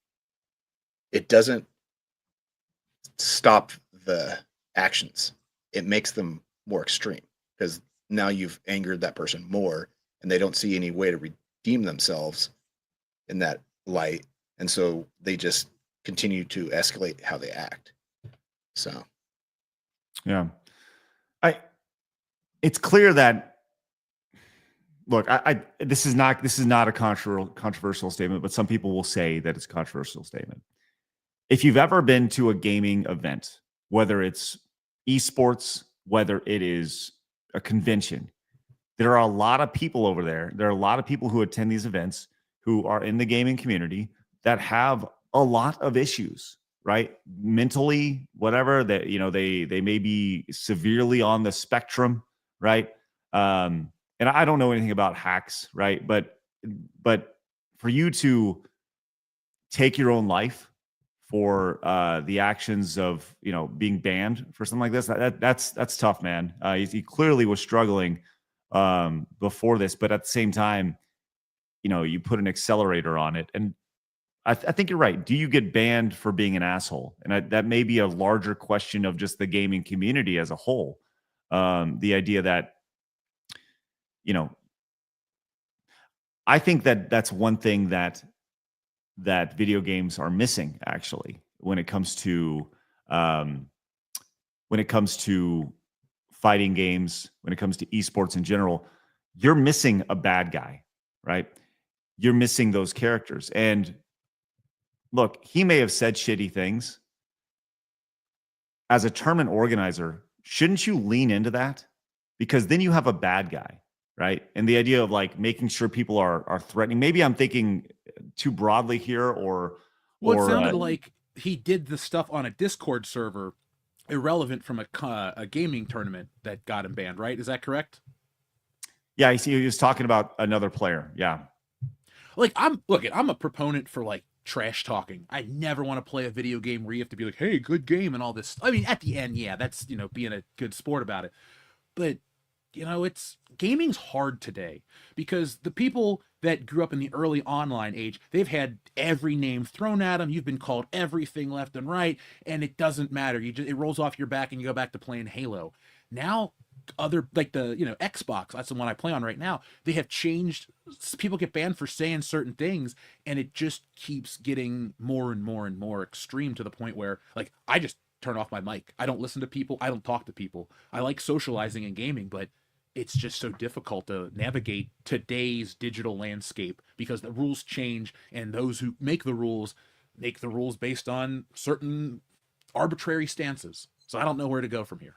[SPEAKER 9] it doesn't stop the actions. It makes them more extreme because now you've angered that person more and they don't see any way to redeem themselves in that light. And so they just continue to escalate how they act. So,
[SPEAKER 3] yeah, it's clear that, look, this is not a controversial statement, but some people will say that it's a controversial statement. If you've ever been to a gaming event, whether it's esports, whether it is a convention, there are a lot of people over there. There are a lot of people who attend these events who are in the gaming community that have a lot of issues, right? Mentally, whatever, that, you know, they may be severely on the spectrum, right? And I don't know anything about hacks, right? But for you to take your own life for the actions of, you know, being banned for something like this, that's tough, man. He clearly was struggling before this, but at the same time, you know, you put an accelerator on it. And I think you're right. Do you get banned for being an asshole? And that may be a larger question of just the gaming community as a whole. The idea that, you know, I think that that's one thing that video games are missing, actually, when it comes to fighting games, when it comes to esports in general. You're missing a bad guy, right? You're missing those characters. And look, he may have said shitty things. As a tournament organizer, shouldn't you lean into that? Because then you have a bad guy, right? And the idea of like making sure people are threatening. Maybe I'm thinking too broadly here, or
[SPEAKER 8] it sounded like he did the stuff on a Discord server irrelevant from a gaming tournament that got him banned, right? Is that correct?
[SPEAKER 3] Yeah, I see. He was talking about another player. Yeah.
[SPEAKER 8] Like, I'm a proponent for like trash talking. I never want to play a video game where you have to be like, hey, good game and all this. I mean, at the end, yeah, that's, you know, being a good sport about it. But, you know, gaming's hard today because the people that grew up in the early online age, they've had every name thrown at them. You've been called everything left and right, and it doesn't matter. It rolls off your back and you go back to playing Halo. Now, other, like the, you know, Xbox, that's the one I play on right now, they have changed. People get banned for saying certain things, and it just keeps getting more and more and more extreme to the point where, like, I just turn off my mic. I don't listen to people. I don't talk to people. I like socializing and gaming, but it's just so difficult to navigate today's digital landscape because the rules change, and those who make the rules based on certain arbitrary stances. So I don't know where to go from here.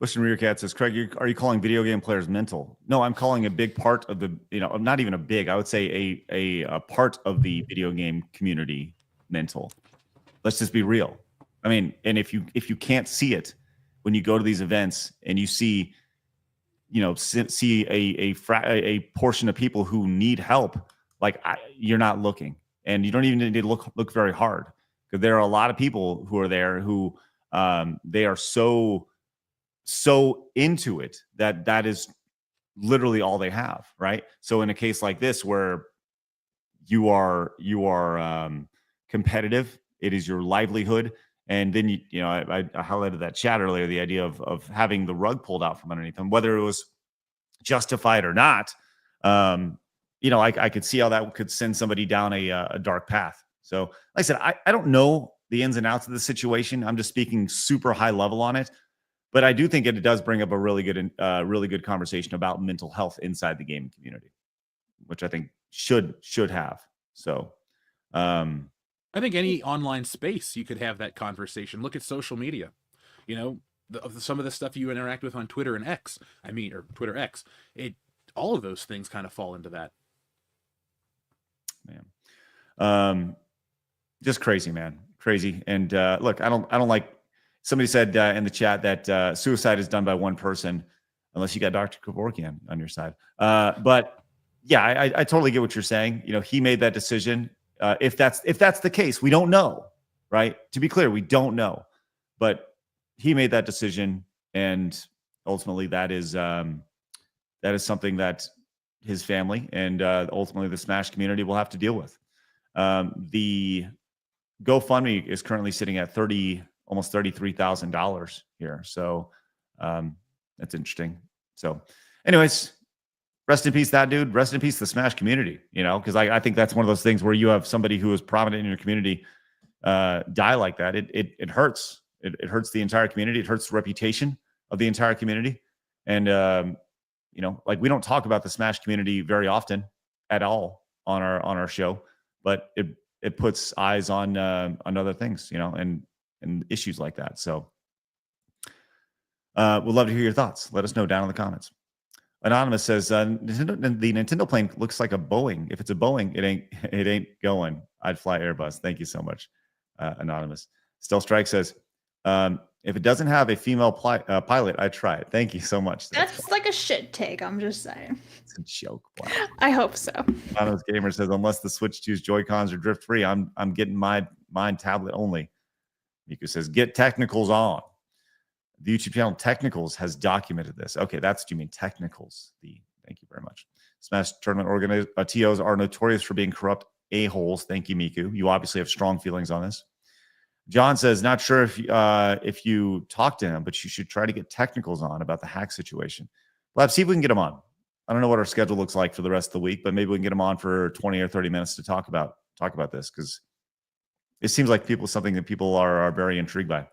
[SPEAKER 3] Listen, Rearcat says, Craig, are you calling video game players mental? No, I'm calling a big part of the, you know, not even a big, I would say a part of the video game community mental. Let's just be real. I mean, and if you can't see it when you go to these events and you see, you know, see a portion of people who need help, like you're not looking, and you don't even need to look very hard, because there are a lot of people who are there who they are so into it that is literally all they have, right? So in a case like this where you are competitive, it is your livelihood. And then you know, I highlighted that chat earlier, the idea of having the rug pulled out from underneath them, whether it was justified or not. You know, I could see how that could send somebody down a dark path. So like I said, I don't know the ins and outs of the situation. I'm just speaking super high level on it. But I do think it does bring up a really good conversation about mental health inside the gaming community, which I think should have. So
[SPEAKER 8] I think any online space you could have that conversation. Look at social media. You know, some of the stuff you interact with on Twitter and X, or Twitter X, all of those things kind of fall into that.
[SPEAKER 3] Man, just crazy, man, crazy. And look, I don't like. Somebody said in the chat that suicide is done by one person, unless you got Dr. Kevorkian on your side. But yeah, I totally get what you're saying. You know, he made that decision. If that's the case, we don't know, right? To be clear, we don't know, but he made that decision, and ultimately that is something that his family and ultimately the Smash community will have to deal with. The GoFundMe is currently sitting at almost $33,000 here. So that's interesting. So anyways, rest in peace, that dude. Rest in peace, the Smash community, because I think that's one of those things where you have somebody who is prominent in your community die like that. It hurts. It hurts the entire community. It hurts the reputation of the entire community. And, like we don't talk about the Smash community very often at all on our show, but it puts eyes on other things, and issues like that. So we'd love to hear your thoughts. Let us know down in the comments. Anonymous says, the Nintendo plane looks like a Boeing. If it's a Boeing, it ain't going. I'd fly Airbus. Thank you so much, Anonymous. Still Strike says, if it doesn't have a female pilot, I'd try it. Thank you so much.
[SPEAKER 7] That's like a shit take. I'm just saying.
[SPEAKER 3] It's a joke. Wow.
[SPEAKER 7] I hope so.
[SPEAKER 3] Anonymous Gamer says, unless the Switch 2's Joy-Cons are drift free, I'm getting mine tablet only. Miku says, get technicals on. The YouTube channel Technicals has documented this. Okay, that's what you mean, Technicals. Thank you very much. Smash tournament TOs are notorious for being corrupt a-holes. Thank you, Miku. You obviously have strong feelings on this. John says, not sure if you talk to him, but you should try to get Technicals on about the hack situation. Blabs, see if we can get him on. I don't know what our schedule looks like for the rest of the week, but maybe we can get him on for 20 or 30 minutes to talk about this, because it seems like something that people are very intrigued by.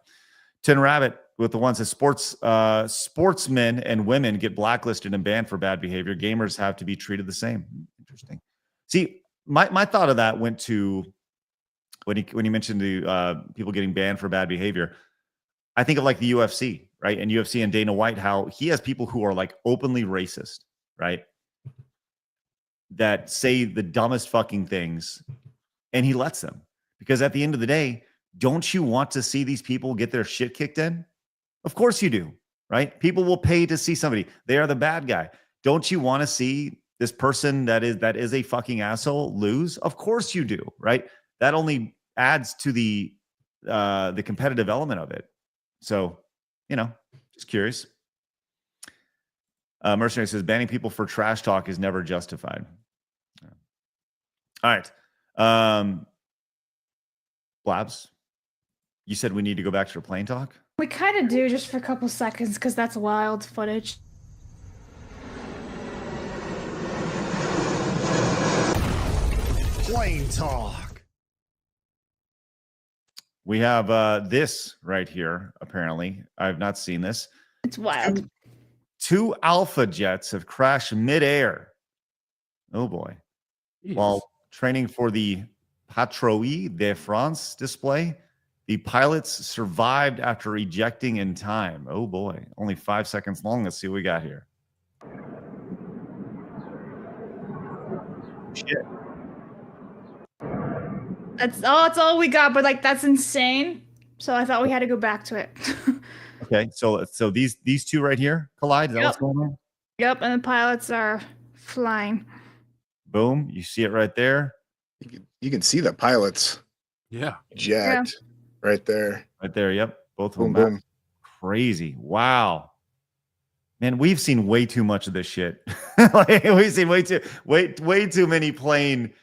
[SPEAKER 3] Tin Rabbit with the ones that sportsmen and women get blacklisted and banned for bad behavior. Gamers have to be treated the same. Interesting. See, my thought of that went to when he mentioned the people getting banned for bad behavior. I think of like the UFC, right? And UFC and Dana White, how he has people who are like openly racist, right? That say the dumbest fucking things, and he lets them. Because at the end of the day, don't you want to see these people get their shit kicked in? Of course you do, right? People will pay to see somebody. They are the bad guy. Don't you want to see this person that is a fucking asshole lose? Of course you do, right? That only adds to the competitive element of it. So, just curious. Mercenary says, banning people for trash talk is never justified. All right. Blabs, you said we need to go back to your plane talk?
[SPEAKER 7] We kind of do, just for a couple seconds, because that's wild footage.
[SPEAKER 4] Plane talk.
[SPEAKER 3] We have this right here, apparently. I have not seen this.
[SPEAKER 7] It's wild.
[SPEAKER 3] Two Alpha jets have crashed midair. Oh, boy.
[SPEAKER 8] Jeez.
[SPEAKER 3] While training for the Patrouille de France display, the pilots survived after ejecting in time. Oh, boy. Only 5 seconds long. Let's see what we got here. Shit.
[SPEAKER 7] That's all we got, but like that's insane. So I thought we had to go back to it.
[SPEAKER 3] Okay, so these two right here collide. Is that what's going on?
[SPEAKER 7] Yep, and the pilots are flying.
[SPEAKER 3] Boom! You see it right there.
[SPEAKER 9] You can see the pilots.
[SPEAKER 8] Yeah.
[SPEAKER 9] Jet right there.
[SPEAKER 3] Right there. Yep. Both of
[SPEAKER 9] Boom,
[SPEAKER 3] them.
[SPEAKER 9] boom.
[SPEAKER 3] Crazy. Wow. Man, we've seen way too much of this shit. Like, we've seen way too many plane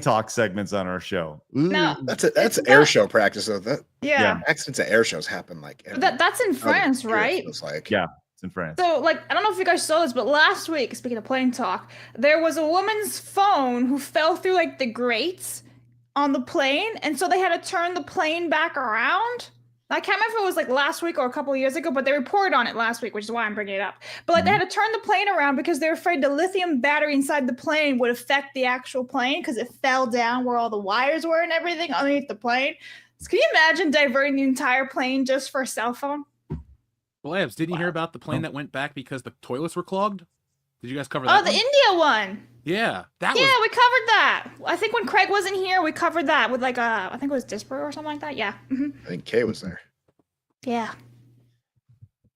[SPEAKER 3] talk segments on our show. Ooh.
[SPEAKER 7] No,
[SPEAKER 9] That's air show practice though.
[SPEAKER 7] Yeah.
[SPEAKER 9] Accidents at air shows happen like
[SPEAKER 7] That's in France, right?
[SPEAKER 9] It's like
[SPEAKER 3] Yeah, it's in France.
[SPEAKER 7] So, like, I don't know if you guys saw this, but last week, speaking of plane talk, there was a woman's phone who fell through like the grates on the plane, and so they had to turn the plane back around. I can't remember if it was like last week or a couple of years ago, but they reported on it last week, which is why I'm bringing it up. But like they had to turn the plane around because they're afraid the lithium battery inside the plane would affect the actual plane because it fell down where all the wires were and everything underneath the plane. So can you imagine diverting the entire plane just for a cell phone?
[SPEAKER 8] Blabs, didn't you hear about the plane that went back because the toilets were clogged? Did you guys cover
[SPEAKER 7] Oh,
[SPEAKER 8] that?
[SPEAKER 7] the India one.
[SPEAKER 8] Yeah,
[SPEAKER 7] We covered that. I think when Craig wasn't here, we covered that with like I think it was Disper or something like that. Yeah.
[SPEAKER 9] I think Kay was there.
[SPEAKER 7] Yeah.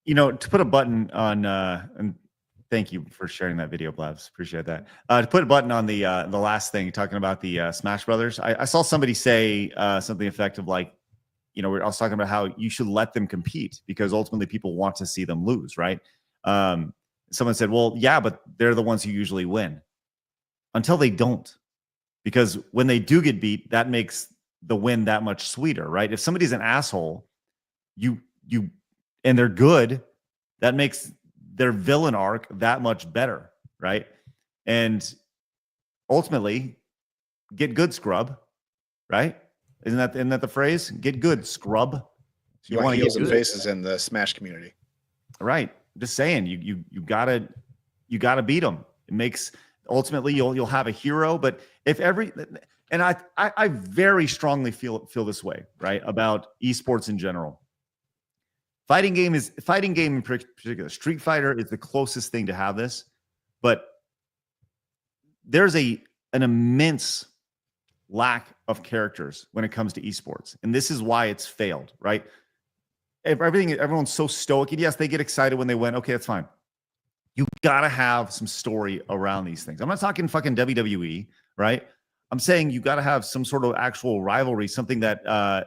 [SPEAKER 3] To put a button on, and thank you for sharing that video, Blabs. Appreciate that. To put a button on the last thing, talking about the Smash Brothers, I saw somebody say something effective like, I was talking about how you should let them compete because ultimately people want to see them lose, right? Someone said, well, yeah, but they're the ones who usually win. Until they don't. Because when they do get beat, that makes the win that much sweeter, right? If somebody's an asshole, you and they're good, that makes their villain arc that much better, right? And ultimately, get good, scrub, right? Isn't that the phrase? Get good, scrub. So
[SPEAKER 9] you want heels and faces in the Smash community,
[SPEAKER 3] right? Just saying, you gotta beat them. It makes ultimately you'll have a hero. But if and I very strongly feel this way, right, about esports in general. Fighting game in particular. Street Fighter is the closest thing to have this, but there's an immense lack of characters when it comes to esports, and this is why it's failed, right? Everyone's so stoic, and yes, they get excited when they win. Okay, that's fine. You gotta have some story around these things. I'm not talking fucking WWE, right? I'm saying you gotta have some sort of actual rivalry, something that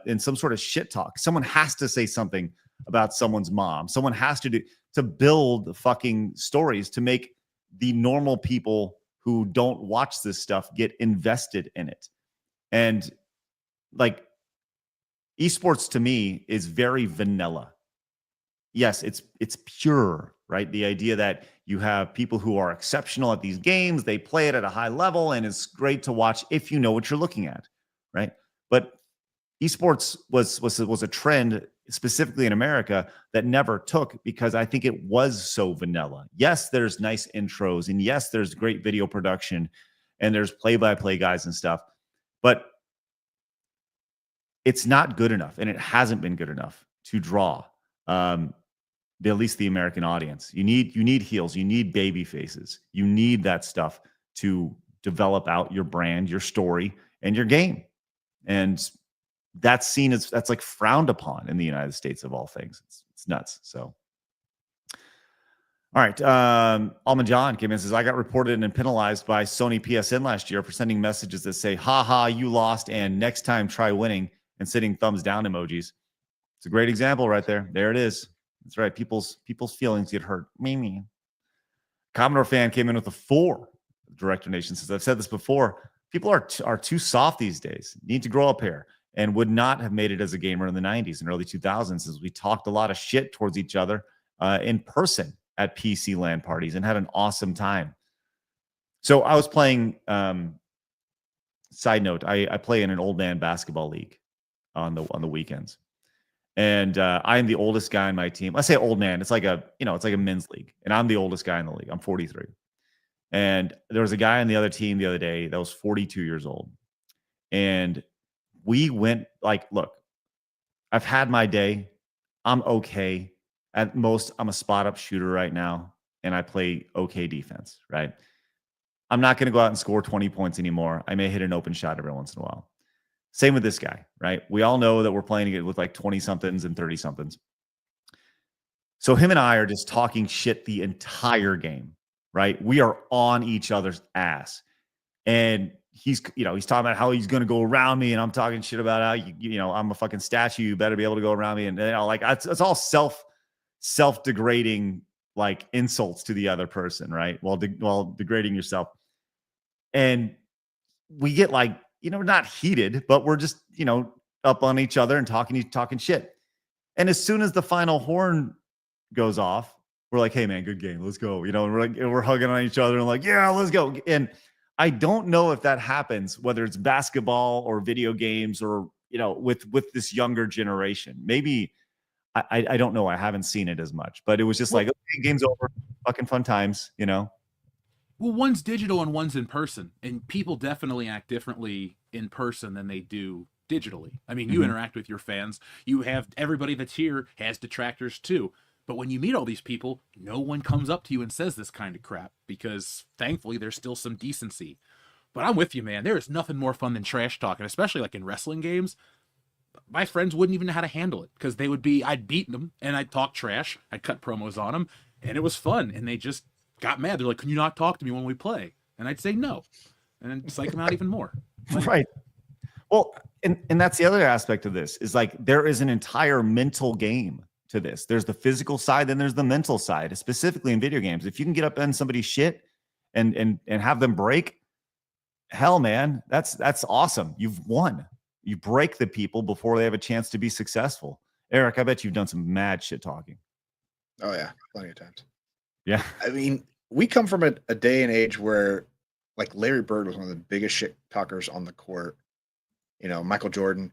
[SPEAKER 3] in some sort of shit talk. Someone has to say something about someone's mom. Someone has to build fucking stories to make the normal people who don't watch this stuff get invested in it. And like, esports to me is very vanilla. Yes, it's pure, right? The idea that you have people who are exceptional at these games, they play it at a high level, and it's great to watch if you know what you're looking at, right? But esports was a trend specifically in America that never took because I think it was so vanilla. Yes, there's nice intros, and yes, there's great video production, and there's play-by-play guys and stuff, but it's not good enough, and it hasn't been good enough to draw at least the American audience. You need heels, you need baby faces, you need that stuff to develop out your brand, your story, and your game. And that's like frowned upon in the United States of all things. It's nuts. So, all right. Almond John came in and says, I got reported and penalized by Sony PSN last year for sending messages that say, haha, you lost, and next time try winning, and sending thumbs down emojis. It's a great example right there. There it is. That's right. People's feelings get hurt. Me. Commodore fan came in with a 4. Director Nation says, I've said this before. People are too soft these days. Need to grow up here, and would not have made it as a gamer in the 90s and early 2000s, as we talked a lot of shit towards each other in person at PC LAN parties and had an awesome time. So I was playing, side note, I play in an old man basketball league on the weekends. And I'm the oldest guy in my team. I say old man, it's like a men's league. And I'm the oldest guy in the league. I'm 43. And there was a guy on the other team the other day that was 42 years old. And we went like, look, I've had my day. I'm okay. At most, I'm a spot up shooter right now. And I play okay defense, right? I'm not going to go out and score 20 points anymore. I may hit an open shot every once in a while. Same with this guy, right? We all know that we're playing it with like 20-somethings and 30-somethings. So him and I are just talking shit the entire game, right? We are on each other's ass. And he's talking about how he's going to go around me, and I'm talking shit about how, I'm a fucking statue. You better be able to go around me. And like, it's all self-degrading, like insults to the other person, right? While degrading yourself. And we get like, not heated, but we're just, up on each other and talking shit. And as soon as the final horn goes off, we're like, hey man, good game. Let's go. We're hugging on each other and like, yeah, let's go. And I don't know if that happens, whether it's basketball or video games or, with this younger generation. Maybe, I don't know. I haven't seen it as much, but it was just like, okay, game's over. Fucking fun times,
[SPEAKER 8] Well, one's digital and one's in person, and people definitely act differently in person than they do digitally. I mean, you interact with your fans. You have everybody that's here has detractors too. But when you meet all these people, no one comes up to you and says this kind of crap because thankfully there's still some decency. But I'm with you, man. There is nothing more fun than trash talking, especially like in wrestling games. My friends wouldn't even know how to handle it because I'd beat them and I'd talk trash. I'd cut promos on them, and it was fun. And they just got mad. They're like, can you not talk to me when we play? And I'd say no. And then psych them out even more.
[SPEAKER 3] Right. Well, and that's the other aspect of this is like, there is an entire mental game to this. There's the physical side, then there's the mental side, specifically in video games. If you can get up on somebody's shit and have them break, hell, man, that's awesome. You've won. You break the people before they have a chance to be successful. Eric, I bet you've done some mad shit talking.
[SPEAKER 9] Oh yeah, plenty of times.
[SPEAKER 3] Yeah.
[SPEAKER 9] I mean, we come from a day and age where like Larry Bird was one of the biggest shit talkers on the court, you know, Michael Jordan,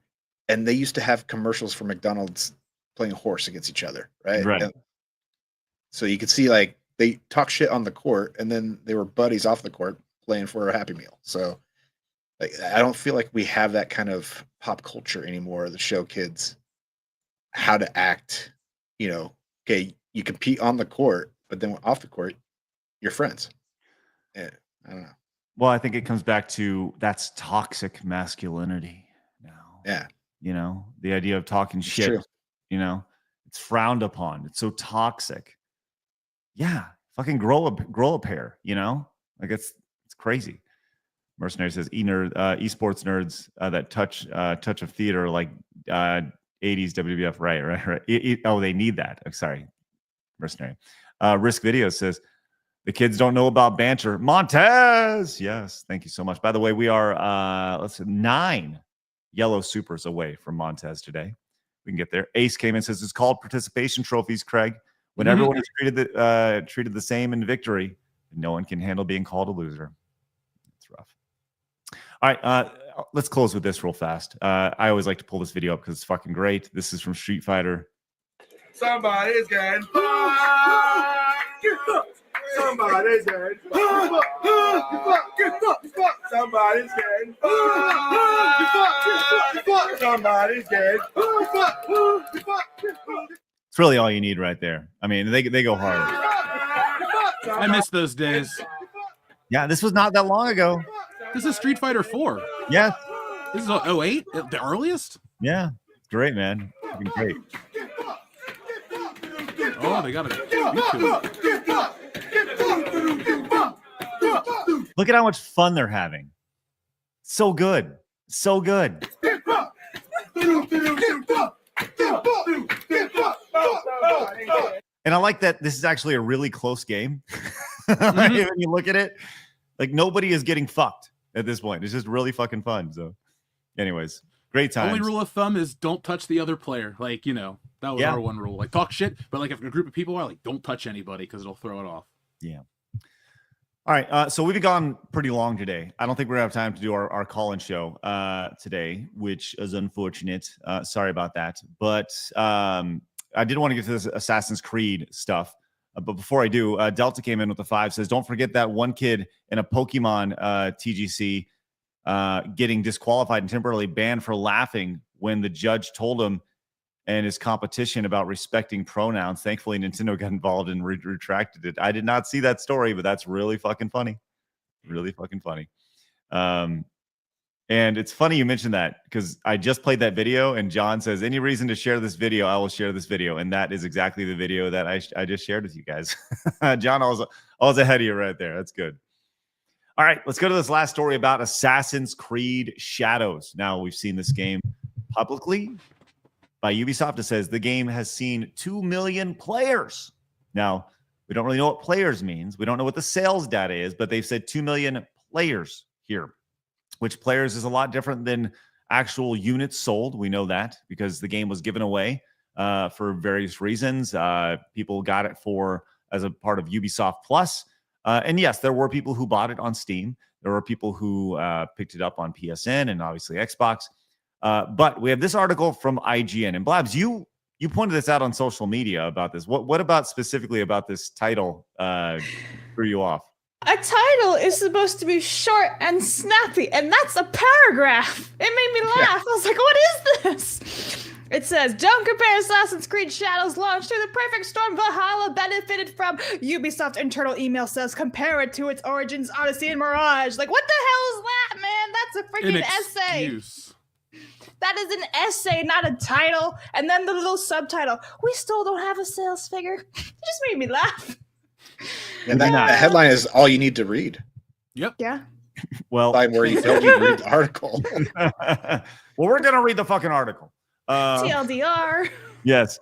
[SPEAKER 9] and they used to have commercials for McDonald's playing horse against each other, right?
[SPEAKER 3] Right.
[SPEAKER 9] And so you could see like they talk shit on the court and then they were buddies off the court playing for a Happy Meal. So like I don't feel like we have that kind of pop culture anymore to show kids how to act, you know, okay, you compete on the court, but then off the court, you're friends. Yeah, I don't know.
[SPEAKER 3] Well, I think it comes back to that's toxic masculinity now.
[SPEAKER 9] Yeah.
[SPEAKER 3] You know, the idea of talking shit,
[SPEAKER 9] true.
[SPEAKER 3] you know, it's frowned upon. It's so toxic. Yeah. Fucking grow a pair, you know? Like it's crazy. Mercenary says esports nerds that touch of theater like 80s WWF. Right. Oh, they need that. I'm sorry. Mercenary. Risk Video says the kids don't know about banter. Montez. Yes. Thank you so much. By the way, we are let's see, 9 yellow supers away from Montez today. We can get there. Ace came in and says it's called participation trophies, Craig. When everyone is treated the same in victory, no one can handle being called a loser. It's rough. All right, let's close with this real fast. I always like to pull this video up because it's fucking great. This is from Street Fighter.
[SPEAKER 6] Somebody's getting fucked. Somebody's getting fucked. Somebody's getting fucked. Somebody's getting fucked.
[SPEAKER 3] It's really all you need right there. I mean, they go hard.
[SPEAKER 8] I miss those days.
[SPEAKER 3] Yeah, this was not that long ago.
[SPEAKER 8] This is Street Fighter 4.
[SPEAKER 3] Yes.
[SPEAKER 8] This is 08, the earliest?
[SPEAKER 3] Yeah. It's great, man. It's great.
[SPEAKER 8] Oh, they got a
[SPEAKER 3] Look at how much fun they're having. So good. So good. And I like that this is actually a really close game. When you look at it, like nobody is getting fucked at this point. It's just really fucking fun. So anyways, great time.
[SPEAKER 8] Only rule of thumb is don't touch the other player. Like, you know, that was our one rule. Like talk shit, but like if a group of people are like, don't touch anybody because it'll throw it off.
[SPEAKER 3] Yeah. All right. So we've gone pretty long today. I don't think we're gonna have time to do our call-in show today, which is unfortunate. Sorry about that. But I did want to get to this Assassin's Creed stuff. But before I do, Delta came in with the 5, says, don't forget that one kid in a Pokemon TGC getting disqualified and temporarily banned for laughing when the judge told him and his competition about respecting pronouns. Thankfully, Nintendo got involved and retracted it. I did not see that story, but that's really fucking funny. Really fucking funny. And it's funny you mentioned that because I just played that video and John says, any reason to share this video, I will share this video. And that is exactly the video that I just shared with you guys. John, I was ahead of you right there. That's good. All right, let's go to this last story about Assassin's Creed Shadows. Now, we've seen this game publicly by Ubisoft. It says the game has seen 2 million players. Now, we don't really know what players means. We don't know what the sales data is, but they've said 2 million players here, which players is a lot different than actual units sold. We know that because the game was given away for various reasons. People got it as a part of Ubisoft Plus. And yes, there were people who bought it on Steam. There were people who picked it up on PSN and obviously Xbox. But we have this article from IGN. And Blabs, you pointed this out on social media about this. What about specifically about this title threw you off?
[SPEAKER 7] A title is supposed to be short and snappy, and that's a paragraph. It made me laugh. I was like, what is this? It says, don't compare Assassin's Creed Shadows launch to the perfect storm Valhalla benefited from. Ubisoft internal email says, compare it to its origins, Odyssey, and Mirage. Like, what the hell is that, man? That's a freaking essay. That is an essay, not a title. And then the little subtitle, we still don't have a sales figure. It just made me laugh.
[SPEAKER 9] And that headline is all you need to read.
[SPEAKER 8] Yep.
[SPEAKER 7] Yeah.
[SPEAKER 3] Well,
[SPEAKER 9] where you don't need to read the article.
[SPEAKER 3] Well, we're gonna read the fucking article.
[SPEAKER 7] TLDR.
[SPEAKER 3] Yes.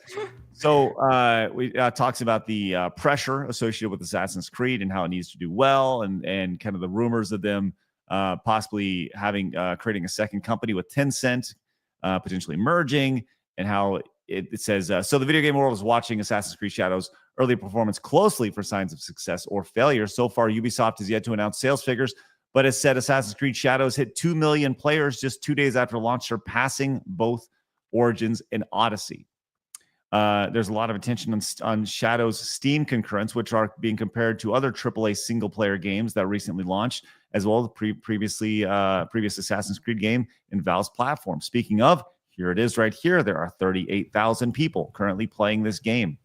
[SPEAKER 3] So we talks about the pressure associated with Assassin's Creed and how it needs to do well, and kind of the rumors of them possibly having creating a second company with Tencent, potentially merging, and how it says so the video game world is watching Assassin's Creed Shadows early performance closely for signs of success or failure. So far, Ubisoft has yet to announce sales figures, but has said Assassin's Creed Shadows hit 2 million players just 2 days after launch, surpassing both Origins and Odyssey. There's a lot of attention on Shadow's Steam concurrents, which are being compared to other AAA single-player games that recently launched, as well as previous Assassin's Creed game in Valve's platform. Speaking of, here it is right here. There are 38,000 people currently playing this game,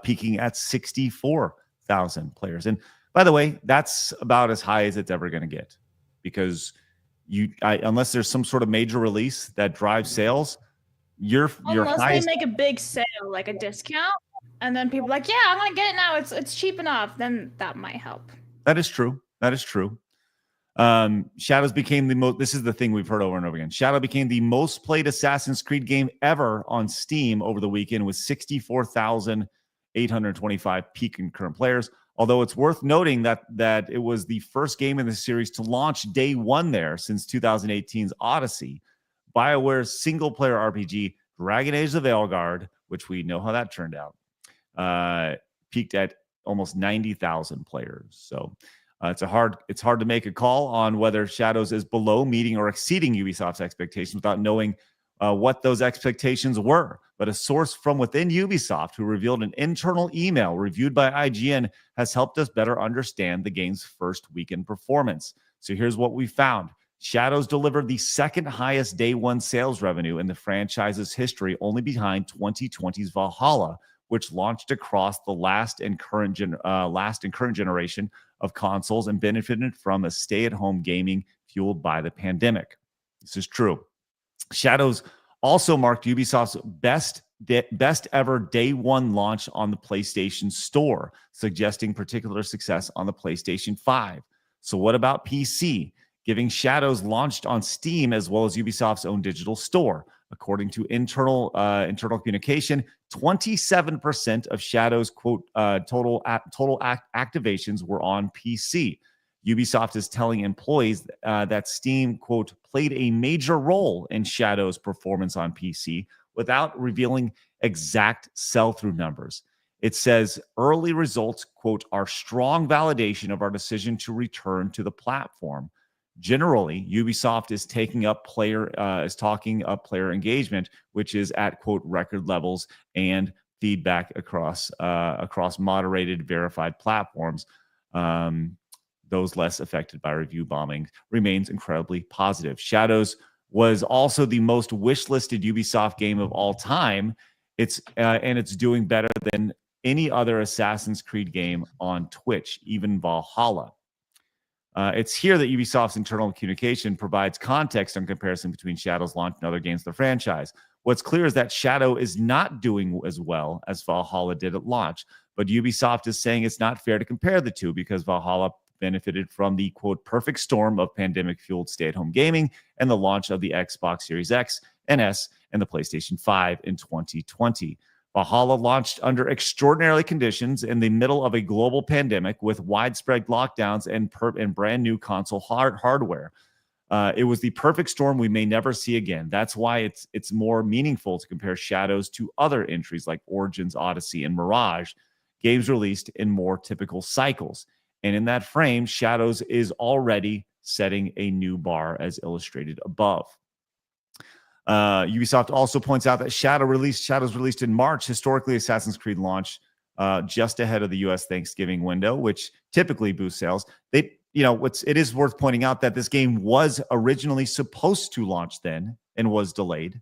[SPEAKER 3] peaking at 64,000 players. And by the way, that's about as high as it's ever going to get, because unless there's some sort of major release that drives sales,
[SPEAKER 7] unless they make a big sale, like a discount, and then people are like, yeah, I'm gonna get it now. It's cheap enough. Then that might help.
[SPEAKER 3] That is true. Shadows became the most. This is the thing we've heard over and over again. Shadow became the most played Assassin's Creed game ever on Steam over the weekend, with 64,825 peak concurrent players. Although it's worth noting that it was the first game in the series to launch day one there since 2018's Odyssey. BioWare's single-player RPG, Dragon Age of Veilguard, which we know how that turned out, peaked at almost 90,000 players. So it's hard to make a call on whether Shadows is below, meeting, or exceeding Ubisoft's expectations without knowing what those expectations were. But a source from within Ubisoft, who revealed an internal email reviewed by IGN, has helped us better understand the game's first weekend performance. So here's what we found. Shadows delivered the second highest day one sales revenue in the franchise's history, only behind 2020's Valhalla, which launched across the last and current generation of consoles and benefited from a stay-at-home gaming fueled by the pandemic. This is true. Shadows also marked Ubisoft's best ever day one launch on the PlayStation Store, suggesting particular success on the PlayStation 5. So what about PC? Giving Shadows launched on Steam as well as Ubisoft's own digital store. According to internal communication, 27% of Shadows total activations were on PC. Ubisoft is telling employees that Steam, quote, played a major role in Shadows' performance on PC without revealing exact sell-through numbers. It says early results, quote, are strong validation of our decision to return to the platform. Generally, Ubisoft is talking up player engagement, which is at, quote, record levels, and feedback across moderated, verified platforms. Those less affected by review bombing remains incredibly positive. Shadows was also the most wishlisted Ubisoft game of all time. It's doing better than any other Assassin's Creed game on Twitch, even Valhalla. It's here that Ubisoft's internal communication provides context on comparison between Shadow's launch and other games of the franchise. What's clear is that Shadow is not doing as well as Valhalla did at launch, but Ubisoft is saying it's not fair to compare the two because Valhalla benefited from the, quote, perfect storm of pandemic-fueled stay-at-home gaming and the launch of the Xbox Series X and S and the PlayStation 5 in 2020. Valhalla launched under extraordinary conditions in the middle of a global pandemic with widespread lockdowns and brand new console hardware. It was the perfect storm we may never see again. That's why it's more meaningful to compare Shadows to other entries like Origins, Odyssey, and Mirage, games released in more typical cycles. And in that frame, Shadows is already setting a new bar, as illustrated above. Ubisoft also points out that Shadows released in March. Historically, Assassin's Creed launched just ahead of the U.S. Thanksgiving window, which typically boosts sales. It is worth pointing out that this game was originally supposed to launch then and was delayed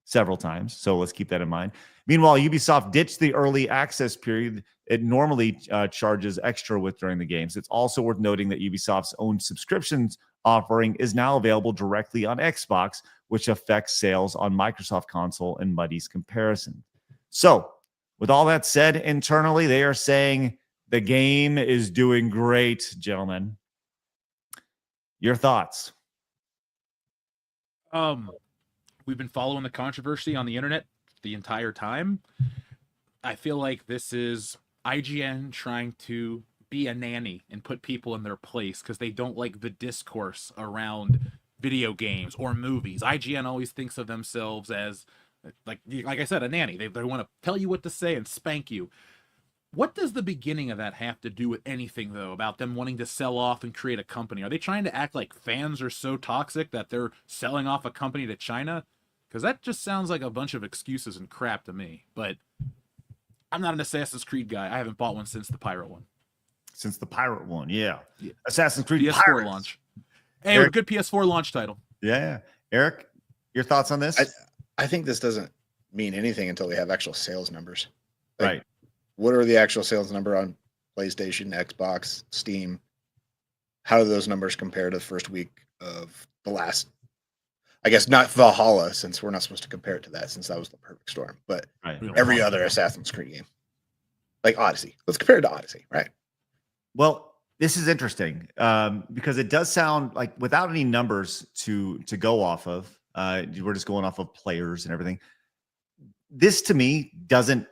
[SPEAKER 3] several times. So let's keep that in mind. Meanwhile, Ubisoft ditched the early access period it normally charges extra with during the games. It's also worth noting that Ubisoft's own subscriptions offering is now available directly on Xbox, which affects sales on Microsoft console and muddies comparison. So, with all that said, internally, they are saying the game is doing great, gentlemen. Your thoughts?
[SPEAKER 8] We've been following the controversy on the internet the entire time. I feel like this is IGN trying to be a nanny and put people in their place because they don't like the discourse around video games or movies. IGN always thinks of themselves as, like I said, a nanny. They want to tell you what to say and spank you. What does the beginning of that have to do with anything, though, about them wanting to sell off and create a company? Are they trying to act like fans are so toxic that they're selling off a company to China? Because that just sounds like a bunch of excuses and crap to me. But I'm not an Assassin's Creed guy. I haven't bought one since the Pirate one.
[SPEAKER 3] Since the Pirate one, yeah. Assassin's Creed
[SPEAKER 8] PS4
[SPEAKER 3] Pirates.
[SPEAKER 8] launch. Hey, a good PS4 launch title.
[SPEAKER 3] Yeah. Eric, your thoughts on this?
[SPEAKER 9] I think this doesn't mean anything until we have actual sales numbers. Like,
[SPEAKER 3] right.
[SPEAKER 9] What are the actual sales number on PlayStation, Xbox, Steam? How do those numbers compare to the first week of the last? I guess not Valhalla, since we're not supposed to compare it to that, since that was the perfect storm. But every other Assassin's Creed game, like Odyssey. Let's compare it to Odyssey, right?
[SPEAKER 3] Well, this is interesting because it does sound like, without any numbers to go off of, we're just going off of players and everything. This to me doesn't,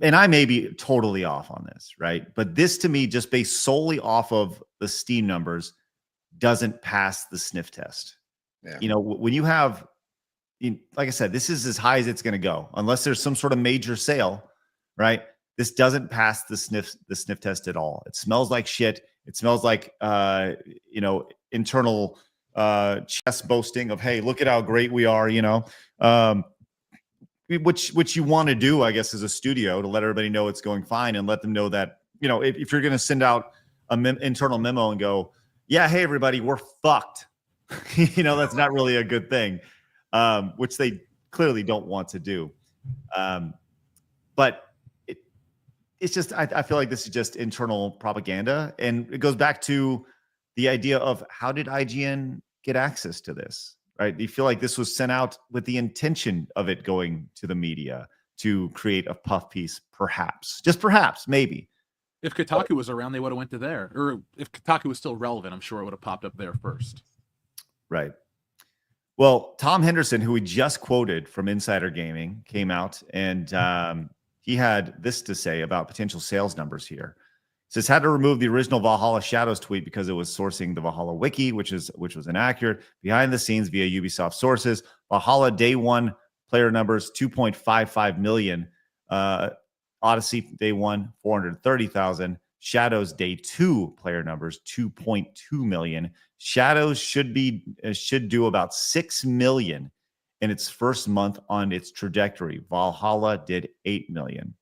[SPEAKER 3] and I may be totally off on this, right? But this to me, just based solely off of the Steam numbers, doesn't pass the sniff test.
[SPEAKER 9] Yeah.
[SPEAKER 3] You know, when you have, like I said, this is as high as it's going to go, unless there's some sort of major sale, right? This doesn't pass the sniff test at all. It smells like shit. It smells like internal chest boasting of, hey, look at how great we are, which you want to do, I guess, as a studio, to let everybody know it's going fine and let them know that, if you're going to send out an internal memo and go, yeah, hey, everybody, we're fucked. That's not really a good thing, which they clearly don't want to do. But it's just, I feel like this is just internal propaganda. And it goes back to the idea of, how did IGN get access to this, right? Do you feel like this was sent out with the intention of it going to the media to create a puff piece? Perhaps, just perhaps, maybe.
[SPEAKER 8] If Kotaku was around, they would have went to there. Or if Kotaku was still relevant, I'm sure it would have popped up there first.
[SPEAKER 3] Right. Well, Tom Henderson, who we just quoted from Insider Gaming, came out and he had this to say about potential sales numbers here. It says, had to remove the original Valhalla Shadows tweet because it was sourcing the Valhalla wiki, which was inaccurate. Behind the scenes, via Ubisoft sources, Valhalla day one player numbers 2.55 million. Odyssey day one 430,000. Shadows day two player numbers 2.2 million. Shadows should do about 6 million in its first month on its trajectory. Valhalla did 8 million.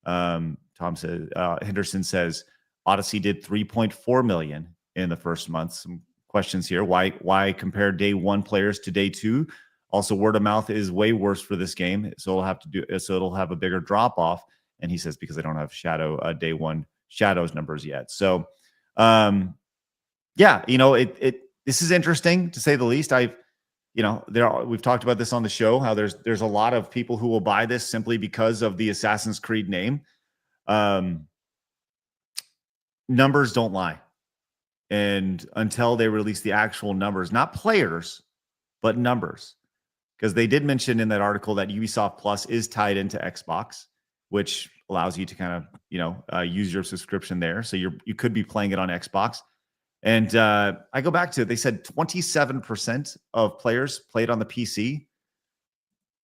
[SPEAKER 3] Tom says, Henderson says Odyssey did 3.4 million in the first month. Some questions here. Why compare day one players to day two? Also, word of mouth is way worse for this game, so it'll have a bigger drop off. And he says, because they don't have day one Shadows numbers yet. So, yeah, this is interesting to say the least. We've talked about this on the show, how there's a lot of people who will buy this simply because of the Assassin's Creed name. Numbers don't lie. And until they release the actual numbers, not players, but numbers, because they did mention in that article that Ubisoft Plus is tied into Xbox, which allows you to kind of, use your subscription there. So you could be playing it on Xbox. And I go back to, they said 27% of players played on the PC.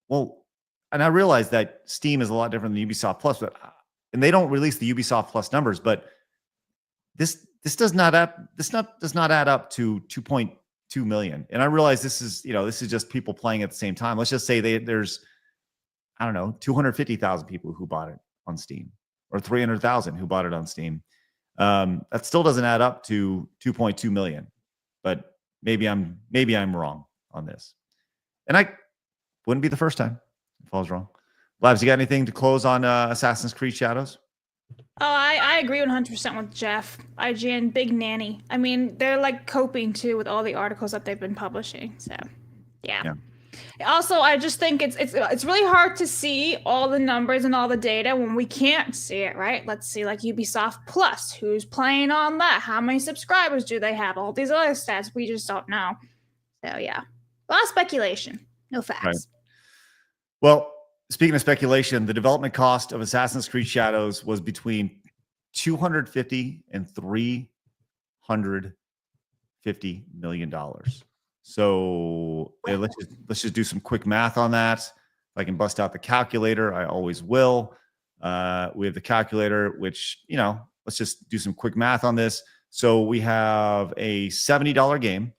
[SPEAKER 3] Well, and I realize that Steam is a lot different than Ubisoft Plus, and they don't release the Ubisoft Plus numbers, but this does not add up to 2.2 million. And I realize this is just people playing at the same time. Let's just say there's 250,000 people who bought it on Steam, or 300,000 who bought it on Steam. That still doesn't add up to 2.2 million, but maybe I'm wrong on this. And I wouldn't be the first time if I was wrong. Blabs, you got anything to close on Assassin's Creed Shadows?
[SPEAKER 7] Oh, I agree 100% with Jeff. IGN, big nanny. I mean, they're like coping too with all the articles that they've been publishing. So, yeah. Also, I just think it's really hard to see all the numbers and all the data when we can't see it, right? Let's see, like Ubisoft Plus, who's playing on that? How many subscribers do they have? All these other stats, we just don't know. So, yeah. A lot of speculation. No facts.
[SPEAKER 3] Right. Well, Speaking of speculation, the development cost of Assassin's Creed Shadows was between $250 and $350 million. So let's just do some quick math on that. If I can bust out the calculator, I always will. We have the calculator, which, let's just do some quick math on this. So we have a $70 game,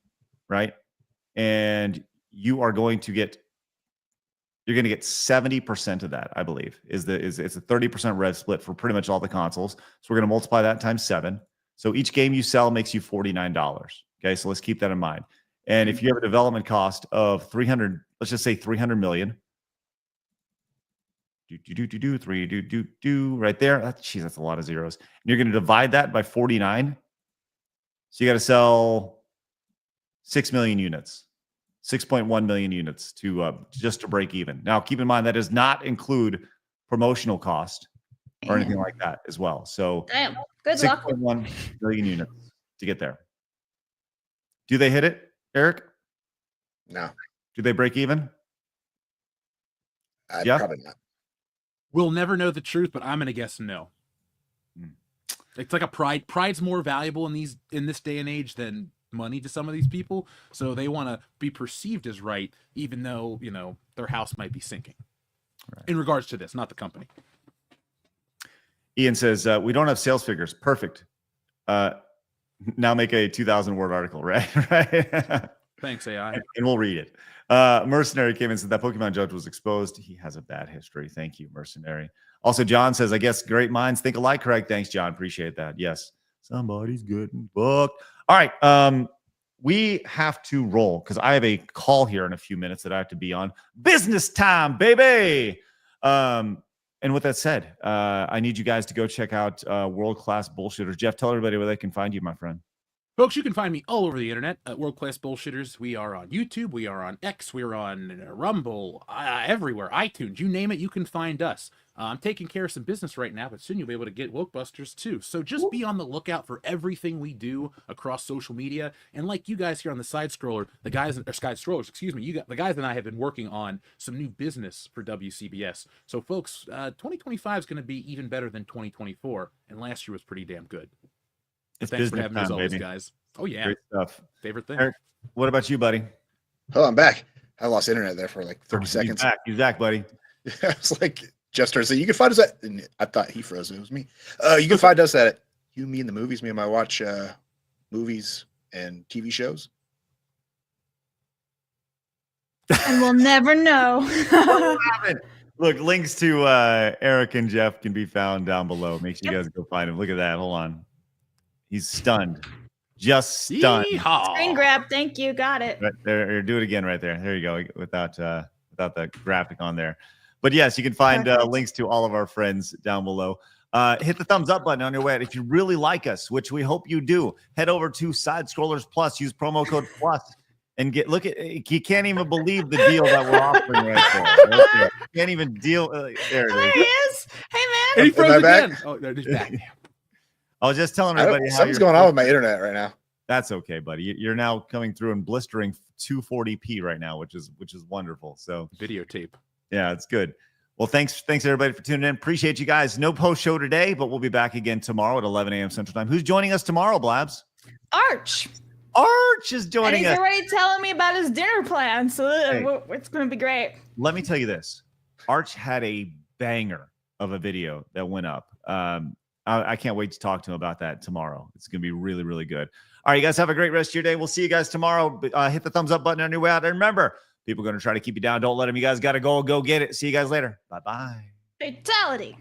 [SPEAKER 3] right? And you're going to get 70% of that, I believe. It's a 30% rev split for pretty much all the consoles. So we're going to multiply that times 7. So each game you sell makes you $49. Okay, so let's keep that in mind. And if you have a development cost of 300, let's just say 300 million. Right there. That's a lot of zeros. And you're going to divide that by 49. So you got to sell 6 million units, 6.1 million units to just to break even. Now, keep in mind that does not include promotional cost or anything like that as well. So,
[SPEAKER 7] damn, good luck.
[SPEAKER 3] 6.1 million units to get there. Do they hit it, Eric?
[SPEAKER 9] No.
[SPEAKER 3] Do they break even?
[SPEAKER 9] Probably not.
[SPEAKER 8] We'll never know the truth, but I'm going to guess no. It's like a pride. Pride's more valuable in this day and age than money to some of these people. So they want to be perceived as right, even though, their house might be sinking. Right. In regards to this, not the company.
[SPEAKER 3] Ian says, we don't have sales figures. Perfect. Now make a 2,000-word article, right? Right.
[SPEAKER 8] Thanks, AI.
[SPEAKER 3] And we'll read it. Mercenary came in and said that Pokemon Judge was exposed. He has a bad history. Thank you, Mercenary. Also, John says, I guess great minds think alike. Correct. Thanks, John. Appreciate that. Yes. Somebody's getting booked. All right. We have to roll because I have a call here in a few minutes that I have to be on. Business time, baby. And with that said, I need you guys to go check out World Class Bullshitters. Jeff, tell everybody where they can find you, my friend.
[SPEAKER 8] Folks, you can find me all over the internet at World Class Bullshitters. We are on YouTube. We are on X. We're on Rumble. Everywhere. iTunes. You name it, you can find us. I'm taking care of some business right now, but soon you'll be able to get Wokebusters too. So just be on the lookout for everything we do across social media. And like you guys here on the Side Scroller, the guys and I have been working on some new business for WCBS. So folks, 2025 is going to be even better than 2024. And last year was pretty damn good.
[SPEAKER 3] It's
[SPEAKER 8] Thanks for
[SPEAKER 3] business
[SPEAKER 8] having us
[SPEAKER 3] time,
[SPEAKER 8] always,
[SPEAKER 3] baby.
[SPEAKER 8] guys. Oh, yeah.
[SPEAKER 3] Great stuff.
[SPEAKER 8] Favorite thing.
[SPEAKER 3] Eric, what about you, buddy?
[SPEAKER 9] Oh, I'm back. I lost internet there for like 30 seconds.
[SPEAKER 3] He's back, buddy.
[SPEAKER 9] I was like, just started saying, you can find us at, and I thought he froze. It was me. You can find us at You, Me, and the Movies. Me and my watch movies and TV shows.
[SPEAKER 7] And we'll never know.
[SPEAKER 3] Look, links to Eric and Jeff can be found down below. Make sure you guys go find him. Look at that. Hold on. He's stunned. Just stunned.
[SPEAKER 7] Screen grab. Thank you. Got it.
[SPEAKER 3] Right there. Do it again right there. There you go. Without the graphic on there. But yes, you can find links to all of our friends down below. Hit the thumbs up button on your way out. If you really like us, which we hope you do, head over to Side Scrollers Plus. Use promo code PLUS and look at. You can't even believe the deal that we're offering right there. Right there. You can't even deal. There it is.
[SPEAKER 7] Hey man.
[SPEAKER 8] And he froze
[SPEAKER 9] back?
[SPEAKER 8] again. Oh, there he's back.
[SPEAKER 3] I was just telling everybody how
[SPEAKER 9] something's going on with my internet right now.
[SPEAKER 3] That's okay, buddy. You're now coming through and blistering 240p right now, which is wonderful. So
[SPEAKER 8] videotape.
[SPEAKER 3] Yeah, it's good. Well, thanks everybody for tuning in. Appreciate you guys. No post show today, but we'll be back again tomorrow at 11 a.m. Central Time. Who's joining us tomorrow, Blabs?
[SPEAKER 7] Arch.
[SPEAKER 3] Arch is joining
[SPEAKER 7] and he's
[SPEAKER 3] us.
[SPEAKER 7] already telling me about his dinner plan, so it's going to be great.
[SPEAKER 3] Let me tell you this. Arch had a banger of a video that went up. I can't wait to talk to him about that tomorrow. It's going to be really, really good. All right, you guys have a great rest of your day. We'll see you guys tomorrow. Hit the thumbs up button on your way out. And remember, people are going to try to keep you down. Don't let them. You guys got to go get it. See you guys later. Bye-bye.
[SPEAKER 7] Fatality.